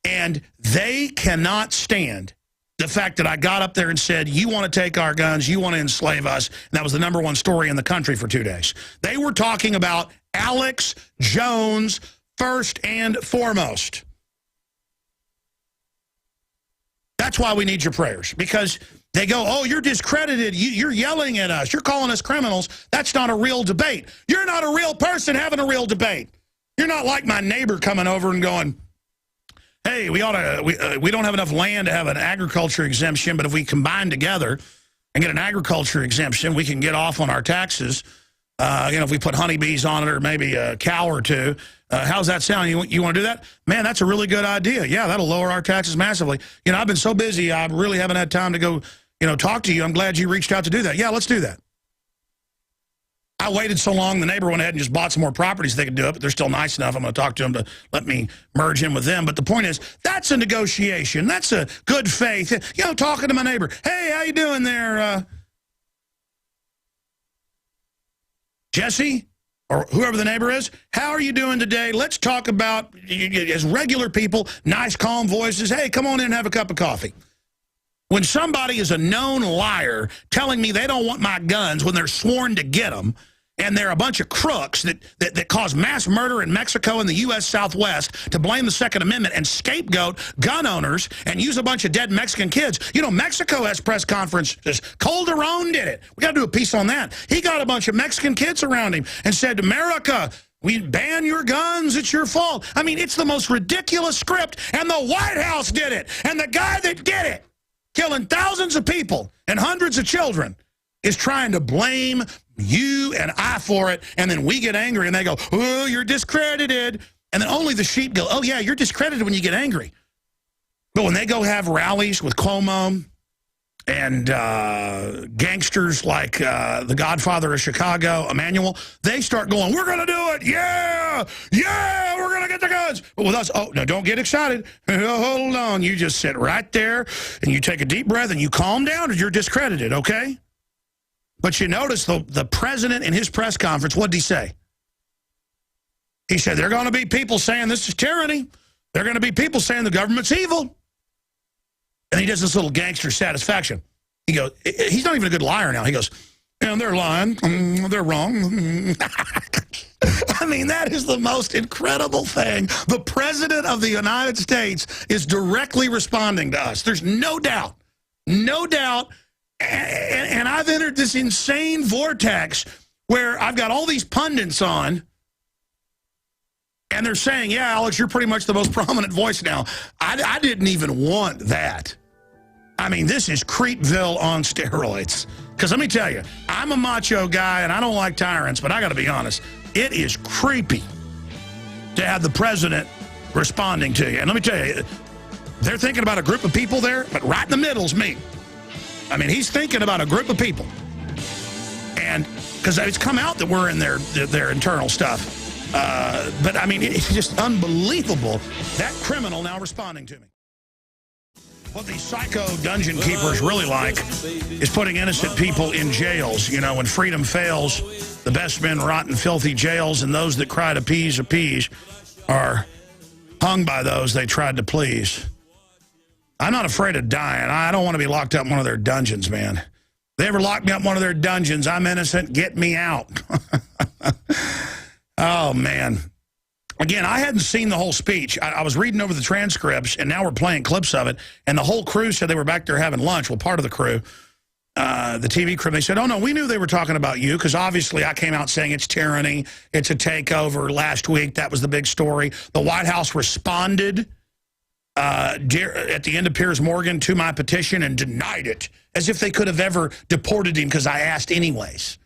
And they cannot stand the fact that I got up there and said, you want to take our guns, you want to enslave us. And that was the #1 story in the country for 2 days. They were talking about Alex Jones first and foremost. That's why we need your prayers, because they go, oh, you're discredited. You're yelling at us. You're calling us criminals. That's not a real debate. You're not a real person having a real debate. You're not like my neighbor coming over and going, hey, we don't have enough land to have an agriculture exemption, but if we combine together, and get an agriculture exemption, we can get off on our taxes. If we put honeybees on it or maybe a cow or two. How's that sound? You want to do that? Man, that's a really good idea. Yeah, that'll lower our taxes massively. I've been so busy, I really haven't had time to go, talk to you. I'm glad you reached out to do that. Yeah, let's do that. I waited so long, the neighbor went ahead and just bought some more properties so they could do it, but they're still nice enough. I'm going to talk to them to let me merge in with them. But the point is, that's a negotiation. That's a good faith. Talking to my neighbor. Hey, how you doing there, Jesse? Or whoever the neighbor is, how are you doing today? Let's talk about, as regular people, nice, calm voices. Hey, come on in and have a cup of coffee. When somebody is a known liar telling me they don't want my guns when they're sworn to get them, and they're a bunch of crooks that cause mass murder in Mexico and the U.S. Southwest to blame the Second Amendment and scapegoat gun owners and use a bunch of dead Mexican kids. Mexico has press conferences. Calderon did it. We got to do a piece on that. He got a bunch of Mexican kids around him and said, America, we ban your guns. It's your fault. I mean, it's the most ridiculous script, and the White House did it. And the guy that did it, killing thousands of people and hundreds of children, is trying to blame you and I for it, and then we get angry, and they go, oh, you're discredited. And then only the sheep go, oh, yeah, you're discredited when you get angry. But when they go have rallies with Cuomo and gangsters like the Godfather of Chicago, Emmanuel, they start going, we're going to do it. Yeah, yeah, we're going to get the guns. But with us, oh, no, don't get excited. Hold on. You just sit right there, and you take a deep breath, and you calm down, or you're discredited, okay? But you notice the president in his press conference, what did he say? He said, there are going to be people saying this is tyranny. There are going to be people saying the government's evil. And he does this little gangster satisfaction. He goes, he's not even a good liar now. He goes, and they're lying. They're wrong. I mean, that is the most incredible thing. The president of the United States is directly responding to us. There's no doubt. No doubt. And I've entered this insane vortex where I've got all these pundits on, and they're saying, yeah, Alex, you're pretty much the most prominent voice now. I didn't even want that. I mean, this is Creepville on steroids. Because let me tell you, I'm a macho guy, and I don't like tyrants, but I got to be honest, it is creepy to have the president responding to you. And let me tell you, they're thinking about a group of people there, but right in the middle is me. I mean, he's thinking about a group of people. And because it's come out that we're in their internal stuff. But, I mean, it's just unbelievable. That criminal now responding to me. What these psycho dungeon keepers really like is putting innocent people in jails. When freedom fails, the best men rot in filthy jails, and those that cry to appease are hung by those they tried to please. I'm not afraid of dying. I don't want to be locked up in one of their dungeons, man. If they ever lock me up in one of their dungeons, I'm innocent. Get me out. Oh, man. Again, I hadn't seen the whole speech. I was reading over the transcripts, and now we're playing clips of it. And the whole crew said they were back there having lunch. Well, part of the crew, the TV crew, they said, oh, no, we knew they were talking about you, because obviously I came out saying it's tyranny, it's a takeover last week. That was the big story. The White House responded at the end of Piers Morgan to my petition and denied it, as if they could have ever deported him because I asked anyways.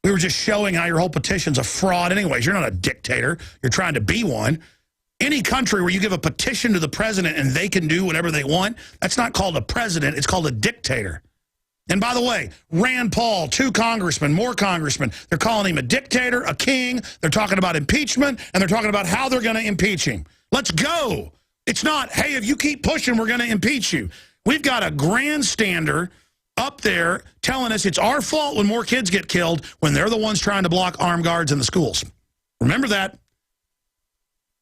We were just showing how your whole petition's a fraud anyways. You're not a dictator. You're trying to be one. Any country where you give a petition to the president and they can do whatever they want, that's not called a president. It's called a dictator. And by the way, Rand Paul, 2 congressmen, more congressmen, they're calling him a dictator, a king. They're talking about impeachment, and they're talking about how they're going to impeach him. Let's go. It's not, hey, if you keep pushing, we're going to impeach you. We've got a grandstander up there telling us it's our fault when more kids get killed when they're the ones trying to block armed guards in the schools. Remember that.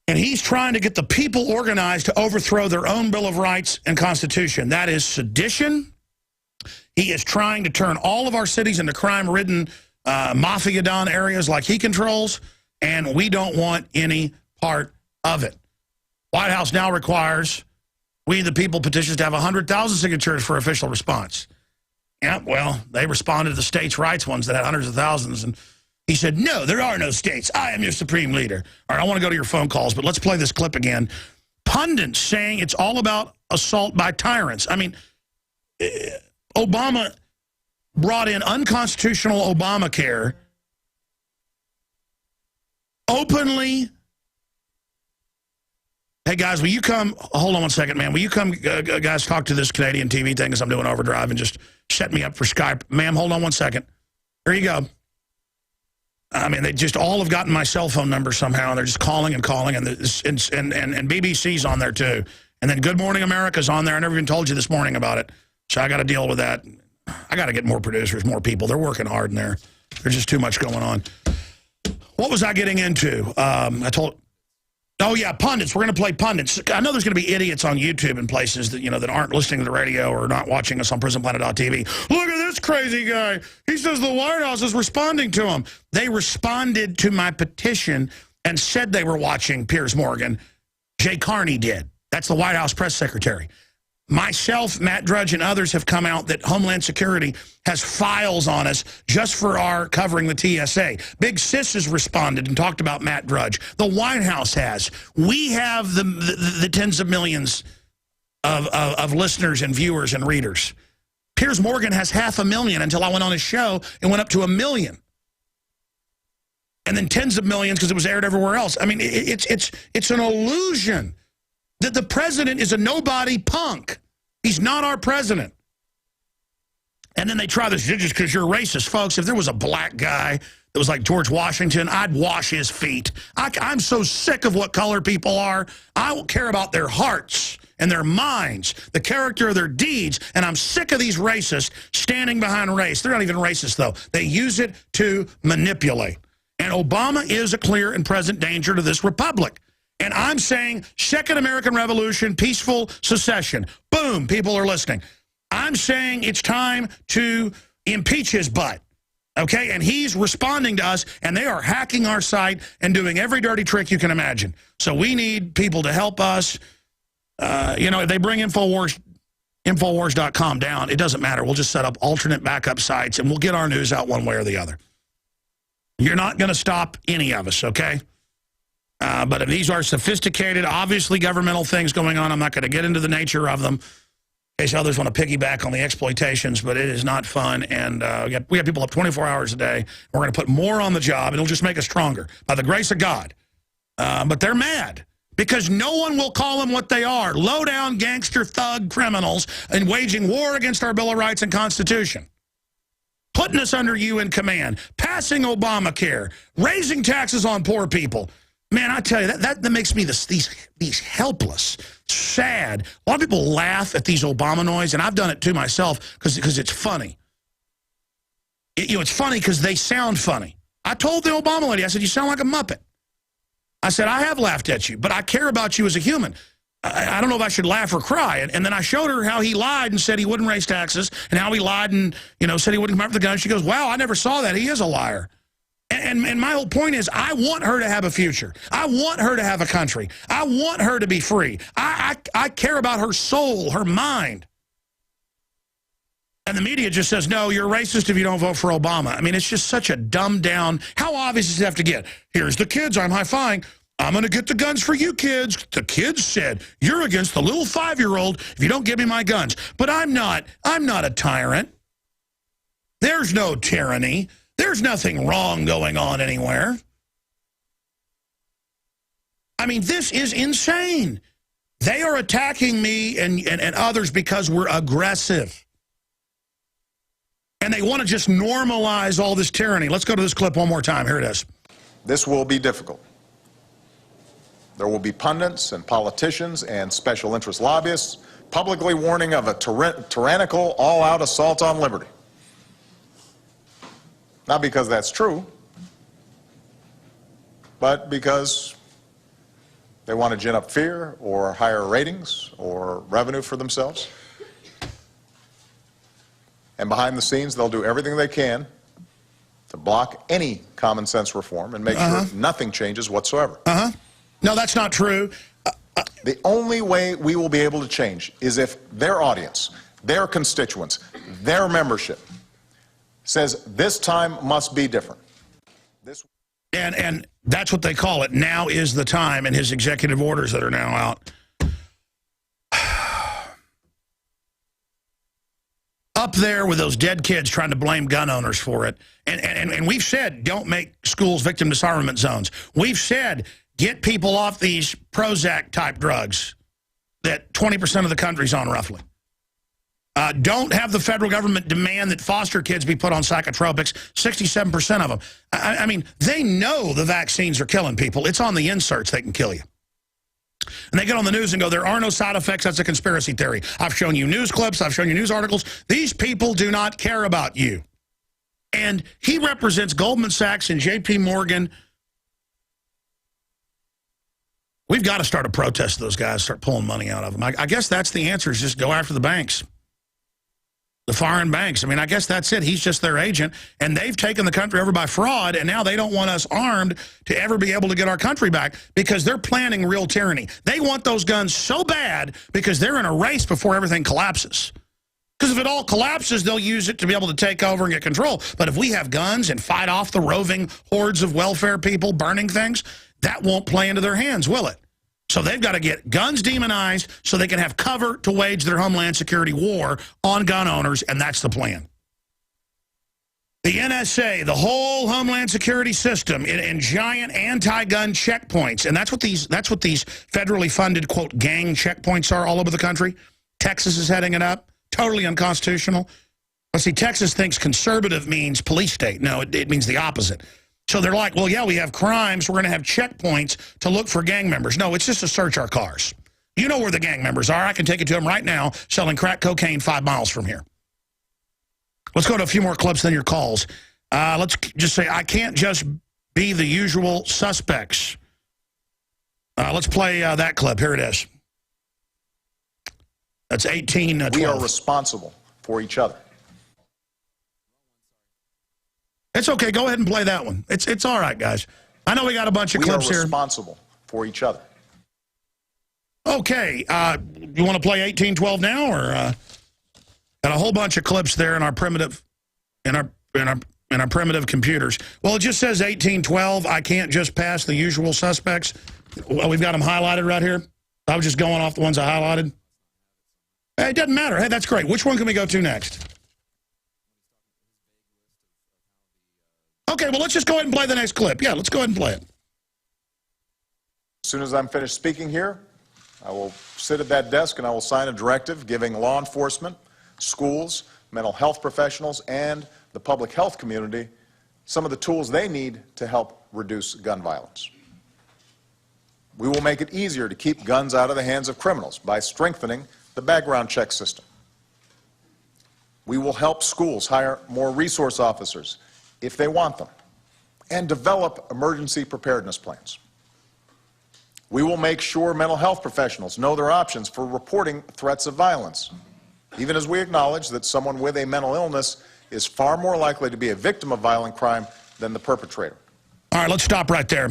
And he's trying to get the people organized to overthrow their own Bill of Rights and Constitution. That is sedition. He is trying to turn all of our cities into crime-ridden mafia-don areas like he controls, and we don't want any part of it. White House now requires we, the people, petitions to have 100,000 signatures for official response. Yeah, well, they responded to the states' rights ones that had hundreds of thousands, and he said, no, there are no states. I am your supreme leader. All right, I want to go to your phone calls, but let's play this clip again. Pundits saying it's all about assault by tyrants. I mean, Obama brought in unconstitutional Obamacare, openly. Hey, guys, will you come? Hold on one second, man. Will you come, guys, talk to this Canadian TV thing as I'm doing overdrive and just set me up for Skype? Ma'am, hold on one second. Here you go. I mean, they just all have gotten my cell phone number somehow, and they're just calling and calling, and BBC's on there, too. And then Good Morning America's on there. I never even told you this morning about it, so I got to deal with that. I got to get more producers, more people. They're working hard in there. There's just too much going on. What was I getting into? Oh, yeah, pundits. We're going to play pundits. I know there's going to be idiots on YouTube and places that, that aren't listening to the radio or not watching us on PrisonPlanet.tv. Look at this crazy guy. He says the White House is responding to him. They responded to my petition and said they were watching Piers Morgan. Jay Carney did. That's the White House press secretary. Myself, Matt Drudge, and others have come out that Homeland Security has files on us just for our covering the TSA. Big Sis has responded and talked about Matt Drudge. The White House has. We have the tens of millions of listeners and viewers and readers. Piers Morgan has 500,000 until I went on his show and went up to 1 million. And then tens of millions because it was aired everywhere else. I mean, it's an illusion that the president is a nobody punk. He's not our president. And then they try this just because you're racist. Folks, if there was a black guy that was like George Washington, I'd wash his feet. I'm so sick of what color people are. I don't care about their hearts and their minds, the character of their deeds, and I'm sick of these racists standing behind race. They're not even racist, though. They use it to manipulate. And Obama is a clear and present danger to this republic. And I'm saying Second American Revolution, peaceful secession. Boom, people are listening. I'm saying it's time to impeach his butt, okay? And he's responding to us, and they are hacking our site and doing every dirty trick you can imagine. So we need people to help us. If they bring Infowars.com down, it doesn't matter. We'll just set up alternate backup sites, and we'll get our news out one way or the other. You're not going to stop any of us, okay? But if these are sophisticated, obviously governmental things going on, I'm not going to get into the nature of them in case others want to piggyback on the exploitations, but it is not fun. And we got people up 24 hours a day. We're going to put more on the job, and it'll just make us stronger by the grace of God. But they're mad because no one will call them what they are, low-down gangster thug criminals and waging war against our Bill of Rights and Constitution. Putting us under UN command, passing Obamacare, raising taxes on poor people. Man, I tell you, that makes me these helpless, sad. A lot of people laugh at these Obama noise, and I've done it too myself because it's funny. It's funny because they sound funny. I told the Obama lady, I said, you sound like a Muppet. I said, I have laughed at you, but I care about you as a human. I don't know if I should laugh or cry. And then I showed her how he lied and said he wouldn't raise taxes, and how he lied and said he wouldn't come up with the gun. She goes, wow, I never saw that. He is a liar. And my whole point is I want her to have a future. I want her to have a country. I want her to be free. I care about her soul, her mind. And the media just says, no, you're racist if you don't vote for Obama. I mean, it's just such a dumbed down. How obvious does it have to get? Here's the kids I'm high-fiving. I'm going to get the guns for you kids. The kids said, you're against the little 5-year-old if you don't give me my guns. But I'm not a tyrant. There's no tyranny. There's nothing wrong going on anywhere. I mean, this is insane. They are attacking me and others because we're aggressive. And they want to just normalize all this tyranny. Let's go to this clip one more time. Here it is. This will be difficult. There will be pundits and politicians and special interest lobbyists publicly warning of a tyrannical, all-out assault on liberty. Not because that's true, but because they want to gin up fear or higher ratings or revenue for themselves. And behind the scenes, they'll do everything they can to block any common sense reform and make sure nothing changes whatsoever. No, that's not true. The only way we will be able to change is if their audience, their constituents, their membership says this time must be different. And that's what they call it. Now is the time, in his executive orders that are now out. up there with those dead kids trying to blame gun owners for it. And we've said, don't make schools victim disarmament zones. We've said, get people off these Prozac-type drugs that 20% of the country's on, roughly. Don't have the federal government demand that foster kids be put on psychotropics, 67% of them. I mean, they know the vaccines are killing people. It's on the inserts they can kill you. And they get on the news and go, there are no side effects, that's a conspiracy theory. I've shown you news clips, I've shown you news articles. These people do not care about you. And he represents Goldman Sachs and J.P. Morgan. We've got to start a protest of those guys, start pulling money out of them. I guess that's the answer, is just go after the banks. The foreign banks. I mean, I guess that's it. He's just their agent, and they've taken the country over by fraud, and now they don't want us armed to ever be able to get our country back because they're planning real tyranny. They want those guns so bad because they're in a race before everything collapses. Because if it all collapses, they'll use it to be able to take over and get control. But if we have guns and fight off the roving hordes of welfare people burning things, that won't play into their hands, will it? So they've got to get guns demonized so they can have cover to wage their Homeland Security war on gun owners, and that's the plan. The NSA, the whole Homeland Security system in giant anti-gun checkpoints, and that's what these federally funded, quote, gang checkpoints are all over the country. Texas is heading it up. Totally unconstitutional. But see, Texas thinks conservative means police state. No, it means the opposite. So they're like, well, yeah, we have crimes. We're going to have checkpoints to look for gang members. No, it's just to search our cars. You know where the gang members are. I can take you to them right now, selling crack cocaine 5 miles from here. Let's go to a few more clips than your calls. Let's just say, I can't just be the usual suspects. Let's play that clip. Here it is. That's 1812. We are responsible for each other. It's okay. Go ahead and play that one. It's all right, guys. I know we got a bunch of clips here. We are responsible for each other. Okay. You want to play 1812 now, or got a whole bunch of clips there in our primitive primitive computers? Well, it just says 1812. I can't just pass the usual suspects. Well, we've got them highlighted right here. I was just going off the ones I highlighted. Hey, it doesn't matter. Hey, that's great. Which one can we go to next? Okay, well, let's just go ahead and play the next clip. Yeah, let's go ahead and play it. As soon as I'm finished speaking here, I will sit at that desk and I will sign a directive giving law enforcement, schools, mental health professionals, and the public health community some of the tools they need to help reduce gun violence. We will make it easier to keep guns out of the hands of criminals by strengthening the background check system. We will help schools hire more resource officers if they want them, and develop emergency preparedness plans. We will make sure mental health professionals know their options for reporting threats of violence, even as we acknowledge that someone with a mental illness is far more likely to be a victim of violent crime than the perpetrator. All right, let's stop right there.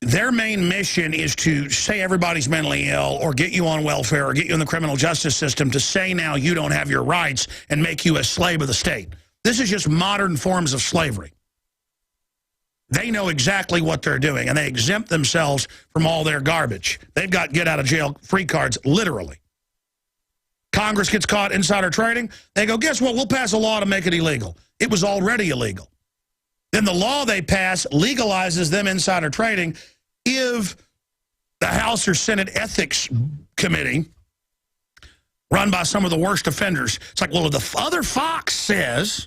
Their main mission is to say everybody's mentally ill or get you on welfare or get you in the criminal justice system to say now you don't have your rights and make you a slave of the state. This is just modern forms of slavery. They know exactly what they're doing, and they exempt themselves from all their garbage. They've got get-out-of-jail-free cards, literally. Congress gets caught insider trading. They go, guess what? We'll pass a law to make it illegal. It was already illegal. Then the law they pass legalizes them insider trading if the House or Senate Ethics Committee, run by some of the worst offenders, it's like, well, if the other Fox says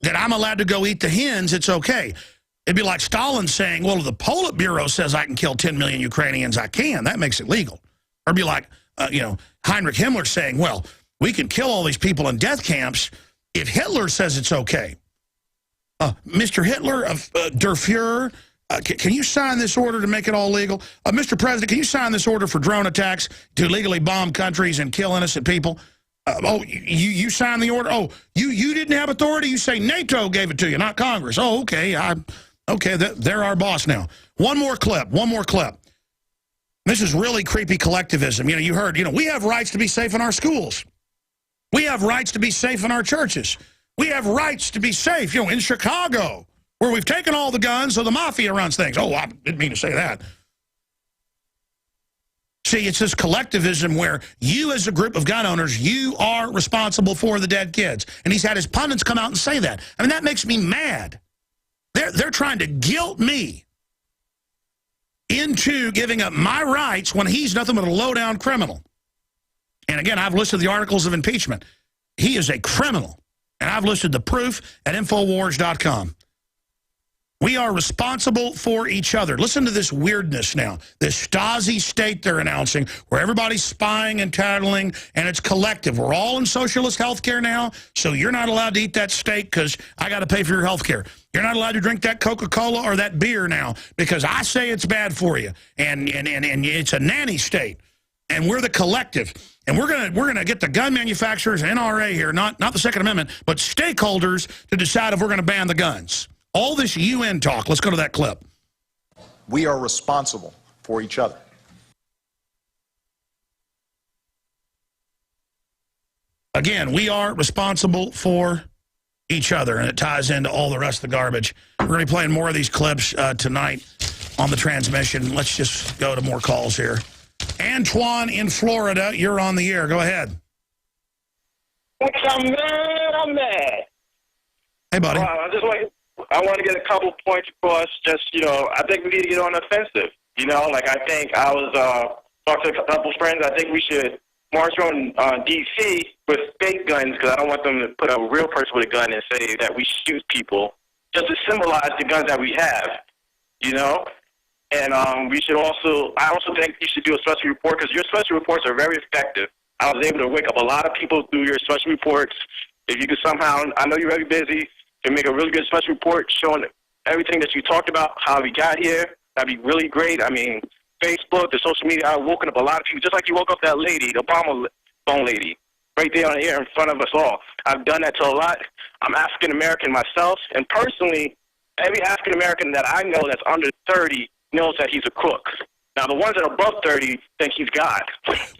that I'm allowed to go eat the hens, it's okay. It'd be like Stalin saying, well, if the Politburo says I can kill 10 million Ukrainians, I can. That makes it legal. Or it'd be like, Heinrich Himmler saying, well, we can kill all these people in death camps if Hitler says it's okay. Mr. Hitler, Der Fuhrer, can you sign this order to make it all legal? Mr. President, can you sign this order for drone attacks to legally bomb countries and kill innocent people? You signed the order? Oh, you didn't have authority? You say NATO gave it to you, not Congress. Oh, okay. Okay, they're our boss now. One more clip. This is really creepy collectivism. You heard, we have rights to be safe in our schools. We have rights to be safe in our churches. We have rights to be safe, in Chicago, where we've taken all the guns so the mafia runs things. Oh, I didn't mean to say that. See, it's this collectivism where you as a group of gun owners, you are responsible for the dead kids. And he's had his pundits come out and say that. I mean, that makes me mad. They're trying to guilt me into giving up my rights when he's nothing but a low-down criminal. And again, I've listed the articles of impeachment. He is a criminal. And I've listed the proof at Infowars.com. We are responsible for each other. Listen to this weirdness now. This Stasi state they're announcing, where everybody's spying and tattling, and it's collective. We're all in socialist health care now, so you're not allowed to eat that steak because I got to pay for your health care. You're not allowed to drink that Coca-Cola or that beer now because I say it's bad for you. And it's a nanny state. And we're the collective. And we're gonna get the gun manufacturers, NRA here, not the Second Amendment, but stakeholders to decide if we're going to ban the guns. All this UN talk. Let's go to that clip. We are responsible for each other. Again, we are responsible for each other, and it ties into all the rest of the garbage. We're going to be playing more of these clips tonight on the transmission. Let's just go to more calls here. Antoine in Florida, you're on the air. Go ahead. I'm mad. Hey, buddy. I want to get a couple points across. Just, I think we need to get on the offensive. I think I was talking to a couple friends. I think we should march on D.C. with fake guns because I don't want them to put a real person with a gun and say that we shoot people just to symbolize the guns that we have, And we should I also think you should do a special report because your special reports are very effective. I was able to wake up a lot of people through your special reports. If you could somehow, I know you're very busy, can make a really good special report showing everything that you talked about, how we got here, that'd be really great. I mean, Facebook, the social media, I've woken up a lot of people, just like you woke up that lady, the Obama phone lady, right there on the air in front of us all. I've done that to a lot. I'm African-American myself, and personally, every African-American that I know that's under 30 knows that he's a crook. Now, the ones that are above 30 think he's God.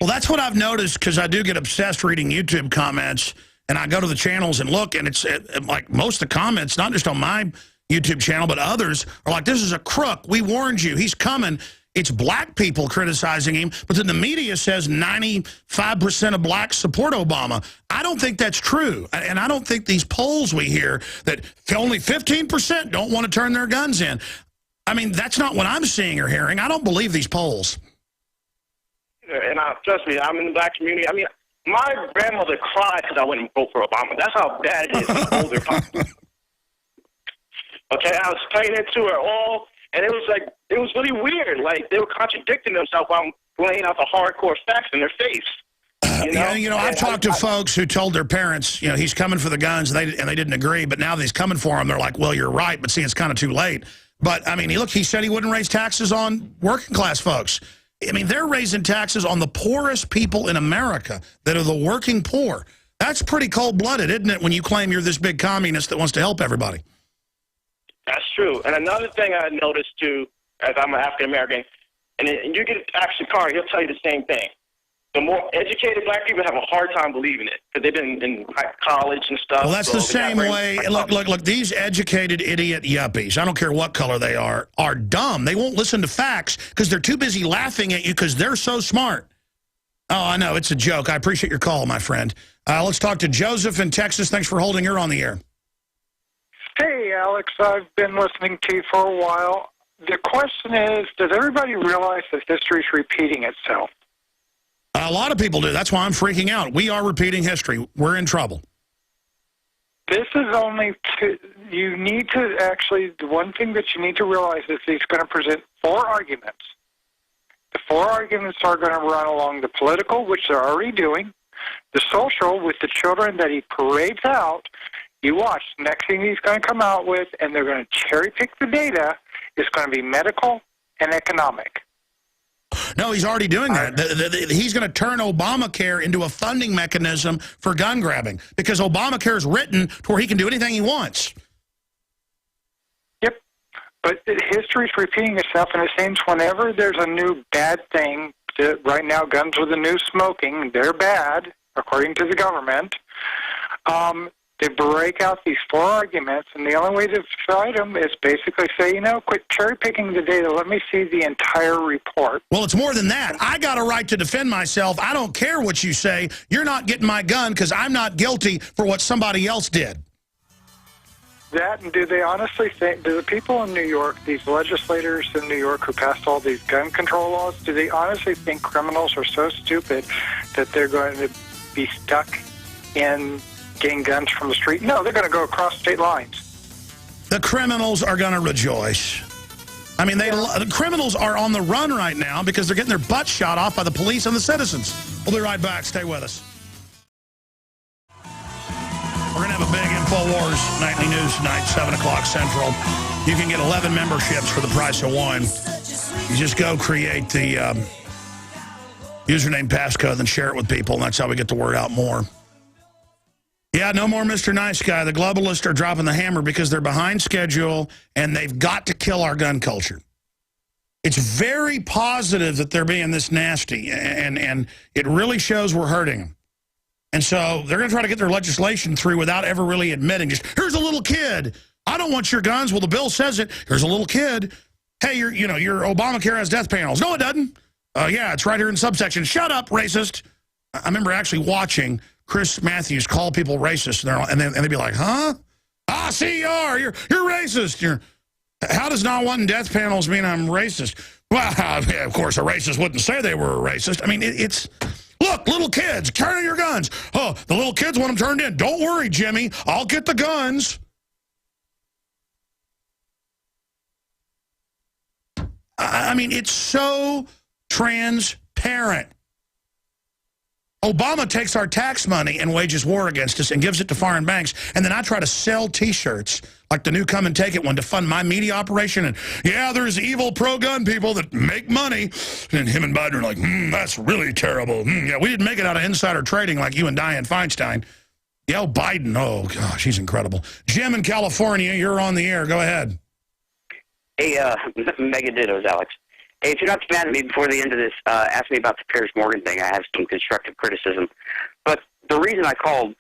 Well, that's what I've noticed because I do get obsessed reading YouTube comments, and I go to the channels and look, and it's like most of the comments, not just on my YouTube channel, but others are like, this is a crook. We warned you. He's coming. It's black people criticizing him, but then the media says 95% of blacks support Obama. I don't think that's true, and I don't think these polls we hear that only 15% don't want to turn their guns in. I mean, that's not what I'm seeing or hearing. I don't believe these polls. And trust me, I'm in the black community. I mean, my grandmother cried because I wouldn't vote for Obama. That's how bad it is to older people. Okay, I was explaining it to her all, and it was really weird. Like, they were contradicting themselves while I'm laying out the hardcore facts in their face. I've talked to folks who told their parents, he's coming for the guns, and they didn't agree, but now that he's coming for them, they're like, well, you're right, but see, it's kind of too late. But, I mean, he said he wouldn't raise taxes on working-class folks. I mean, they're raising taxes on the poorest people in America that are the working poor. That's pretty cold-blooded, isn't it, when you claim you're this big communist that wants to help everybody? That's true. And another thing I noticed, too, as I'm an African-American, and you get ask Shakari, he'll tell you the same thing. The more educated black people have a hard time believing it because they've been in college and stuff. Well, that's the same way. Look, these educated idiot yuppies, I don't care what color they are dumb. They won't listen to facts because they're too busy laughing at you because they're so smart. Oh, I know. It's a joke. I appreciate your call, my friend. Let's talk to Joseph in Texas. Thanks for holding her on the air. Hey, Alex. I've been listening to you for a while. The question is, does everybody realize that history is repeating itself? A lot of people do. That's why I'm freaking out. We are repeating history. We're in trouble. This is only you need to actually, the one thing that you need to realize is he's going to present 4 arguments. The 4 arguments are going to run along the political, which they're already doing, the social with the children that he parades out. You watch. Next thing he's going to come out with, and they're going to cherry pick the data, is going to be medical and economic. No, he's already doing that. He's going to turn Obamacare into a funding mechanism for gun grabbing because Obamacare is written to where he can do anything he wants. Yep. But history is repeating itself, and it seems whenever there's a new bad thing, right now guns are the new smoking, they're bad, according to the government, They break out these 4 arguments, and the only way to fight them is basically say, quit cherry-picking the data. Let me see the entire report. Well, it's more than that. I got a right to defend myself. I don't care what you say. You're not getting my gun because I'm not guilty for what somebody else did. That, and do they honestly think, do the people in New York, these legislators in New York who passed all these gun control laws, do they honestly think criminals are so stupid that they're going to be stuck in getting guns from the street? No, they're going to go across state lines. The criminals are going to rejoice. I mean, the criminals are on the run right now because they're getting their butts shot off by the police and the citizens. We'll be right back. Stay with us. We're going to have a big InfoWars nightly news tonight, 7 o'clock Central. You can get 11 memberships for the price of 1. You just go create the username, passcode, and share it with people, and that's how we get the word out more. Yeah, no more Mr. Nice Guy. The globalists are dropping the hammer because they're behind schedule, and they've got to kill our gun culture. It's very positive that they're being this nasty, and it really shows we're hurting them. And so they're going to try to get their legislation through without ever really admitting, just, here's a little kid. I don't want your guns. Well, the bill says it. Here's a little kid. Hey, your Obamacare has death panels. No, it doesn't. Yeah, it's right here in subsection. Shut up, racist. I remember actually watching Chris Matthews call people racist, and they'd be like, huh? Ah, see, you're racist. How does not wanting death panels mean I'm racist? Well, yeah, of course, a racist wouldn't say they were a racist. I mean, it's... Look, little kids, turn in your guns. Oh, the little kids want them turned in. Don't worry, Jimmy. I'll get the guns. I mean, it's so transparent. Obama takes our tax money and wages war against us and gives it to foreign banks, and then I try to sell T-shirts like the new Come and Take It one to fund my media operation, and yeah, there's evil pro-gun people that make money, and him and Biden are like, that's really terrible. Yeah, we didn't make it out of insider trading like you and Dianne Feinstein. Yeah, Biden, oh gosh, he's incredible. Jim in California, you're on the air. Go ahead. Hey, mega dittos, Alex. Hey, if you're not too mad at me before the end of this, ask me about the Piers Morgan thing. I have some constructive criticism. But the reason I called,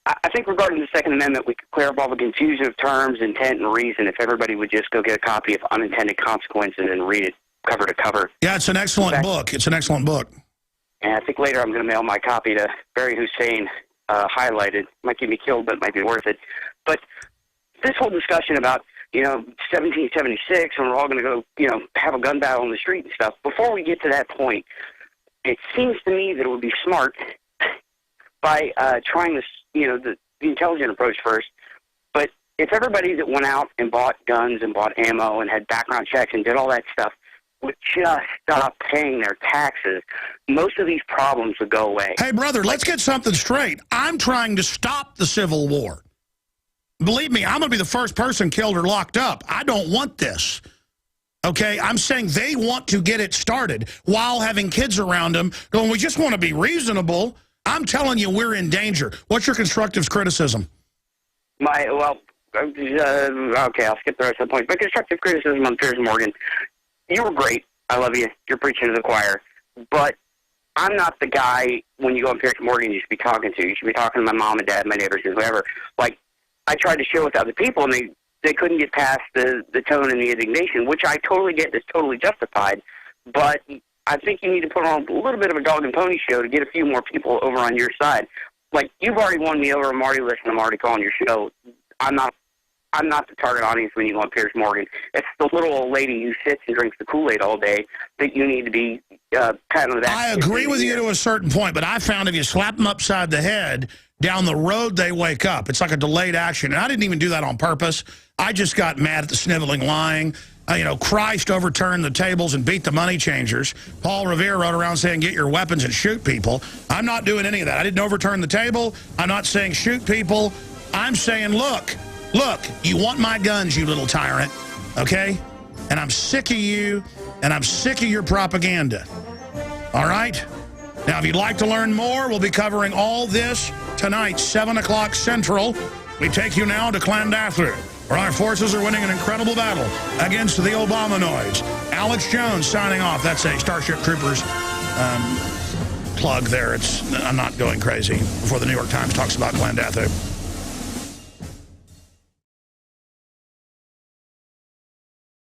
I think regarding the Second Amendment, we could clear up all the confusion of terms, intent, and reason if everybody would just go get a copy of Unintended Consequences and read it cover to cover. Yeah, it's an excellent book. It's an excellent book. And I think later I'm going to mail my copy to Barry Hussein, highlighted. Might get me killed, but it might be worth it. But this whole discussion about 1776, and we're all going to go, have a gun battle in the street and stuff. Before we get to that point, it seems to me that it would be smart by trying this, the intelligent approach first. But if everybody that went out and bought guns and bought ammo and had background checks and did all that stuff would just stop paying their taxes, most of these problems would go away. Hey, brother, let's get something straight. I'm trying to stop the Civil War. Believe me, I'm going to be the first person killed or locked up. I don't want this. Okay? I'm saying they want to get it started while having kids around them going, we just want to be reasonable. I'm telling you, we're in danger. What's your constructive criticism? Okay, I'll skip the rest of the points. But constructive criticism on Piers Morgan. You were great. I love you. You're preaching to the choir. But I'm not the guy, when you go on Piers Morgan, you should be talking to. You should be talking to my mom and dad, my neighbors, and whoever. Like, I tried to share with other people, and they couldn't get past the tone and the indignation, which I totally get is totally justified. But I think you need to put on a little bit of a dog and pony show to get a few more people over on your side. Like, you've already won me over. I'm already listening. I'm already calling your show. I'm not the target audience when you go on Piers Morgan. It's the little old lady who sits and drinks the Kool-Aid all day that you need to be kind of that. I agree with you to a certain point, but I found if you slap them upside the head, down the road they wake up. It's like a delayed action. And I didn't even do that on purpose. I just got mad at the sniveling lying. Christ overturned the tables and beat the money changers. Paul Revere wrote around saying, get your weapons and shoot people. I'm not doing any of that. I didn't overturn the table. I'm not saying shoot people. I'm saying, look, you want my guns, you little tyrant, okay? And I'm sick of you, and I'm sick of your propaganda. All right? Now, if you'd like to learn more, we'll be covering all this tonight, 7 o'clock Central. We take you now to Clandathu, where our forces are winning an incredible battle against the Obamanoids. Alex Jones signing off. That's a Starship Troopers plug there. I'm not going crazy before the New York Times talks about Clandathu.